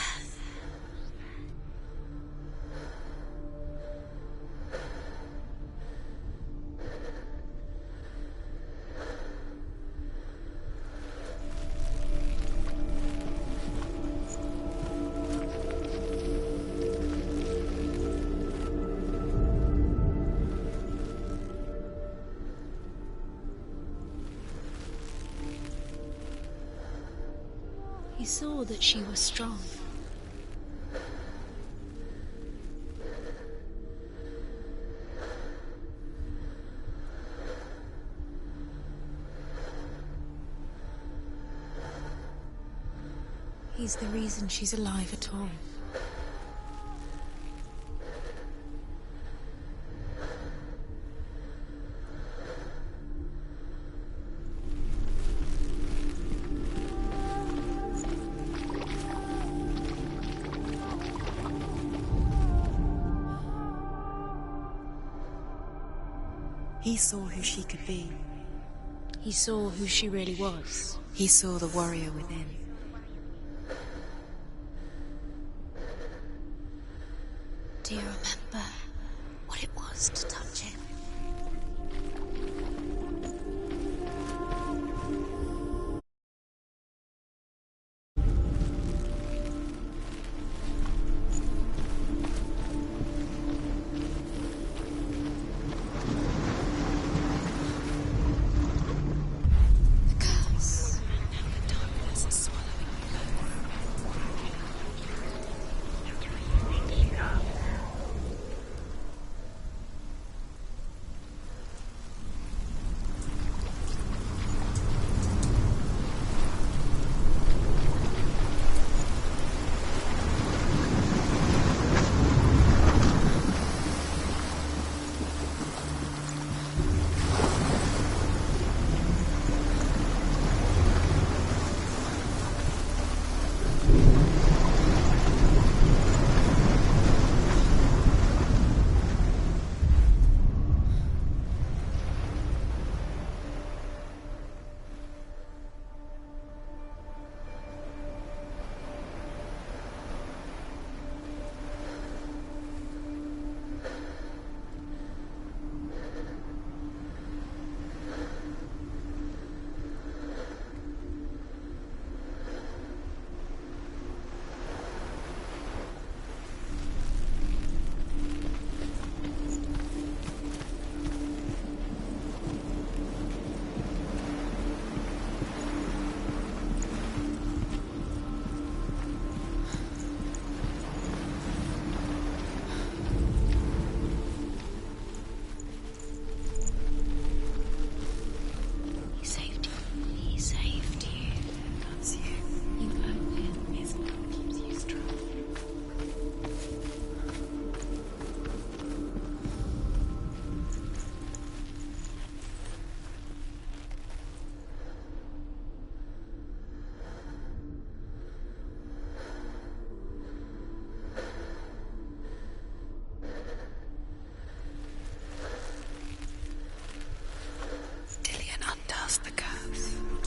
He saw that she was strong. He's the reason she's alive at all. He saw who she could be. He saw who she really was. He saw the warrior within. Do you remember what it was to touch him?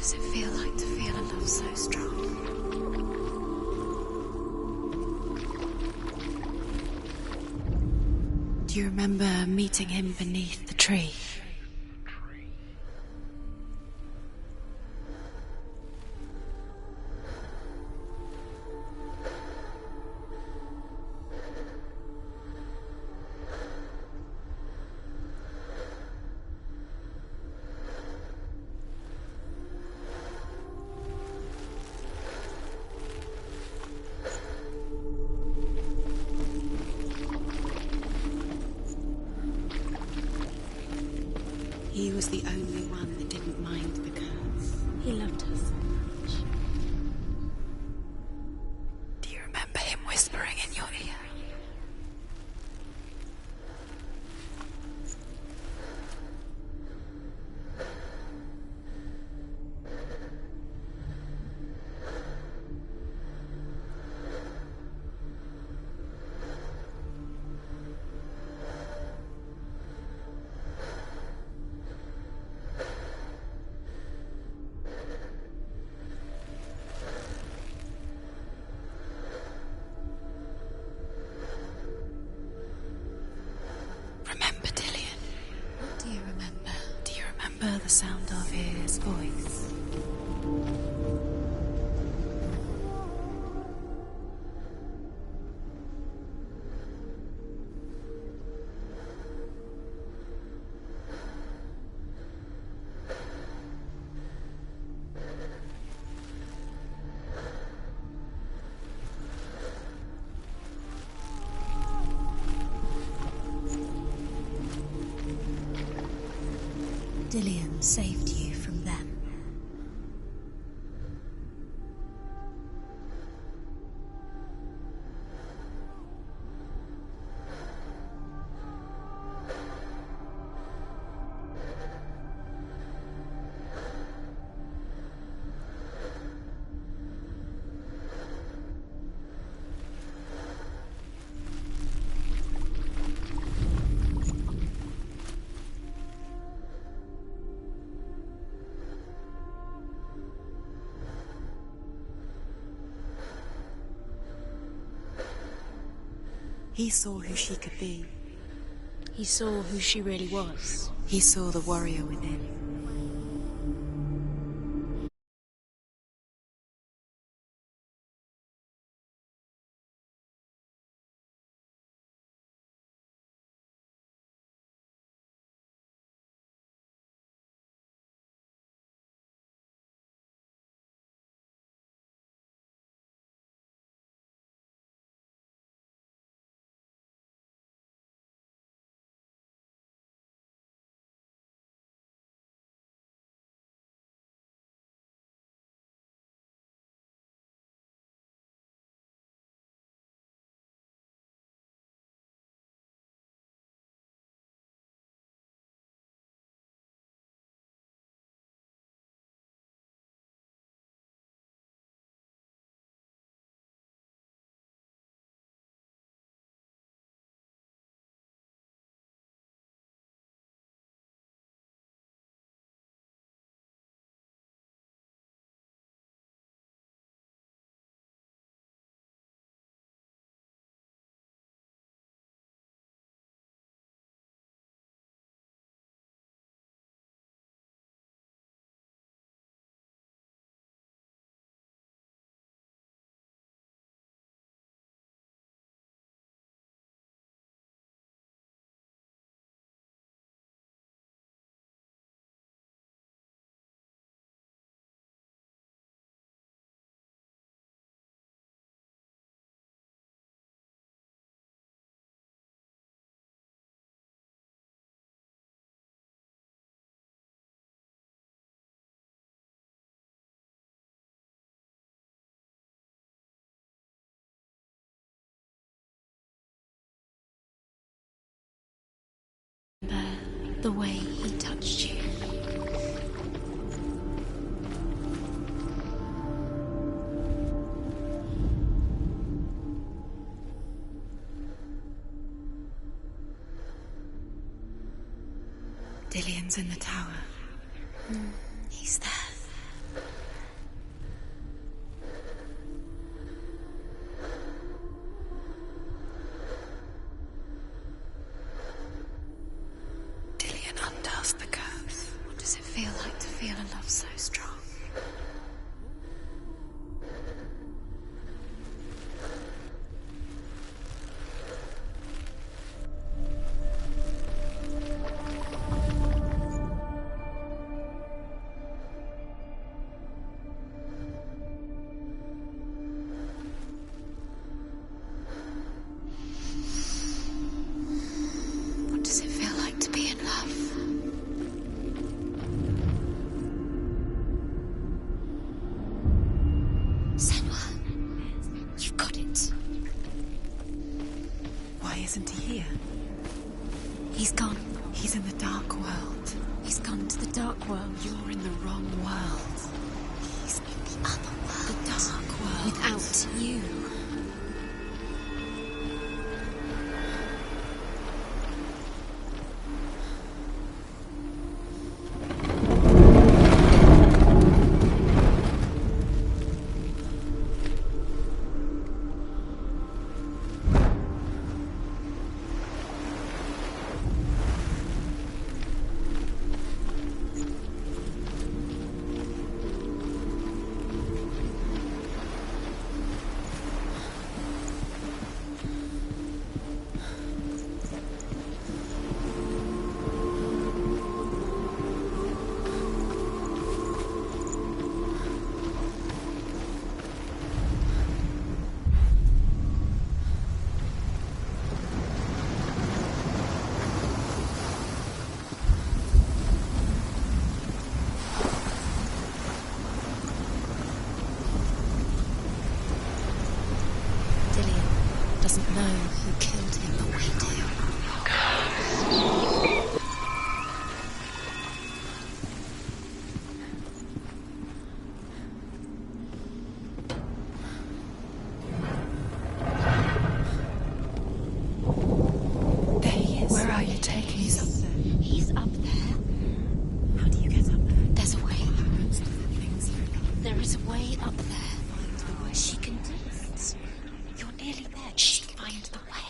does it feel like to feel a love so strong? Do you remember meeting him beneath the tree? He was the only one that didn't mind the curse. He loved her so much. Do you remember him whispering in your ear? Remember Dillian? What do you remember? Do you remember the sound of his voice? Dillian saved you from them. He saw who she could be. He saw who she really was. He saw the warrior within. The way he touched you. Dillian's in the tower. He's there. feel like to feel a love so strong? What does it feel like to be in love? Senua, you've got it. Why isn't he here? He's gone. He's in the dark world. He's gone to the dark world. You're in the wrong world. He's in the other world. The dark world. Without you. Doesn't know who killed him, but we do. There he is. Where are you taking He's up there. He's up there. How do you get up there? There's a way. There is a way up there. She can do it. You're nearly there. She can find the way.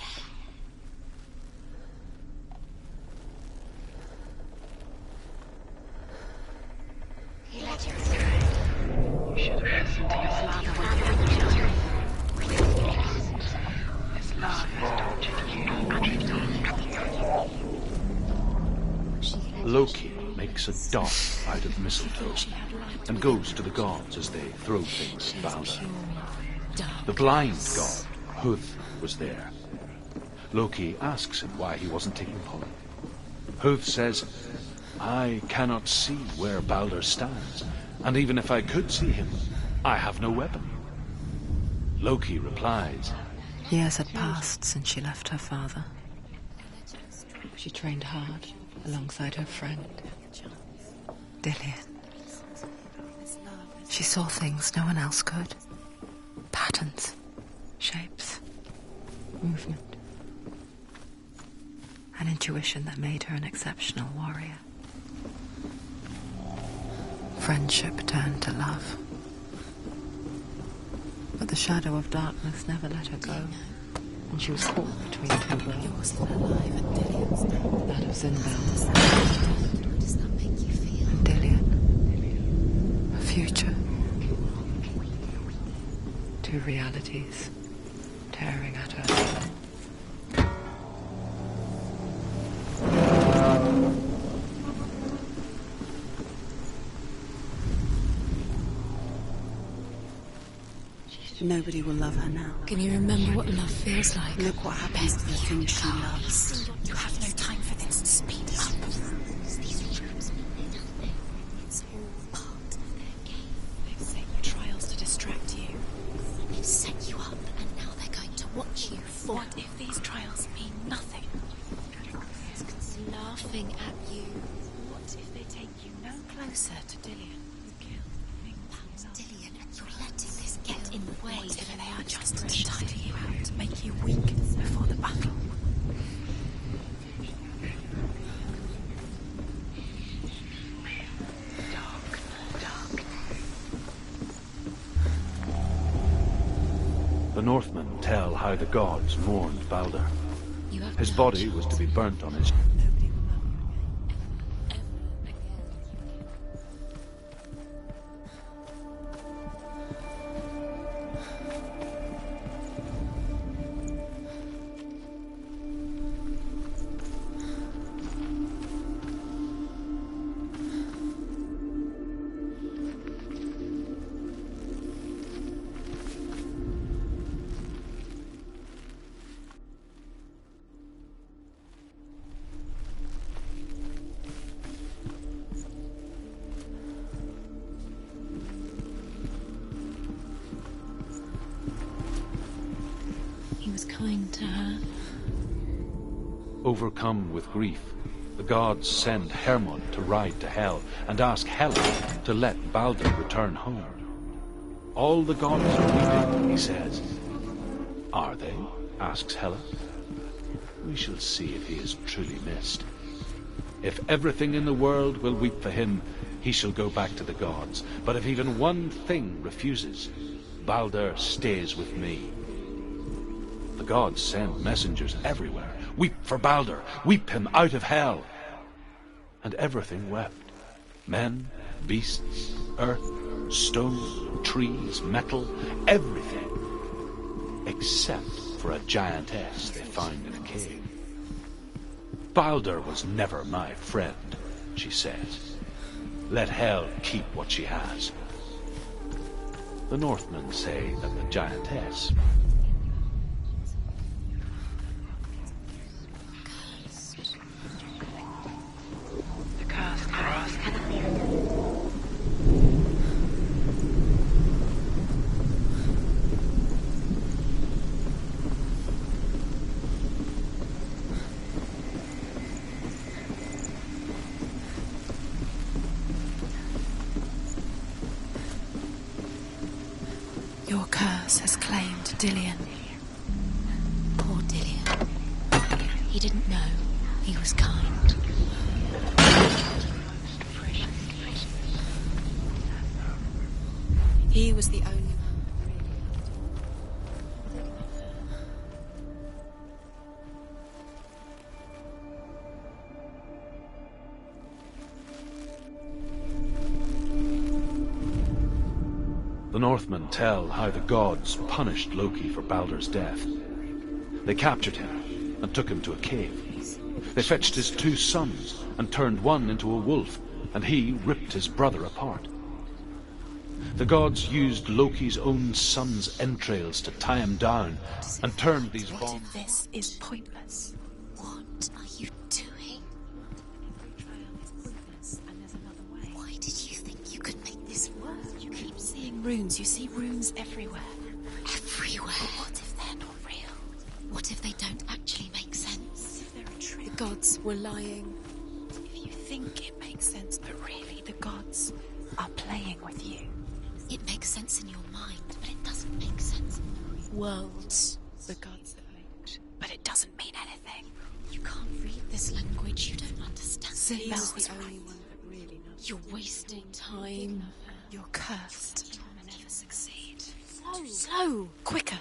He let you through. You should have listened to your father when you were children. His love has tortured you. Loki makes a dart out of mistletoe and goes to the gods as they throw things at Balder. The blind god, Huth, was there. Loki asks him why he wasn't taking Polly. Huth says, I cannot see where Balder stands, and even if I could see him, I have no weapon. Loki replies, Years had passed since she left her father. She trained hard alongside her friend, Dillian. She saw things no one else could. Patterns, shapes, movement. An intuition that made her an exceptional warrior. Friendship turned to love. But the shadow of darkness never let her go, and she was caught between two worlds. You're still alive and Dillian's not. That of Zinbel What does that make you feel? and Dillian. A future. Two realities tearing at her. Nobody will love her now. Can you remember what love feels like? Look what happens to the things she loves. You have no time for this. Speed up. It's all part of their game. They've set you trials to distract you. They've set you up, and now they're going to watch you fall. What if these trials mean nothing? Laughing at you. What if they take you no closer to Dillian? That's Dillian, and you're letting this get in the way. What if they are just to tire you out, to make you weak before the battle? the Northmen tell how the gods mourned Balder. His body was to be burnt on his... was kind to her. Overcome with grief, the gods send Hermod to ride to Hell and ask Hela to let Baldur return home. All the gods are weeping, he says. Are they? Asks Hela. We shall see if he is truly missed. If everything in the world will weep for him, he shall go back to the gods. But if even one thing refuses, Baldur stays with me. The gods send messengers everywhere. Weep for Baldur, weep him out of Hell. And everything wept. Men, beasts, earth, stone, trees, metal, everything. Except for a giantess they found in a cave. Baldur was never my friend, she says. Let Hell keep what she has. The Northmen say that the giantess Your curse has claimed Dillion. Poor Dillion. He didn't know he was kind. He was the only one that really loved her. The Northmen tell how the gods punished Loki for Baldur's death. They captured him and took him to a cave. They fetched his 2 sons and turned one into a wolf, and he ripped his brother apart. The gods used Loki's own son's entrails to tie him down and turned these bonds. What if this is pointless? What are you doing? Why did you think you could make this work? You keep seeing runes. You see runes everywhere. Everywhere? What if they're not real? What if they don't actually make sense? If they're a trick? The gods were lying. If you think it makes sense, but really the gods are playing with you. It makes sense in your mind, but it doesn't make sense in the worlds. The gods have made, but it doesn't mean anything. You can't read this language. You don't understand. Sinbel's the only one that really knows. You're wasting time. You're cursed. You'll never succeed. Slow. Quicker.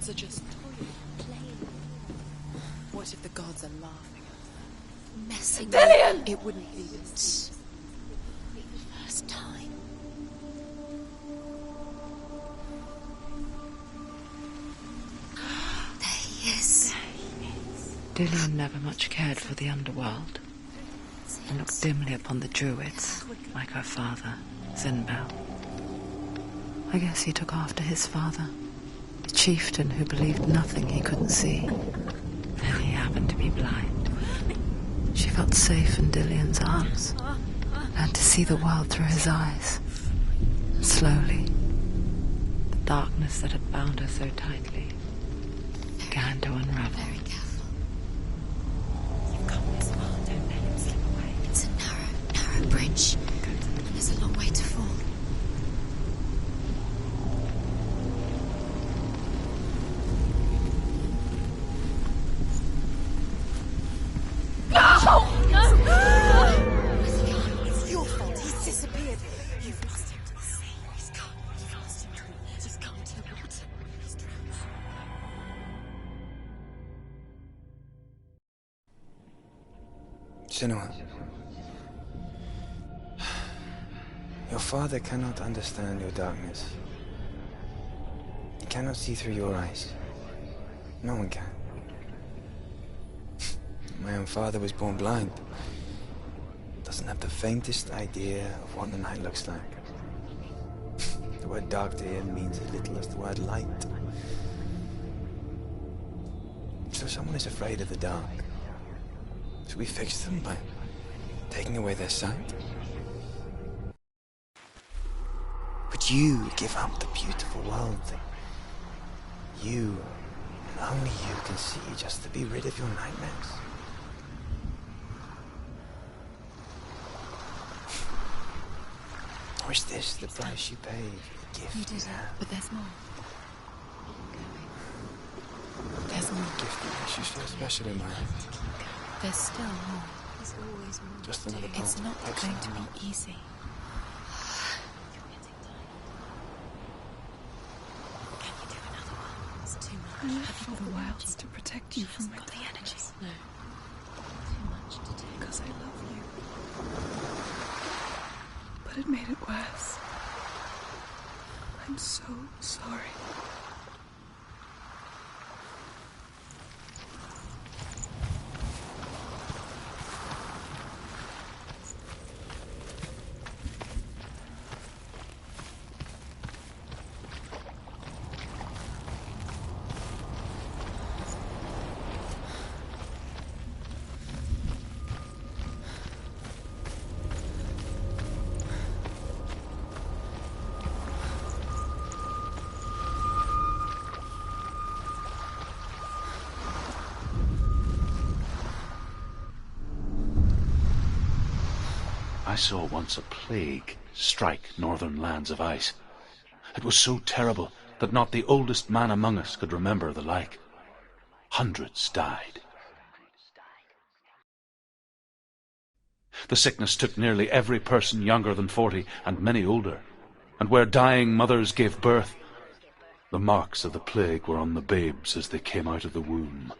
Are just playing. What if the gods are laughing at them? Messing Dillion! It wouldn't be this. The first time. There he is. Dillion never much cared for the underworld and looked dimly upon the druids, like her father, Sinbel. I guess he took after his father. A chieftain who believed nothing he couldn't see. And he happened to be blind. She felt safe in Dillion's arms, learned to see the world through his eyes. And slowly, the darkness that had bound her so tightly began to unravel. Very careful. You've got this far, don't let him slip away. It's a narrow bridge, and there's a long way to fall. Senua, your father cannot understand your darkness. He cannot see through your eyes. No one can. My own father was born blind. Doesn't have the faintest idea of what the night looks like. The word dark to him means as little as the word light. So someone is afraid of the dark. Should we fix them by taking away their sight? Would you give up the beautiful world that you, and only you, can see just to be rid of your nightmares? Or is this the price you paid for the gift You did it, but there's more. There's more. The gift that makes you feel special in my eyes. There's still more. There's always more. Just another It's not going to be easy. Can you do another one? It's too much. I live for the wilds to protect you from my got the energy. darkness. No. Too much to do. Because I love you. But it made it worse. I'm so sorry. I saw once a plague strike northern lands of ice. It was so terrible that not the oldest man among us could remember the like. Hundreds died. The sickness took nearly every person younger than 40 and many older, and where dying mothers gave birth, the marks of the plague were on the babes as they came out of the womb.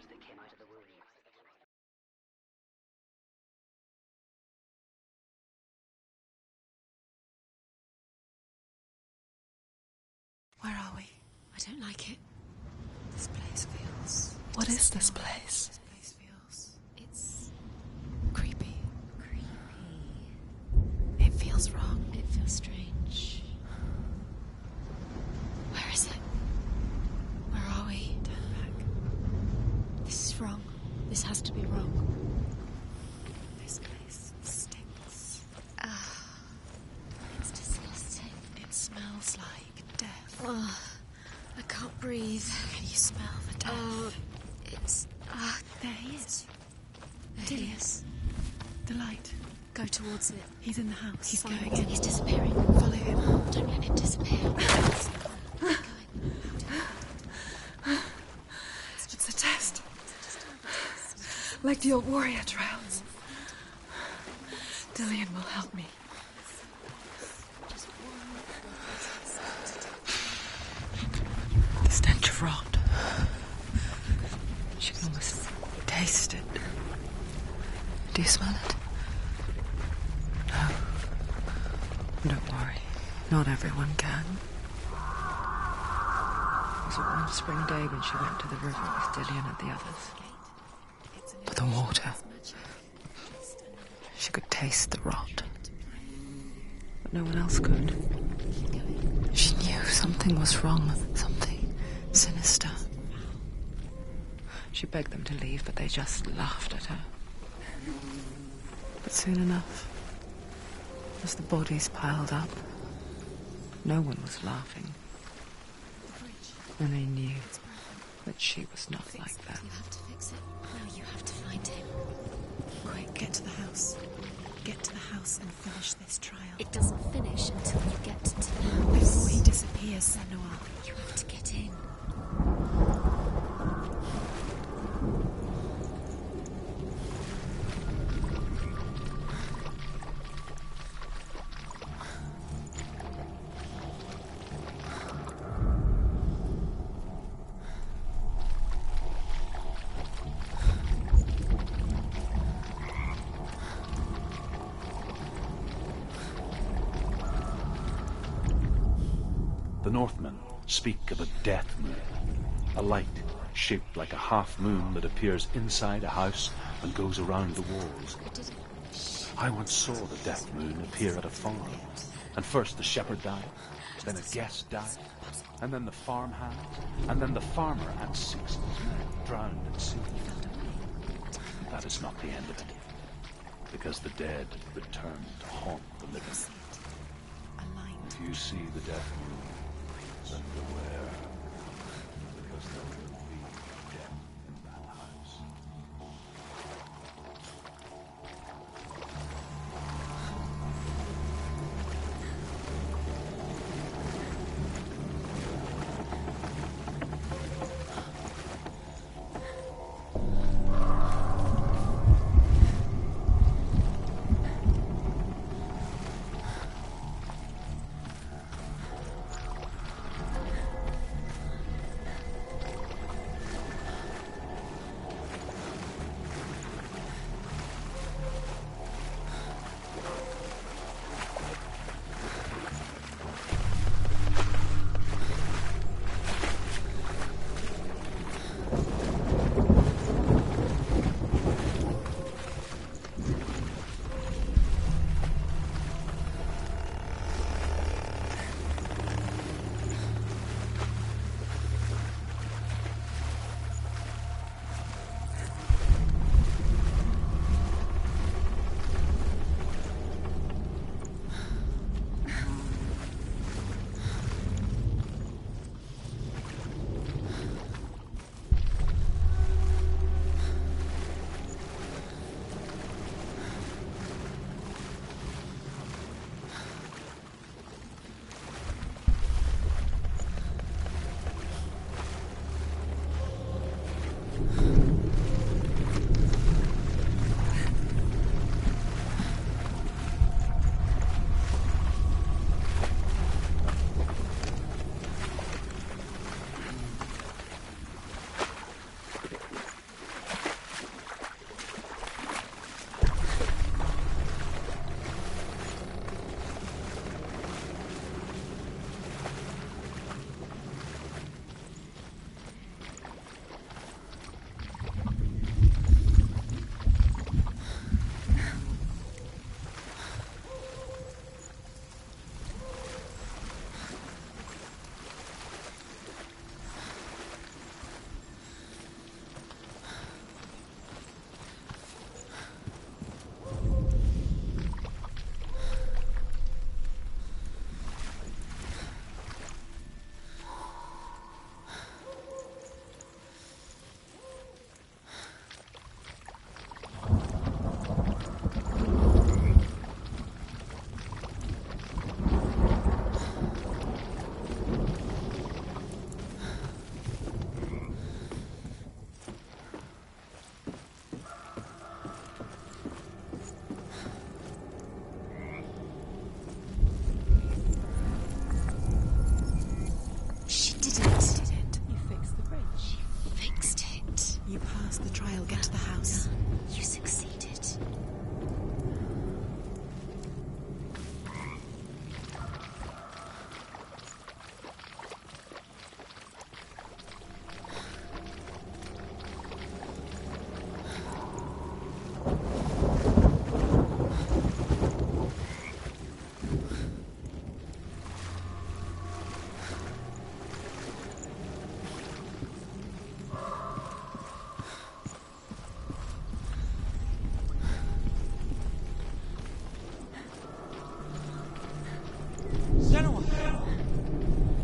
Where are we? I don't like it. This place feels... What is this place? This place feels... It's... creepy. Creepy. It feels wrong. It feels strange. Where is it? Where are we? Turn back. This is wrong. This has to be wrong. This place stinks. It's disgusting. It smells like death. Oh, I can't breathe. Can you smell the death? It's... there he is. There he is. The light. Go towards it. He's in the house. He's going in. He's disappearing. Follow him. Don't let him disappear. Keep going. It's a test. Like the old warrior trials. Dillian will help me. The stench of rot. She can almost taste it. Do you smell it? No. Don't worry. Not everyone can. It was one spring day when she went to the river with Dillian and the others. For the water. She could taste the rot. But no one else could. She knew something was wrong. Something sinister. She begged them to leave, but they just laughed at her. But soon enough, as the bodies piled up, no one was laughing. And they knew that she was not like them. You have to fix it. No, you have to find him. Quick, get to the house. Get to the house and finish this trial. It doesn't finish until you get to the house. Before he disappears, Senua. You have to get in. The Northmen speak of a death moon, a light shaped like a half moon that appears inside a house and goes around the walls. I once saw the death moon appear at a farm, and first the shepherd died, then a guest died, and then the farmhand, and then the farmer and 6 of his men drowned at sea. That is not the end of it, because the dead return to haunt the living. If you see the death moon, then beware, because there will be death in that house.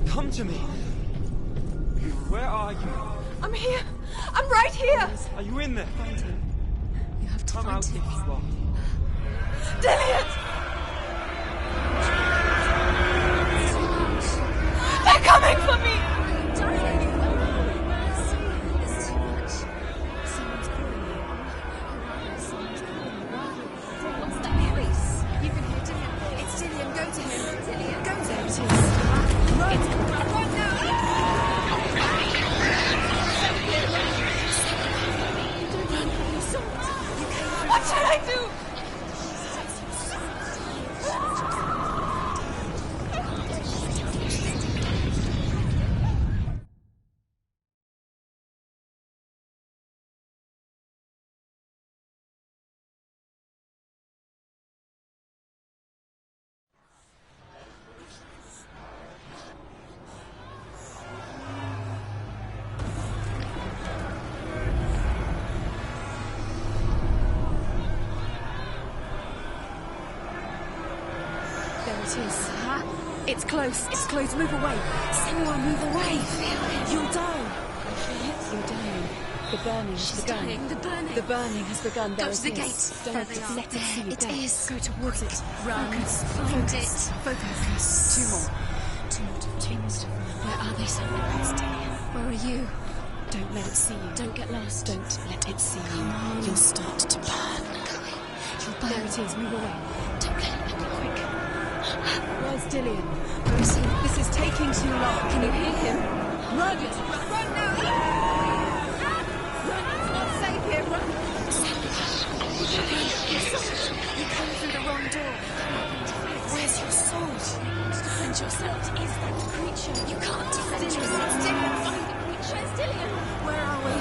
Come to me. Where are you? I'm here. I'm right here. Are you in there? Find him. You have to Come find out him. if you are. Dillian! They're coming for me! It's too much. Someone's calling you. Someone's calling you. What's that voice? You can hear Dillian. It's Dillian. Go to him. Dillian. Go to him. It is. Run now! What should I do? it is. Huh? It's close. It's close. Move away. Senua, move away. You'll die. I feel it. You're dying. The burning has begun. Dying. The burning. The burning has begun. Go to the gate. Don't let it see you. It is. Go towards it. Run. Focus. Find it. Focus. Two more. Two more. Where are they, Senua? Where are you? Don't let it see you. Don't get lost. Don't let it see Come you. on. You'll start to burn. You'll burn. There it is. Move away. Don't let it happen. Quick. Where's Dillian? Where is he? This is taking too long. Can you hear him? Run! Run now! Run! It's not safe here. Run! You came through the wrong door. Where's your sword? Defend yourself. What is that creature? You can't defend Dillian. yourself. It's Dillian. Find the creature. Where's Dillian? Where are we?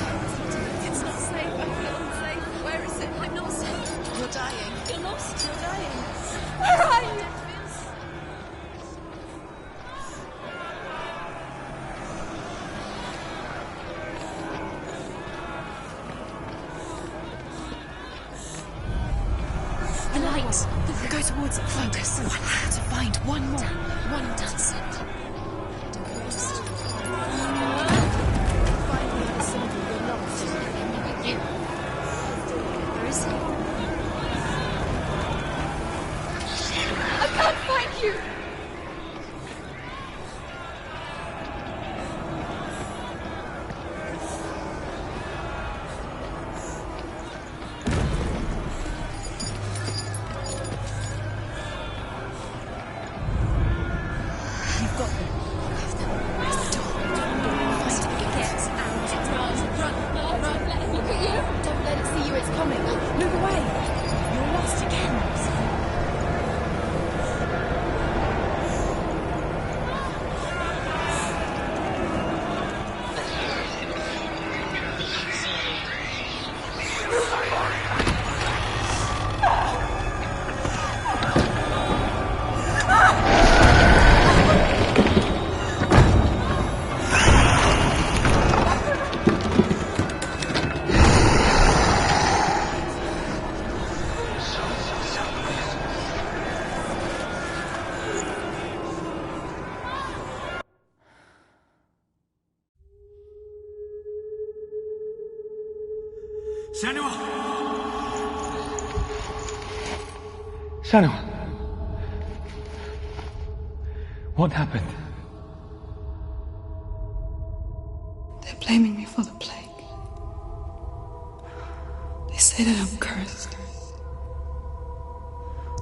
It's not safe. I feel unsafe. Where is it? I'm not safe. You're dying. You're lost. You're dying. Where are you? The light. Go towards it. Find us. One more to find. One more. One That's it. Don't get lost. Find the other symbol. You're lost. Where is he? I can't find you! You've got them. Where's the door? Find it. Get out. Run. Let him look at you. Don't let it see you. It's coming. Move away. You're lost again. Senua! Senua! What happened? They're blaming me for the plague. They say that I'm cursed.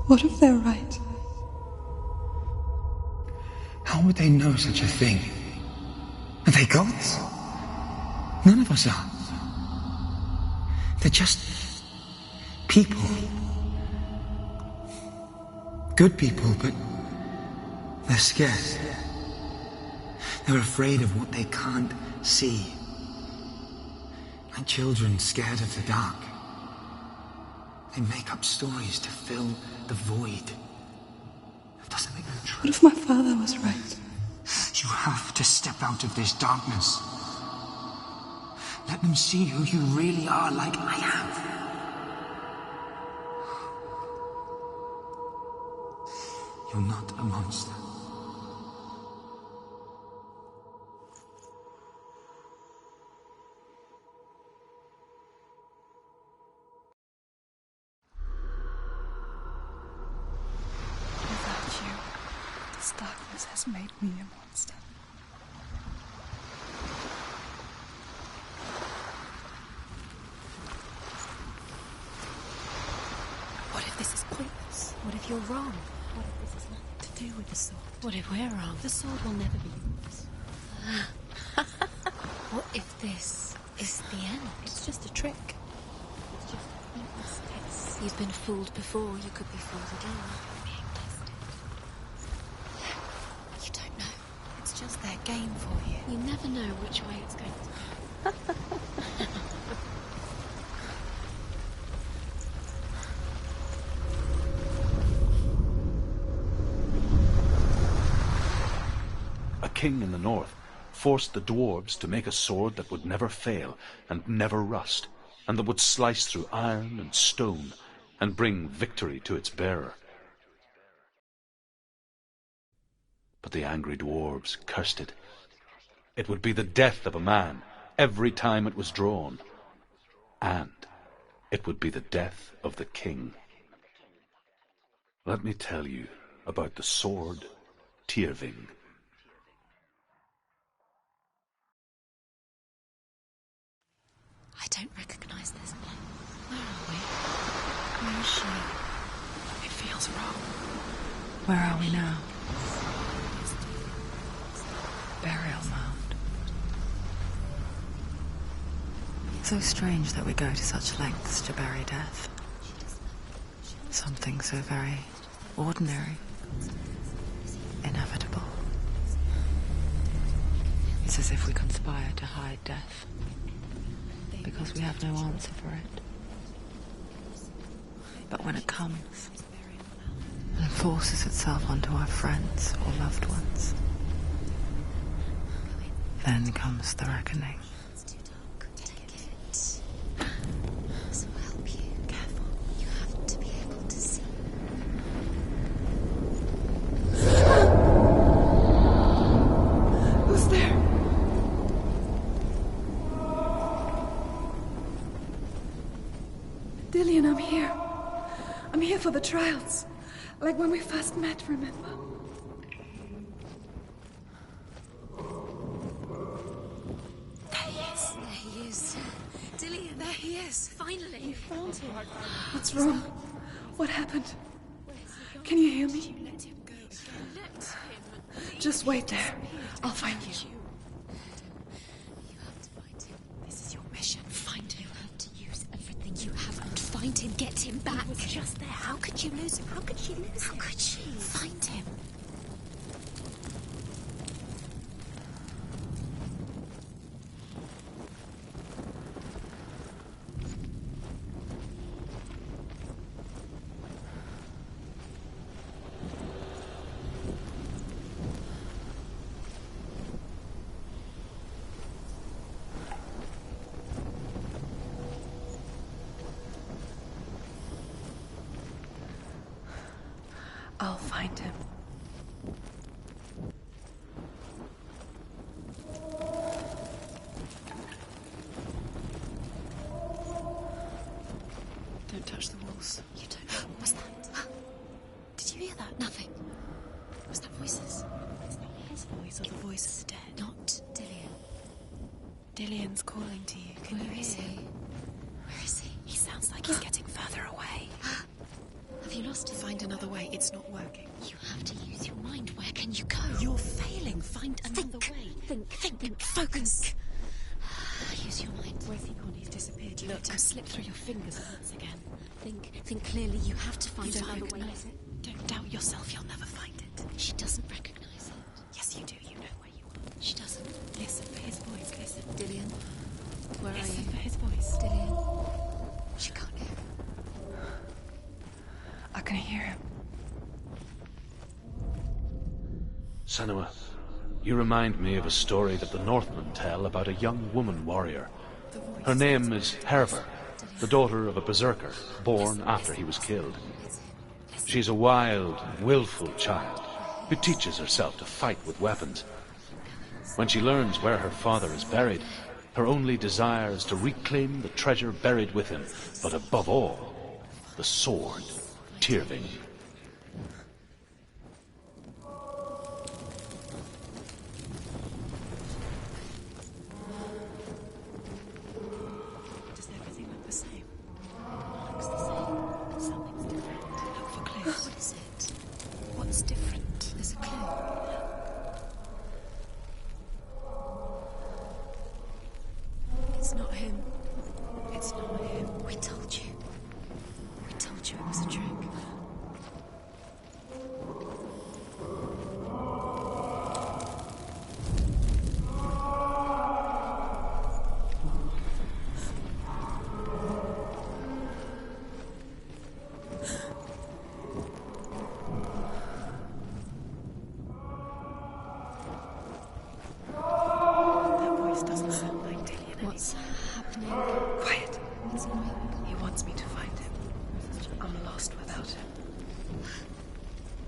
What if they're right? How would they know such a thing? Are they gods? None of us are. They're just people. Good people, but they're scared. They're afraid of what they can't see. Like children scared of the dark. They make up stories to fill the void. That doesn't make them true. What if my father was right? You have to step out of this darkness. Let them see who you really are, like I am. You're not a monster. Without you, this darkness has made me a monster. What if this is pointless? What if you're wrong? What if this has nothing to do with the sword? What if we're wrong? The sword will never be yours. What if this is the end? It's just a trick. It's just a pointless test. You've been fooled before, you could be fooled again. Being tested. You don't know. It's just their game for you. You never know which way it's going to go. A king in the north forced the dwarves to make a sword that would never fail and never rust, and that would slice through iron and stone and bring victory to its bearer. but the angry dwarves cursed it. It would be the death of a man every time it was drawn, and it would be the death of the king. Let me tell you about the sword Tyrving. I don't recognize this place. Where are we? Where is she? It feels wrong. Where are we now? Burial mound. So strange that we go to such lengths to bury death. Something so very ordinary, inevitable. It's as if we conspire to hide death, because we have no answer for it. But when it comes and forces itself onto our friends or loved ones, then comes the reckoning. It's too dark. Take it. This will help you. Careful. You have to be able to see. Who's there? Dillian, I'm here. I'm here for the trials. Like when we first met, remember? There he is. Dillian, there he is. Finally. You found him. What's wrong? What happened? Can you hear me? Let him go. Let him. Just wait there. I'll find you. You have to find him. This is your mission. Find him. You have to use everything you have and find him. Get him back. He was just there. How could you lose him? How could she lose him? How could she? Find him. I'll find him. Don't touch the walls. You don't know. What's that? Did you hear that? Nothing. Was that voices? It's not his voice or the voice of the dead. Not Dillian. Dillian's calling to you. Can you hear him? Where is he? He sounds like he's getting further away. Have you lost him? Find another way. It's not working. You have to use your mind. Where can you go? You're failing. Find another way. Think. Focus. Use your mind. Where's he gone? He's disappeared. You let him slip through your fingers once again. Think clearly. You have to find You don't another way. recognize it? Don't doubt yourself. You'll never find it. She doesn't recognize it. Yes, you do. You know where you are. She doesn't. Listen for his voice. Listen. Dillian, where are Listen you? for his voice. Dillian. She can't hear. I can hear him. Senua, you remind me of a story that the Northmen tell about a young woman warrior. Her name is Herver, the daughter of a berserker, born after he was killed. She's a wild, willful child who teaches herself to fight with weapons. When she learns where her father is buried, her only desire is to reclaim the treasure buried with him, but above all, the sword Tyrving. Does everything look the same? Looks the same. Something's different. Look for clues. What is it? What's different? There's a clue. It's not him. It's not him. We told you. We told you it was a trick. That voice doesn't sound like Dillian. What's happening? Quiet. It's annoying. He wants me to find him. I'm lost without him.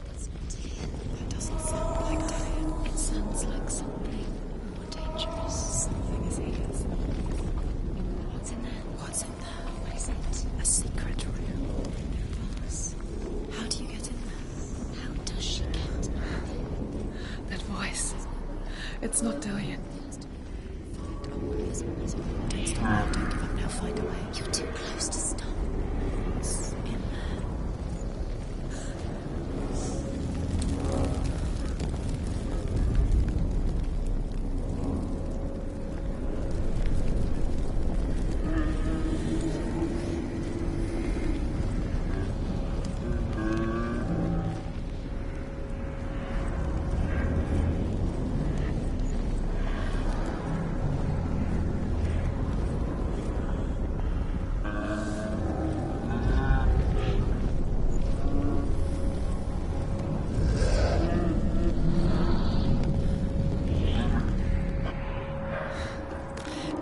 That's not Dillian. That doesn't sound like Dillian. It's not Dillian. Don't stop. Don't give up now. Find a way. You're too close to stop. It's in there.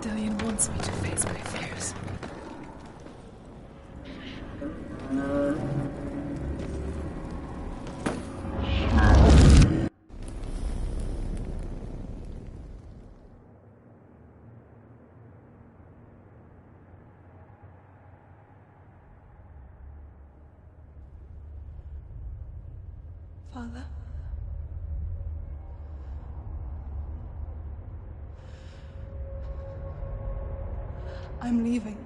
Dillian wants me to face my fears. Father? I'm leaving.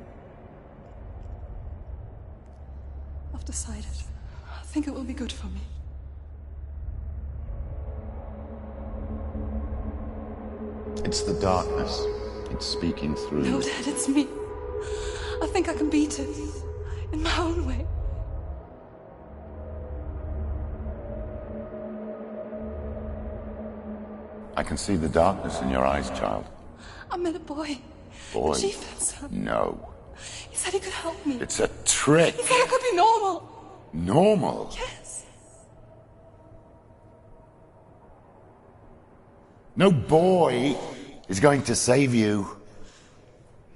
I've decided. I think it will be good for me. It's the darkness. It's speaking through No, you. Dad, it's me. I think I can beat it. In my own way. I can see the darkness in your eyes, child. I met a boy. Boy. The chief said so. No. He said he could help me. It's a trick. He said I could be normal. Normal? Yes. No boy is going to save you.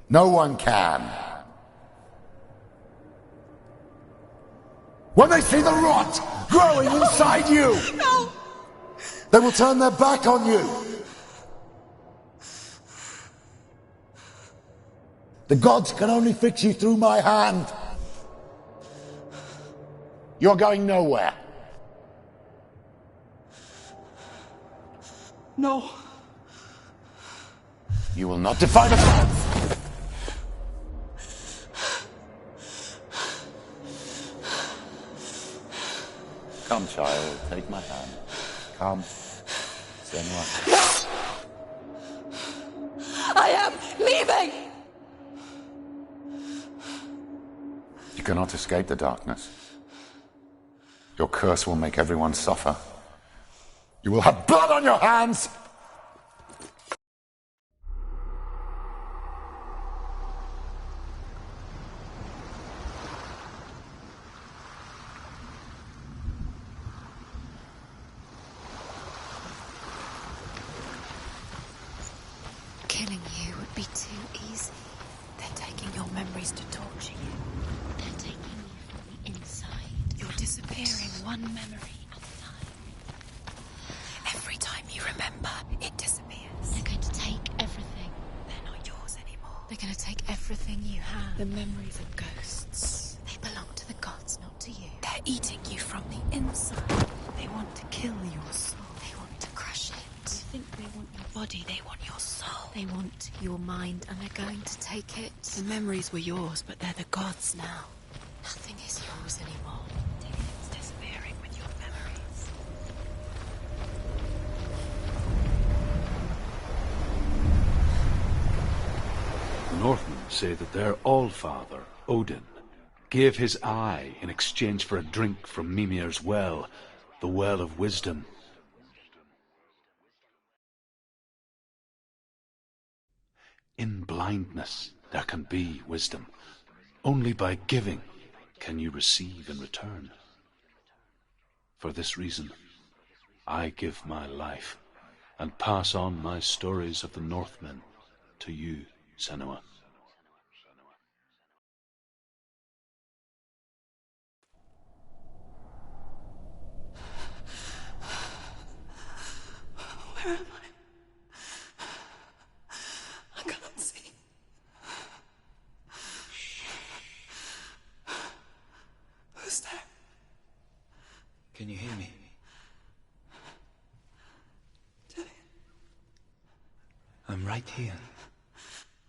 No one can. When they see the rot growing inside you, No. they will turn their back on you. The gods can only fix you through my hand. You're going nowhere. No. You will not defy the gods. Come, child, take my hand. Come. Senua. I am leaving! You cannot escape the darkness. Your curse will make everyone suffer. You will have blood on your hands! Killing you would be too easy. They're taking your memories to torture you. They're taking you from the inside. You're disappearing one memory at a time. Every time you remember, it disappears. They're going to take everything. They're not yours anymore. They're going to take everything you have. The memories of ghosts. They belong to the gods, not to you. They're eating you from the inside. They want to kill your soul. They want to crush it. They think they want your body. They want your soul. They want your mind, and they're going to take it. The memories were yours, but they're the gods now. Nothing is yours anymore. It's disappearing with your memories. The Northmen say that their Allfather, Odin, gave his eye in exchange for a drink from Mimir's well, the Well of Wisdom. In blindness there can be wisdom. Only by giving can you receive in return. For this reason, I give my life and pass on my stories of the Northmen to you, Senua. Where am I? I can't see. Who's there? Can you hear me? Dillian. I'm right here.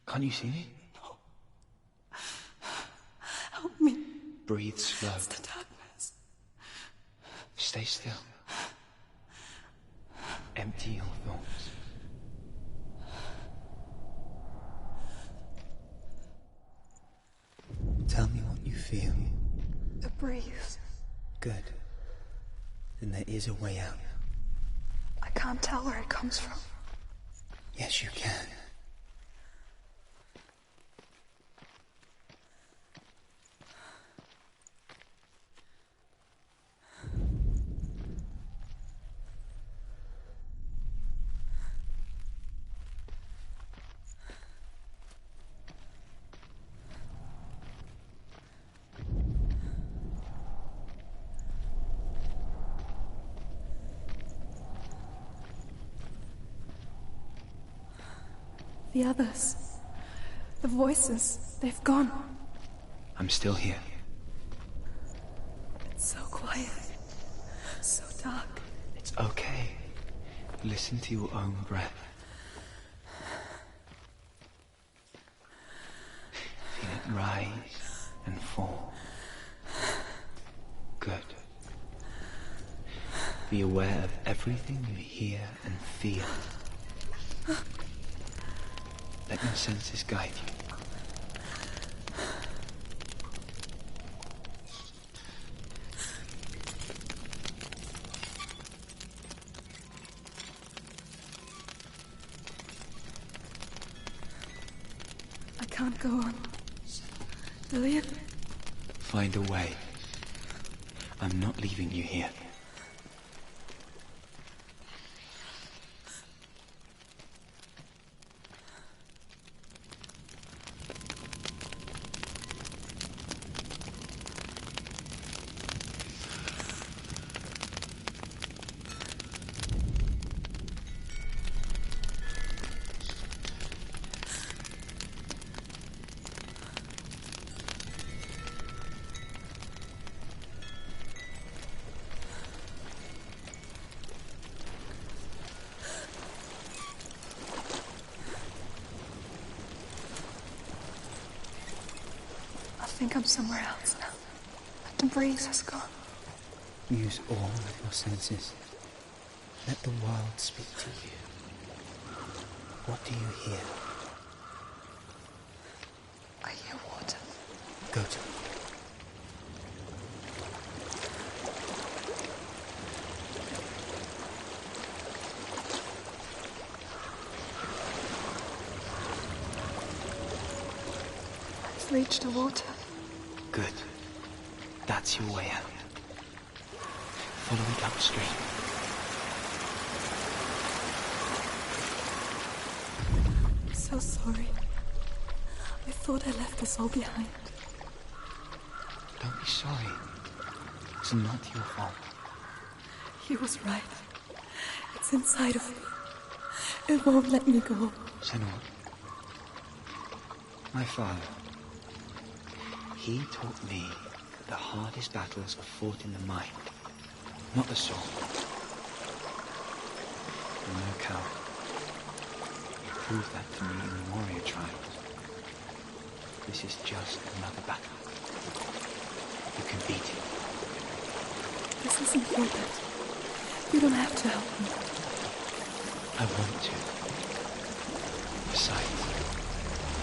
Can't you see me? Help me. Breathe slow. It's the darkness. Stay still. Empty your thoughts. Tell me what you feel. A breeze. Good. Then there is a way out. I can't tell where it comes from. Yes, you can. The others. The voices. They've gone. I'm still here. It's so quiet. So dark. It's okay. Listen to your own breath. Feel it rise and fall. Good. Be aware of everything you hear and feel. Let your senses guide you. I can't go on. Lillian? Find a way. I'm not leaving you here. I think I'm somewhere else now. The breeze has gone. Use all of your senses. Let the world speak to you. What do you hear? I hear water. Go to it. I've reached the water. Good. That's your way out. Follow it upstream. I'm so sorry. I thought I left this all behind. Don't be sorry. It's not your fault. He was right. It's inside of me. It won't let me go. Senua. My father. He taught me that the hardest battles are fought in the mind, not the soul. I'm no coward. You proved that to me in the warrior trials. This is just another battle. You can beat it. This isn't your battle. You don't have to help me. I want to. Besides,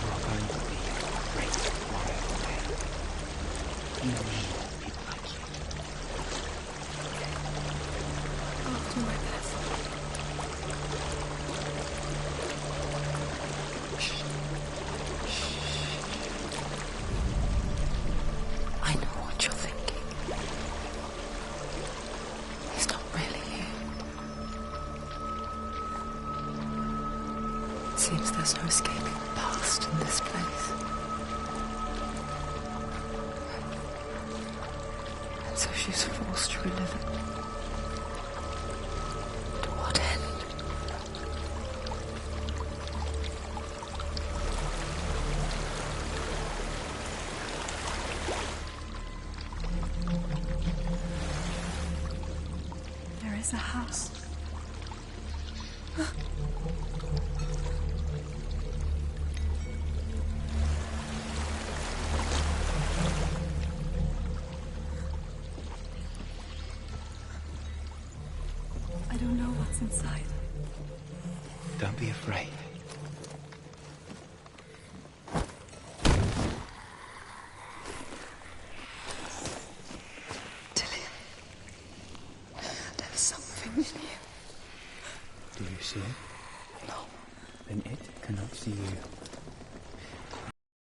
you are going to be a great warrior one day. You need people like you. I'll do my best. I know what you're thinking. He's not really here. It seems there's no escaping the past in this place. And so she's forced to relive it. To what end? There is a house. inside. Don't be afraid. Dillian, there's something in you. Do you see it? No. Then it cannot see you.